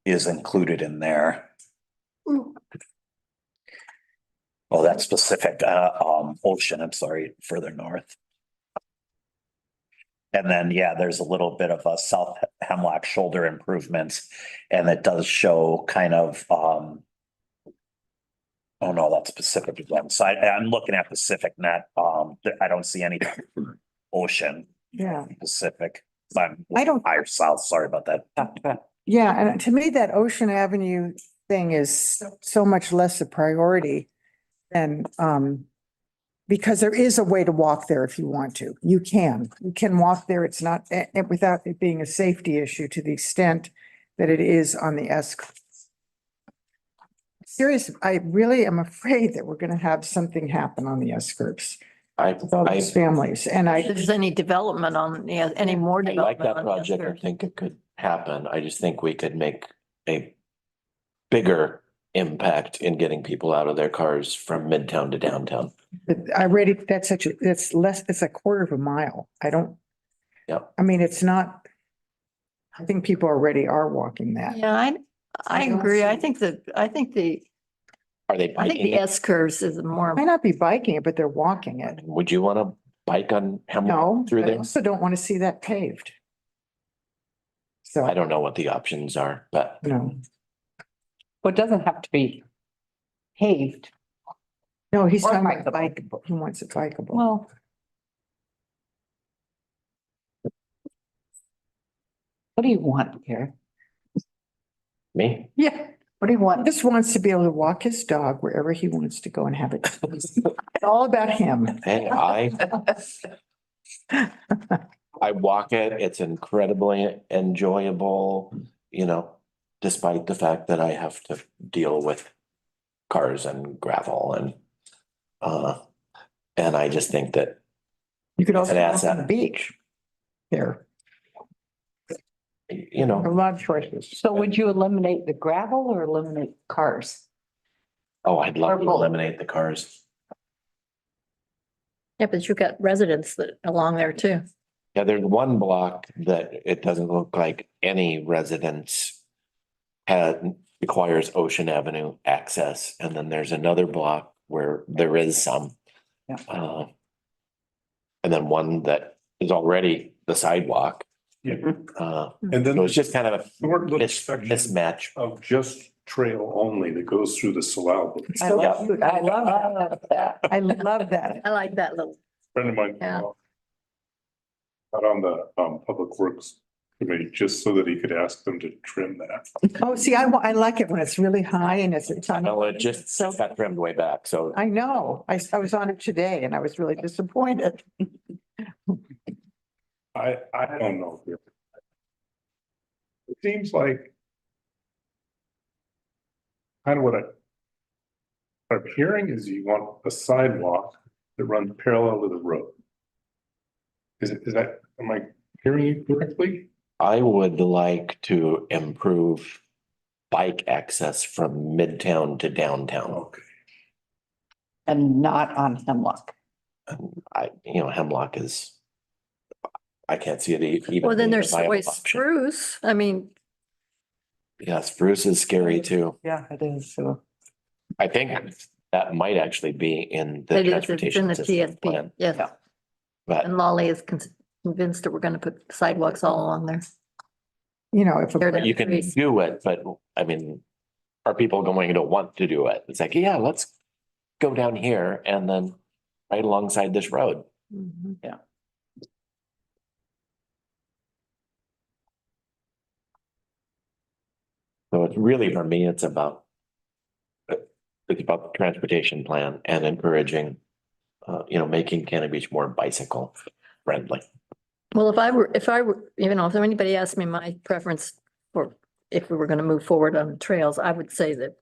is included in there. Oh, that's Pacific, Ocean, I'm sorry, further north. And then, yeah, there's a little bit of a South Hemlock shoulder improvements, and it does show kind of, oh no, that's Pacific again. So I'm looking at Pacific, not, I don't see any Ocean,
yeah.
Pacific. I'm
I don't-
higher south, sorry about that.
Yeah, and to me, that Ocean Avenue thing is so much less a priority than, because there is a way to walk there if you want to. You can walk there. It's not, without it being a safety issue to the extent that it is on the S. Serious, I really am afraid that we're gonna have something happen on the S curves with all these families, and
If there's any development on, yeah, any more
I like
development.
that
on
project. I
Esther.
think it could happen. I just think we could make a bigger impact in getting people out of their cars from midtown to downtown.
I already, that's less, it's a quarter of a mile. I don't.
Yep.
I mean, it's not. I think people already are walking that.
Yeah, I
I don't
agree. I
see-
think
Are they
I think
biking
the
it?
S curves is more.
Might not be biking it, but they're walking it.
Would you want to bike on
No,
Hemlock through
I
there?
also don't want to see that paved. So,
I don't know what the options are, but
no,
Well, it doesn't have to be paved.
no, he's
Or
talking about
bikeable.
bikeable. He wants it bikeable.
Well. What do you want here?
me,
Yeah. What do you
He
want?
just wants to be able to walk his dog wherever he wants to go and have it. It's all about him.
hey, I walk it. It's incredibly enjoyable, despite the fact that I have to deal with cars and gravel and I just think that
You could also
An
walk on
asset.
the beach. There,
you
a
know,
lot of choices.
So would you eliminate the gravel or eliminate cars?
I'd love to
Purple.
eliminate the cars.
Yeah, but you've got residents that along there too.
Yeah, there's one block that it doesn't look like any residence requires Ocean Avenue access, and then there's another block where there is some.
Yeah.
And then one that is already the sidewalk.
Yeah.
So
And then
it's just kind of a
short little section
mismatch.
of just trail only that goes through the Salal.
I
So
love,
cute.
I love that.
I love that.
I like that little,
Friend of mine.
Yeah.
Got on the Public Works Committee just so that he could ask them to trim that.
Oh, see, I like it when it's really high and it's on.
No, it just
So
got trimmed way back, so
I know. I was on it today and I was really disappointed.
I don't know. It seems like kind of what I'm hearing is you want a sidewalk that runs parallel to the road. Is that, am I hearing you correctly?
I would like to improve bike access from midtown to downtown.
Okay.
and not on Hemlock.
Hemlock is, I can't see it even.
Well, then
being a
there's
viable
always
option.
spruce. I mean,
Yeah, spruce is scary too.
Yeah, it is. So
I think that might actually be in the
it is, it's in
transportation
the
system
TSP,
plan,
yes.
Yeah.
but
And Lolly is convinced that we're gonna put sidewalks all along there.
You know, if,
Tear
a-
down
you can
trees.
do it, but I mean, are people going to want to do it? It's like, yeah, let's go down here and then right alongside this road.
Mhm.
So it's really, for me, it's about the transportation plan and encouraging, making Cannon Beach more bicycle friendly.
Well, if I were, if anybody asked me my preference for, if we were gonna move forward on trails, I would say that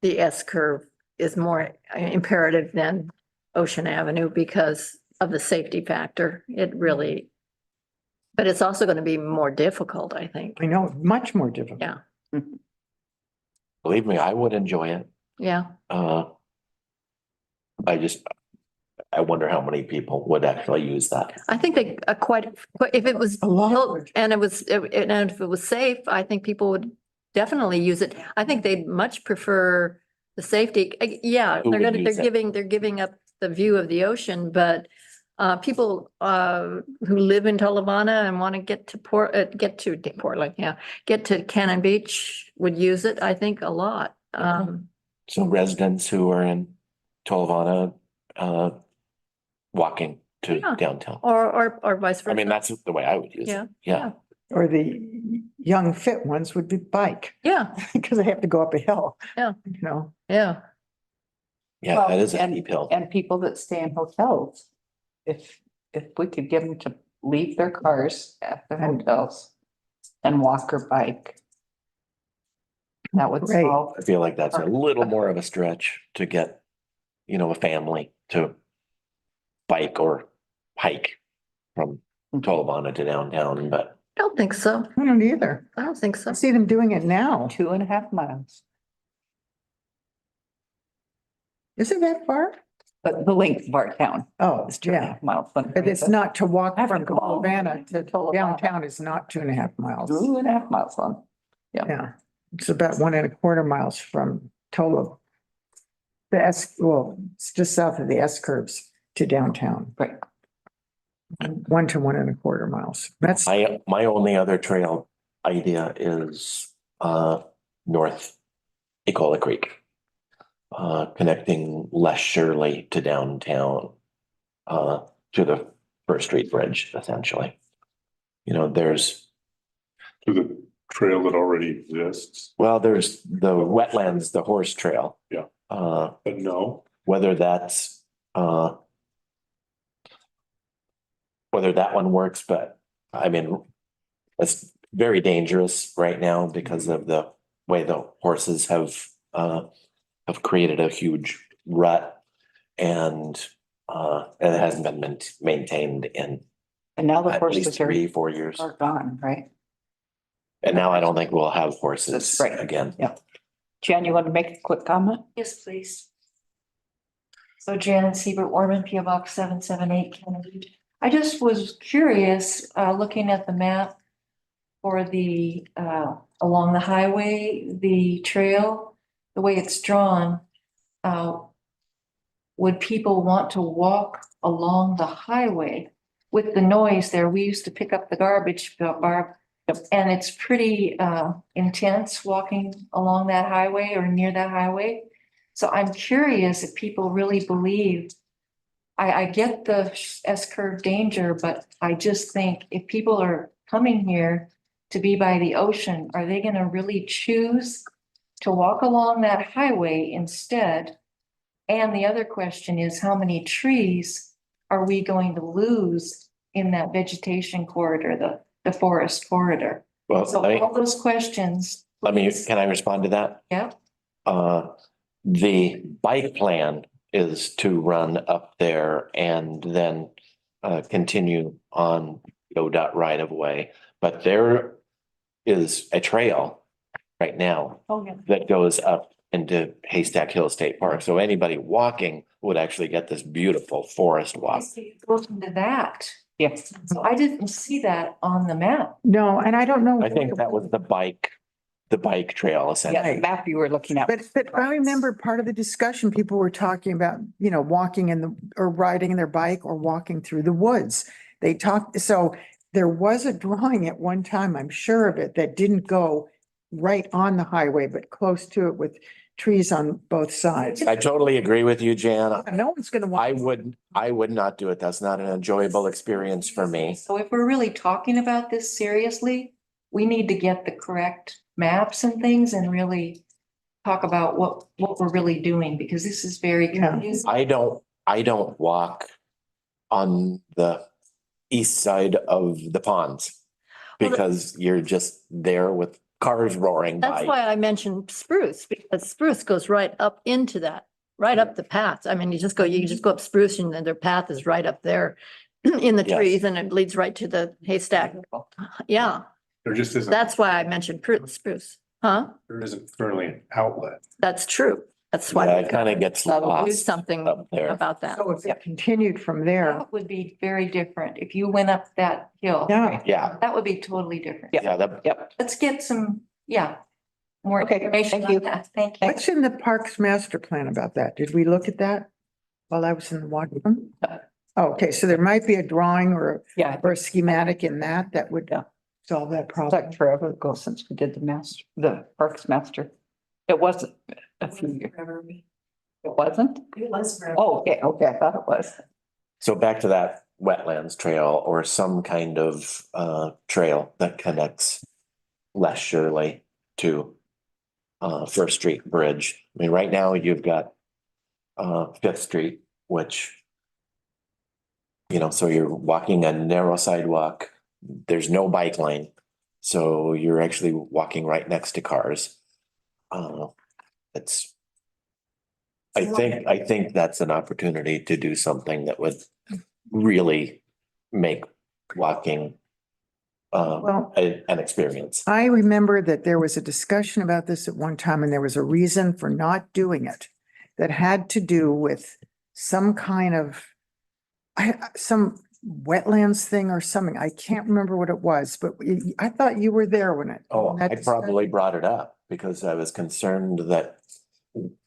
the S curve is more imperative than Ocean Avenue because of the safety factor. It really, but it's also gonna be more difficult, I think.
I know, much more difficult.
Yeah,
Believe me, I would enjoy it.
yeah.
I wonder how many people would actually use that.
I think they if it was
A lot
built
would.
and and if it was safe, I think people would definitely use it. I think they'd much prefer the safety. Yeah,
Who would use it?
they're giving up the view of the ocean, but people who live in Tolovana and want to get to Portland, yeah, get to Cannon Beach would use it, I think, a lot.
So residents who are in Tolovana, walking to
Yeah.
downtown.
Or vice versa.
I mean, that's the way I would use
Yeah,
it. Yeah.
Or the young fit ones would be bike,
Yeah,
because they have to go up a hill.
Yeah.
You know,
yeah.
Yeah,
Well,
that is a
and-
steep hill.
And people that stay in hotels, if we could get them to leave their cars at the hotels and walk or bike. That would
Great.
solve.
I feel like that's a little more of a stretch to get, a family to bike or hike from Tolovana to downtown, but
I don't think so.
I don't either.
I don't think so.
I see them doing it now.
2.5 miles,
Is it that far?
but the length of our town
Oh,
is 2.5
yeah.
miles.
But it's not to walk
I have to
from
go all
Havana to
Tolovana.
downtown is not 2.5 miles.
2.5 miles long.
Yeah, it's about 1.25 miles from Tolo. It's just south of the S curves to downtown,
Right.
1 to 1.25 miles. That's,
my only other trail idea is north Ecola Creek. Connecting Les Shirley to downtown, to the First Street Bridge, essentially. There's,
To the trail that already exists,
there's the wetlands, the horse trail.
Yeah.
But
but no,
whether that's, whether that one works, but I mean, it's very dangerous right now because of the way the horses have created a huge rut and it hasn't been maintained in
And now the
at least
horses are
3-4 years.
gone, right?
And now I don't think we'll have horses
Right.
again.
Yeah. Jan, you want to make a quick comment?
Yes, please. So Janet Siebert, Orman, P O Box 778, Kennedy. I just was curious, looking at the map for the, along the highway, the trail, the way it's drawn. Would people want to walk along the highway with the noise there? We used to pick up the garbage, Barb, and it's pretty, intense walking along that highway or near that highway. So I'm curious if people really believe, I get the S-curve danger, but I just think if people are coming here to be by the ocean, are they gonna really choose to walk along that highway instead? And the other question is, how many trees are we going to lose in that vegetation corridor, the forest corridor?
Well,
So all those questions.
can I respond to that?
Yeah.
The bike plan is to run up there and then continue on ODOT right of way. But there is a trail right now
Oh, yeah.
that goes up into Haystack Hill State Park. So anybody walking would actually get this beautiful forest
I
walk.
see it goes into that.
Yes.
So I didn't see that on the map.
No, and I don't know.
I think that was the bike trail
Yeah,
essentially.
the map you were looking at.
But I remember part of the discussion, people were talking about, walking or riding their bike or walking through the woods. They talked, so there was a drawing at one time, I'm sure of it, that didn't go right on the highway, but close to it with trees on both sides.
I totally agree with you, Jan.
No one's gonna
I
want.
would not do it. That's not an enjoyable experience for me.
So if we're really talking about this seriously, we need to get the correct maps and things and really talk about what we're really doing, because this is very
Yeah.
confusing.
I don't walk on the east side of the ponds because you're just there with cars roaring
That's
by.
why I mentioned Spruce, because Spruce goes right up into that, right up the path. I mean, you just go up Spruce and then their path is right up there in the
Yes.
trees and it leads right to the haystack. Yeah,
There just isn't,
that's why I mentioned Spruce. Huh?
there isn't currently an outlet.
That's true. That's
Yeah,
why.
it kind of gets
Do
lost
something
up there.
about that.
So if it continued from there,
That would be very different if you went up that hill.
yeah.
Yeah,
That would be totally different.
yeah, that,
Yep.
Let's get some, more
Okay,
information
thank
on
you.
that. Thank you.
What's in the Parks Master Plan about that? Did we look at that while I was in the Washington? Okay, so there might be a drawing or
Yeah,
a schematic in that would
Yeah.
solve that
it's
problem.
like forever ago since we did the Parks Master. It wasn't a few years. It wasn't?
It was forever.
Oh, okay, I thought it was.
so back to that wetlands trail or some kind of trail that connects Les Shirley to First Street Bridge. I mean, right now you've got Fifth Street, which so you're walking a narrow sidewalk. There's no bike lane. So you're actually walking right next to cars. It's I think that's an opportunity to do something that would really make walking
Well,
an experience.
I remember that there was a discussion about this at one time and there was a reason for not doing it that had to do with some kind of some wetlands thing or something. I can't remember what it was, but I thought you were there when it.
Oh,
when that
I probably brought it up because I was concerned that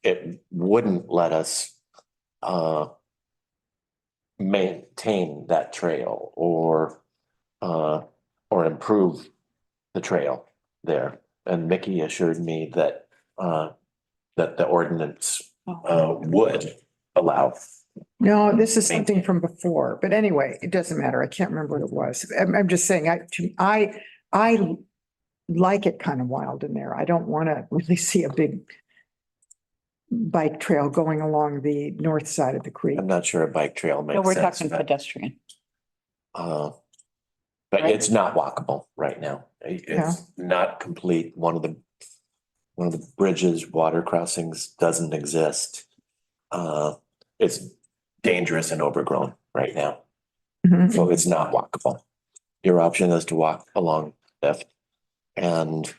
it wouldn't let us maintain that trail or improve the trail there. And Mickey assured me that that the ordinance would allow.
No, this is something from before, but anyway, it doesn't matter. I can't remember what it was. I'm just saying, I like it kind of wild in there. I don't want to really see a big bike trail going along the north side of the creek.
I'm not sure a bike trail
No,
makes
we're
sense.
talking pedestrian.
But
Right.
it's not walkable right now. It's not complete. One of the bridges, water crossings doesn't exist. It's dangerous and overgrown right now,
Mhm.
so it's not walkable. Your option is to walk along Fifth. And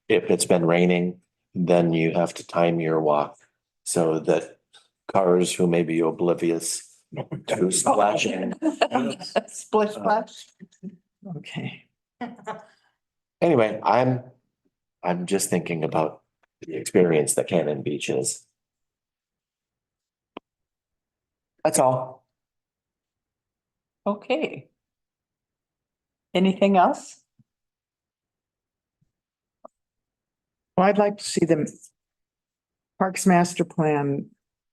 if it's been raining, then you have to time your walk so that cars who may be oblivious to splashing.
Splish splash.
Okay.
Anyway, I'm just thinking about the experience that Cannon Beach is. That's all.
Okay. Anything else?
Well, I'd like to see them Parks Master Plan.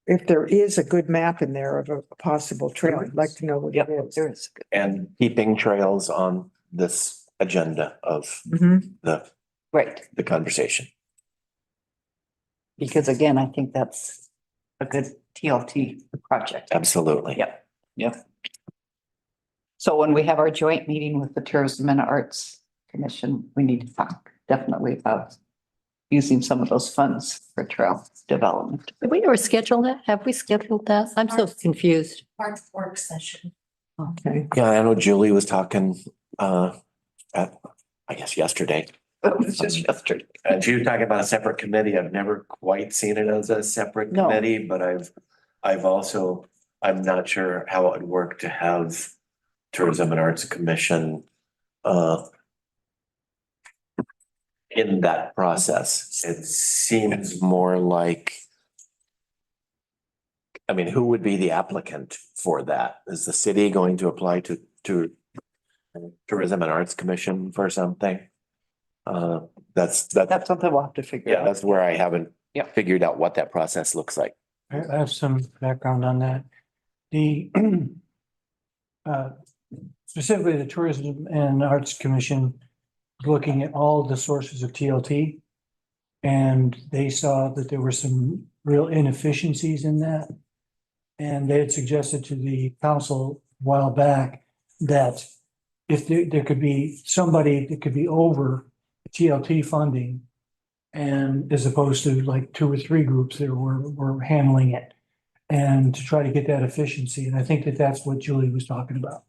If there is a good map in there of a possible trail, I'd like to know what it is.
There is.
And keeping trails on this agenda of
Mhm.
Right,
the conversation.
because again, I think that's a good TLT project.
Absolutely.
Yep. So when we have our joint meeting with the Tourism and Arts Commission, we need to talk definitely about using some of those funds for trail development.
Did we ever schedule that? Have we scheduled that? I'm so confused.
Our work session.
Okay.
Yeah, I know Julie was talking I guess yesterday
It was just yesterday.
If you're talking about a separate committee, I've never quite seen it as a separate
No.
committee, but I've also, I'm not sure how it would work to have Tourism and Arts Commission in that process. It seems more like, I mean, who would be the applicant for that? Is the city going to apply to Tourism and Arts Commission for something? That's
something we'll have to figure
yeah,
out.
that's where I haven't
Yep.
figured out what that process looks like.
I have some background on that. The specifically the Tourism and Arts Commission was looking at all the sources of TLT. And they saw that there were some real inefficiencies in that. And they had suggested to the council a while back that if there could be somebody that could be over TLT funding, and as opposed to like 2 or 3 groups that were handling it, and to try to get that efficiency. And I think that that's what Julie was talking about.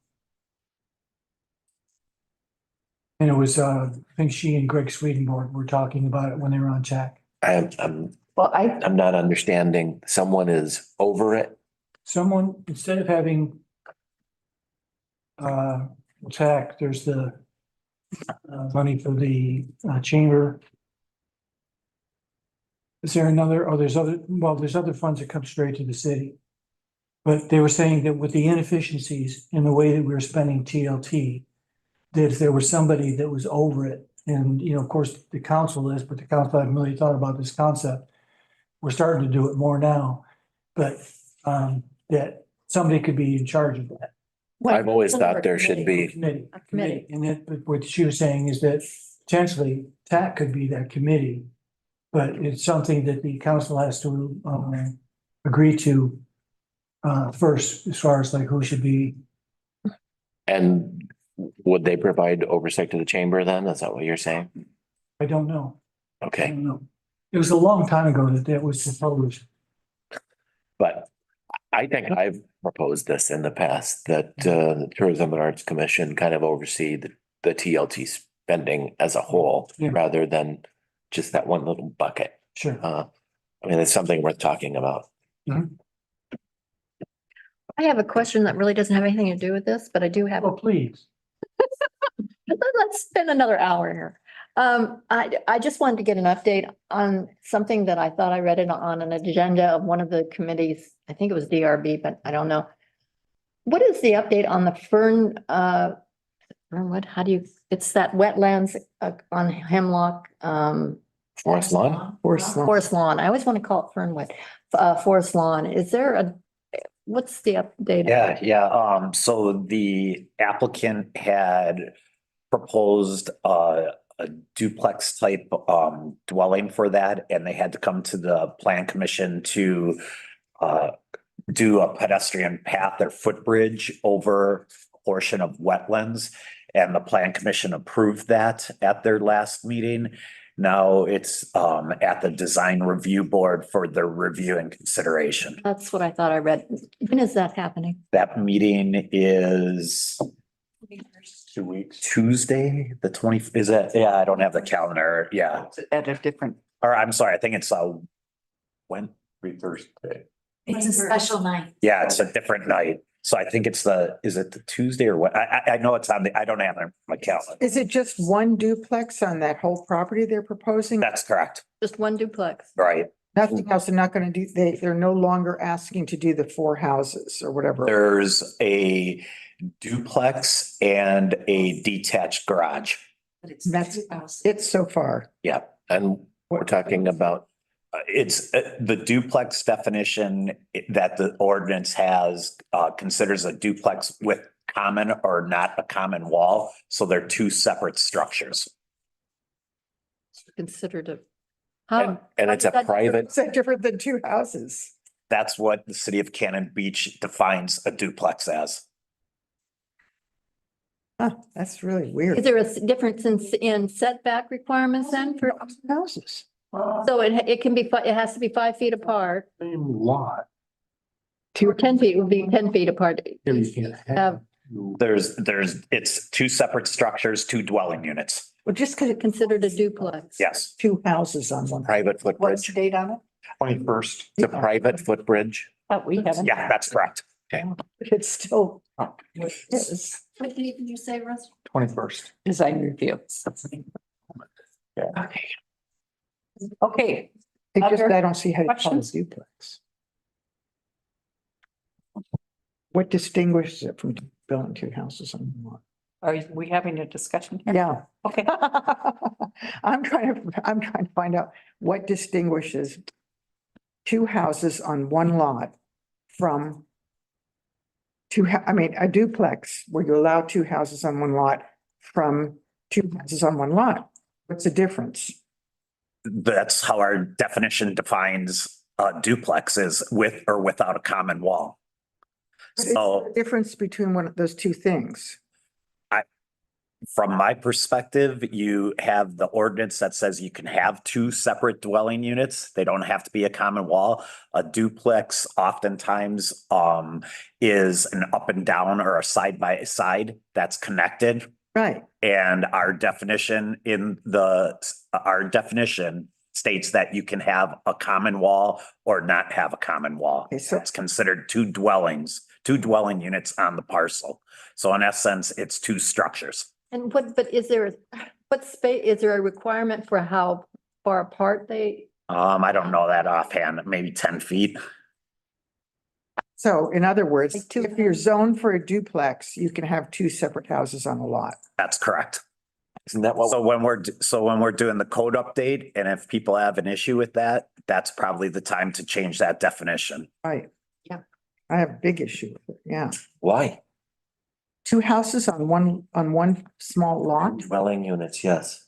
And it was, I think she and Greg Swedenborg were talking about it when they were on chat.
I'm
Well,
I'm not understanding. Someone is over it.
Someone, instead of having TAC, there's the money for the chamber. Is there another, oh, there's other funds that come straight to the city. But they were saying that with the inefficiencies in the way that we were spending TLT, that if there was somebody that was over it, and, you know, of course, the council is, but the council hadn't really thought about this concept. We're starting to do it more now, but that somebody could be in charge of that.
I've always thought there should be,
Committee.
A committee.
And that, but what she was saying is that potentially TAC could be that committee. But it's something that the council has to agree to first, as far as like who should be.
and would they provide oversight to the chamber then? Is that what you're saying?
I don't know. I
Okay,
don't know. It was a long time ago that was proposed.
but I think I've proposed this in the past, that the Tourism and Arts Commission kind of oversee the TLT spending as a whole,
Yeah.
rather than just that one little bucket.
Sure.
I mean, it's something worth talking about.
I have a question that really doesn't have anything to do with this, but I do have.
Oh, please.
Let's spend another hour here. I just wanted to get an update on something that I thought I read it on an agenda of one of the committees. I think it was DRB, but I don't know. What is the update on the Fernwood? How do you, it's that wetlands on Hemlock,
Forest lawn?
Forest Lawn. I always want to call it Fernwood, Forest Lawn. Is there what's the update?
Yeah. So the applicant had proposed a duplex type dwelling for that, and they had to come to the plan commission to do a pedestrian path or footbridge over a portion of wetlands. And the plan commission approved that at their last meeting. Now it's at the design review board for their review and consideration.
That's what I thought I read. When is that happening?
That meeting is
2 weeks.
Tuesday, the 20, is it? Yeah, I don't have the calendar. Yeah.
At a different,
Or I'm sorry, I think it's when?
Be Thursday.
It's a special night.
Yeah, it's a different night. So I think it's is it the Tuesday or what? I know it's on I don't have it on my calendar.
Is it just one duplex on that whole property they're proposing?
That's correct.
Just one duplex.
Right.
Nothing else, they're not gonna do, they're no longer asking to do the 4 houses or whatever.
There's a duplex and a detached garage.
But it's
That's
2,000.
it so far.
Yeah, and we're talking about,
It's the duplex definition that the ordinance has considers a duplex with common or not a common wall. So they're 2 separate structures.
Considered a.
and it's a private,
Is that different than 2 houses?
That's what the city of Cannon Beach defines a duplex as.
Huh, that's really
Is
weird.
there a difference in setback requirements then for,
Houses.
so it can be, it has to be 5 feet apart,
Same lot.
or 10 feet would be 10 feet apart.
Yeah, you can't have
It's two separate structures, two dwelling units.
Well, just because
Considered a duplex.
Yes,
two houses on one.
Private
What's
footbridge,
the date on it?
21st.
the private footbridge.
Oh, we haven't.
yeah, that's correct.
It's still. It is.
What did you say, Russ?
21st.
Design review.
Yeah.
Okay. Okay,
It just,
Other
I don't see how you call it
questions?
duplex. What distinguishes it from building two houses on one
are we having a discussion here?
lot? Yeah.
Okay,
I'm trying to find out what distinguishes two houses on one lot from a duplex where you allow two houses on one lot from two houses on one lot. What's the difference?
That's how our definition defines a duplex is with or without a common wall.
What is
So
the difference between one of those two things?
from my perspective, you have the ordinance that says you can have two separate dwelling units. They don't have to be a common wall. A duplex oftentimes is an up and down or a side by side that's connected.
Right.
And our definition states that you can have a common wall or not have a common wall.
Okay, so-
It's considered two dwelling units on the parcel. So in essence, it's two structures.
And but is there, what space, is there a requirement for how far apart they?
I don't know that offhand, maybe 10 feet.
So in other words,
Like two-
if you're zoned for a duplex, you can have two separate houses on a lot.
That's correct.
Isn't that what?
So when we're doing the code update, and if people have an issue with that, that's probably the time to change that definition.
Right.
Yeah.
I have a big issue with it. Yeah.
Why?
Two houses on one small lot?
Dwelling units, yes.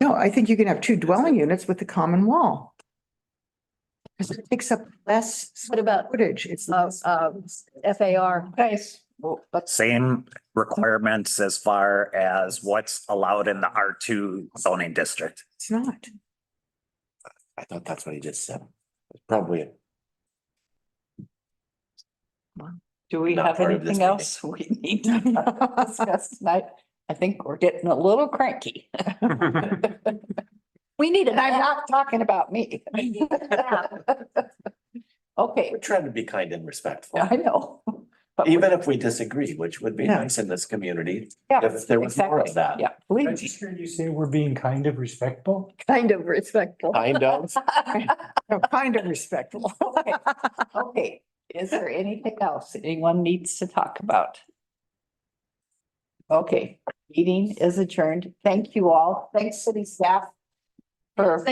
No, I think you can have two dwelling units with a common wall. Because it takes up less
What about
footage. It's
FAR?
guys, well, let's,
Same requirements as far as what's allowed in the R2 zoning district.
it's not.
I thought that's what he just said. It's probably,
do we
Not
have
part of this
anything else we need to discuss tonight? I think we're getting a little cranky.
We need
And I'm not talking about me. Okay,
we're trying to be kind and respectful,
I know. But
even if we disagree, which would be
Yeah.
nice in this community.
Yeah,
If there was more
exactly.
of that.
Yeah,
I
believe me.
just heard you say we're being kind of respectful.
Kind of respectful.
Kind of.
No, kind of respectful.
Okay, is there anything else anyone needs to talk about? Okay, meeting is adjourned. Thank you all. Thanks, city staff. For